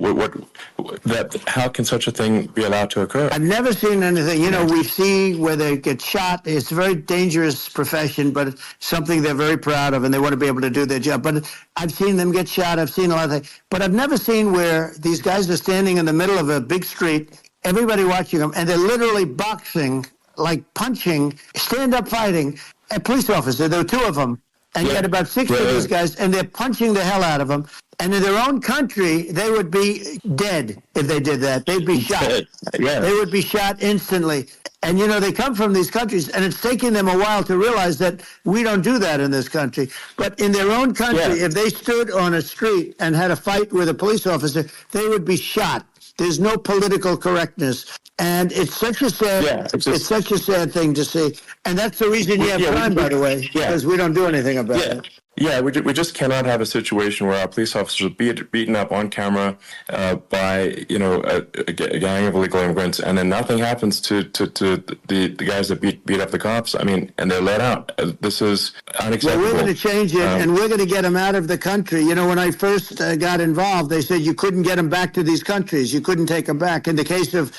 How can such a thing be allowed to occur? I've never seen anything. We see where they get shot. It's a very dangerous profession, but it's something they're very proud of, and they want to be able to do their job. But I've seen them get shot. I've seen a lot of things. But I've never seen where these guys are standing in the middle of a big street, everybody watching them, and they're literally boxing, like punching, stand-up fighting a police officer. There were two of them, and you had about 60 of these guys, and they're punching the hell out of them. And in their own country, they would be dead if they did that. They'd be shot. They would be shot instantly. And, they come from these countries, and it's taking them a while to realize that we don't do that in this country. But in their own country, if they stood on a street and had a fight with a police officer, they would be shot. There's no political correctness. And it's such a sad, it's such a sad thing to see. And that's the reason you have crime, by the way, because we don't do anything about it. Yeah, we just cannot have a situation where our police officers are beaten up on camera by a gang of illegal immigrants, and then nothing happens to the guys that beat up the cops. I mean, and they're let out. This is unacceptable. Well, we're going to change it, and we're going to get them out of the country. When I first got involved, they said you couldn't get them back to these countries. You couldn't take them back. In the case of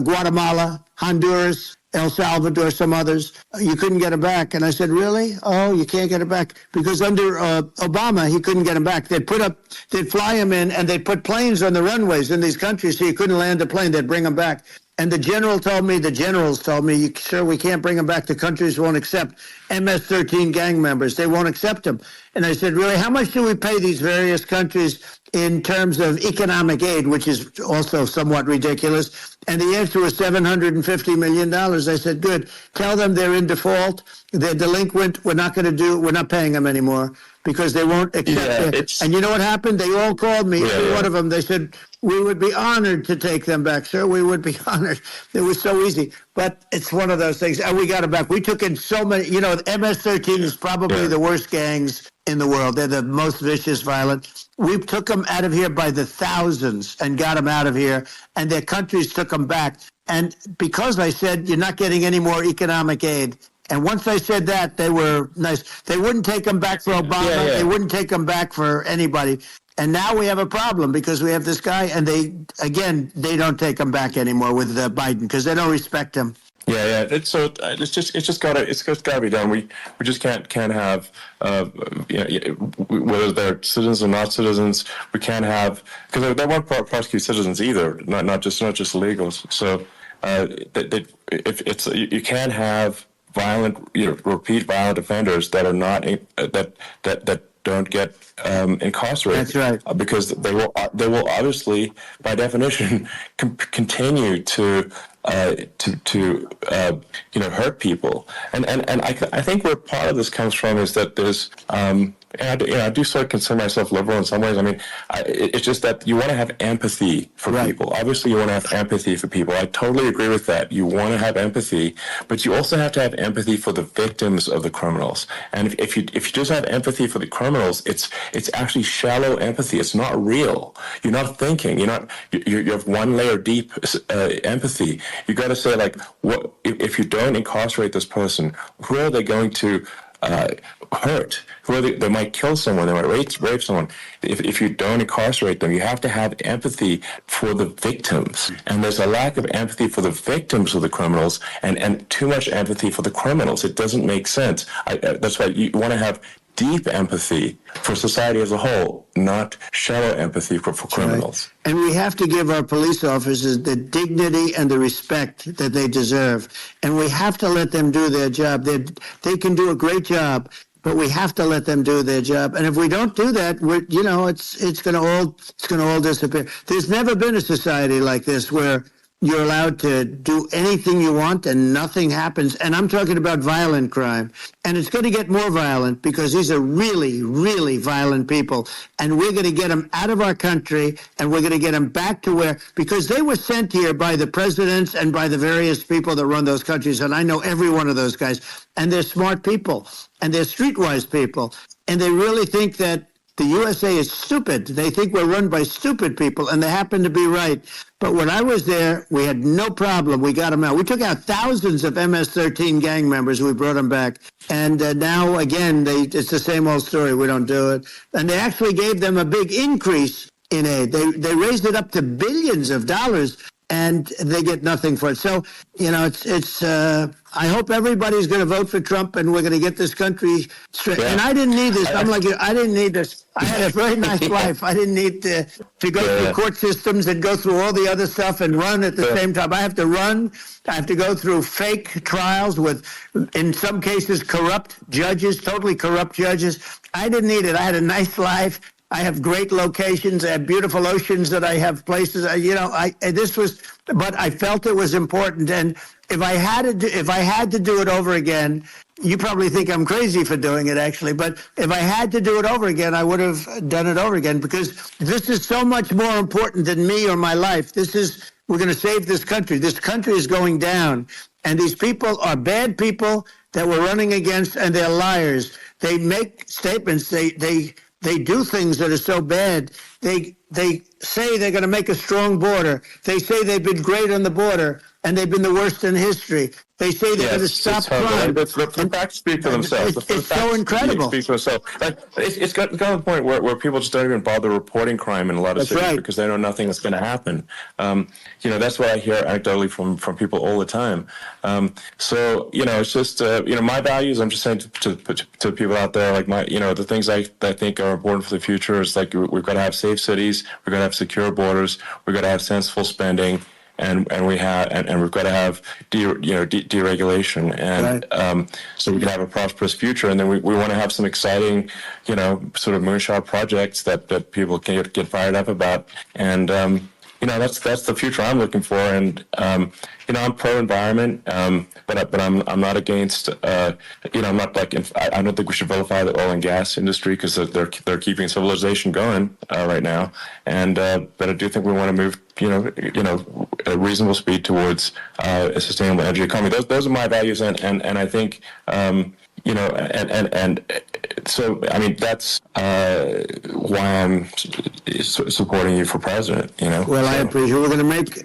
Guatemala, Honduras, El Salvador, some others, you couldn't get them back. And I said, really? Oh, you can't get them back? Because under Obama, he couldn't get them back. They'd fly them in, and they'd put planes on the runways in these countries so you couldn't land a plane. They'd bring them back. And the generals told me, sir, we can't bring them back. The countries won't accept MS-13 gang members. They won't accept them. And I said, really, how much do we pay these various countries in terms of economic aid, which is also somewhat ridiculous? And the answer was $750 million. I said, good. Tell them they're in default. They're delinquent. We're not paying them anymore because they won't accept it. And you know what happened? They all called me, every one of them. They said, we would be honored to take them back, sir. We would be honored. It was so easy. But it's one of those things. And we got them back. We took in so many. MS-13 is probably the worst gangs in the world. They're the most vicious, violent. We took them out of here by the thousands and got them out of here. And their countries took them back. And because I said, you're not getting any more economic aid. And once I said that, they were nice. They wouldn't take them back for Obama. They wouldn't take them back for anybody. And now we have a problem because we have this guy, and they don't take him back anymore with Biden because they don't respect him. It's just gotta be done. We just can't have whether they're citizens or not citizens. We can't have, because they won't prosecute citizens either, not just illegals. So you can't have repeat violent offenders that are not that don't get incarcerated. That's right. Because they will obviously, by definition, continue to hurt people. And I think where part of this comes from is that there's I do sort of consider myself liberal in some ways. I mean, it's just that you want to have empathy for people. Obviously, you want to have empathy for people. I totally agree with that. You want to have empathy, but you also have to have empathy for the victims of the criminals. And if you just have empathy for the criminals, it's actually shallow empathy. It's not real. You're not thinking. You have one layer deep empathy. You got to say, like, what if you don't incarcerate this person? Who are they going to? hurt, who they might kill someone, they might rape someone. If you don't incarcerate them, you have to have empathy for the victims. And there's a lack of empathy for the victims of the criminals and too much empathy for the criminals. It doesn't make sense. That's why you want to have deep empathy for society as a whole, not shallow empathy for criminals. Right. And we have to give our police officers the dignity and the respect that they deserve. And we have to let them do their job. They can do a great job, but we have to let them do their job. And if we don't do that, it's going to all disappear. There's never been a society like this where you're allowed to do anything you want and nothing happens. And I'm talking about violent crime. And it's going to get more violent because these are really, really violent people. And we're going to get them out of our country and we're going to get them back to where, because they were sent here by the presidents and by the various people that run those countries. And I know every one of those guys. And they're smart people and they're streetwise people. And they really think that the USA is stupid. They think we're run by stupid people, and they happen to be right. But when I was there, we had no problem. We got them out. We took out thousands of MS-13 gang members. We brought them back. And now, again, it's the same old story. We don't do it. And they actually gave them a big increase in aid. They raised it up to billions of dollars, and they get nothing for it. So, I hope everybody's going to vote for Trump, and we're going to get this country straight. Yeah. And I didn't need this. I'm like you. I didn't need this. I had a very nice life. I didn't need to go through court systems and go through all the other stuff and run at the same time. I have to run. I have to go through fake trials with, in some cases, corrupt judges, totally corrupt judges. I didn't need it. I had a nice life. I have great locations. I have beautiful oceans that I have places. But I felt it was important. And if I had to do it over again, you probably think I'm crazy for doing it, actually. But if I had to do it over again, I would have done it over again, because this is so much more important than me or my life. We're going to save this country. This country is going down. And these people are bad people that we're running against, and they're liars. They make statements. They do things that are so bad. They say they're going to make a strong border. They say they've been great on the border, and they've been the worst in history. They say they're going to stop crime. The facts speak for themselves. It's so incredible. Speak for themselves. It's got to the point where people just don't even bother reporting crime in a lot of cities because they know nothing is going to happen. That's what I hear anecdotally from people all the time. It's just my values. I'm just saying to people out there, like the things I think are important for the future is like we've got to have safe cities, we've got to have secure borders, we've got to have sensible spending. And we've got to have deregulation, and so we can have a prosperous future. And then we want to have some exciting, sort of moonshot projects that people can get fired up about. And that's the future I'm looking for. And I'm pro-environment, but I'm not against. I'm not like I don't think we should vilify the oil and gas industry because they're keeping civilization going right now. And but I do think we want to move a reasonable speed towards a sustainable energy economy. Those are my values, and I think so I mean that's why I'm supporting you for president. Well, I appreciate it.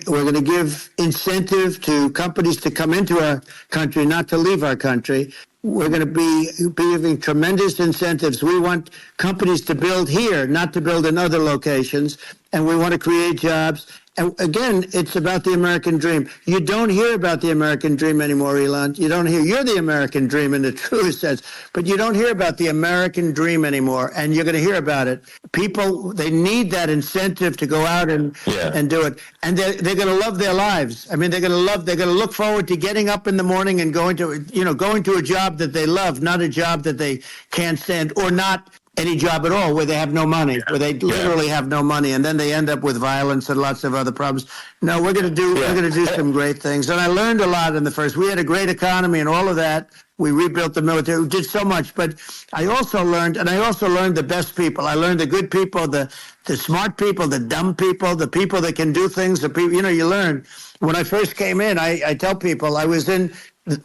We're going to give incentive to companies to come into our country, not to leave our country. We're going to be giving tremendous incentives. We want companies to build here, not to build in other locations, and we want to create jobs. And again, it's about the American dream. You don't hear about the American dream anymore, Elon. You don't hear. You're the American dream in the truest sense, but you don't hear about the American dream anymore, and you're going to hear about it. People, they need that incentive to go out and do it, and they're going to love their lives. I mean, they're going to look forward to getting up in the morning and going to a job that they love, not a job that they can't stand, or not any job at all where they have no money, where they literally have no money, and then they end up with violence and lots of other problems. No, we're going to do some great things. And I learned a lot in the first. We had a great economy and all of that. We rebuilt the military. We did so much. But I also learned the best people. I learned the good people, the smart people, the dumb people, the people that can do things. The people, you learn. When I first came in, I tell people I was in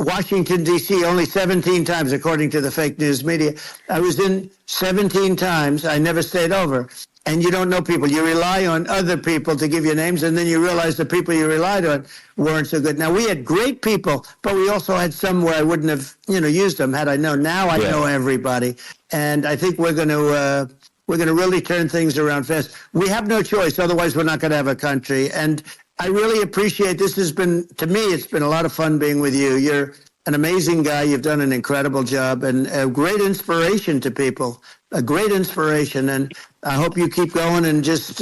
Washington, D.C. only 17 times, according to the fake news media. I was in 17 times. I never stayed over. and you don't know people. You rely on other people to give you names, and then you realize the people you relied on weren't so good. Now, we had great people, but we also had some where I wouldn't have, used them had I known. Now I know everybody, and I think we're going to really turn things around fast. We have no choice, otherwise we're not going to have a country. And I really appreciate this. To me, it's been a lot of fun being with you. You're an amazing guy. You've done an incredible job and a great inspiration to people. A great inspiration, and I hope you keep going and just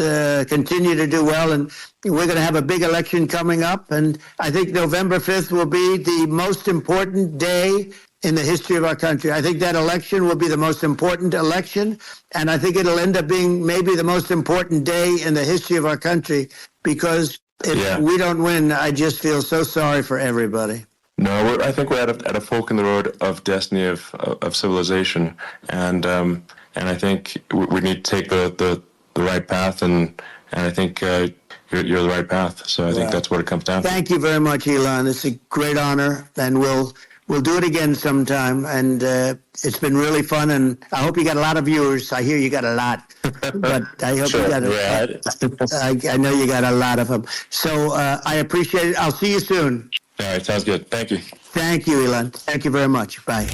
continue to do well. And we're going to have a big election coming up, and I think November 5th will be the most important day in the history of our country. I think that election will be the most important election, and I think it'll end up being maybe the most important day in the history of our country, because if we don't win, I just feel so sorry for everybody. No, I think we're at a fork in the road of destiny of civilization, and I think we need to take the right path, and I think you're the right path. So I think that's what it comes down to. Thank you very much, Elon. It's a great honor, and we'll do it again sometime. And it's been really fun, and I hope you got a lot of viewers. I hear you got a lot, but I hope you got I know you got a lot of them. So I appreciate it. I'll see you soon. All right, sounds good. Thank you. Thank you, Elon. Thank you very much. Bye.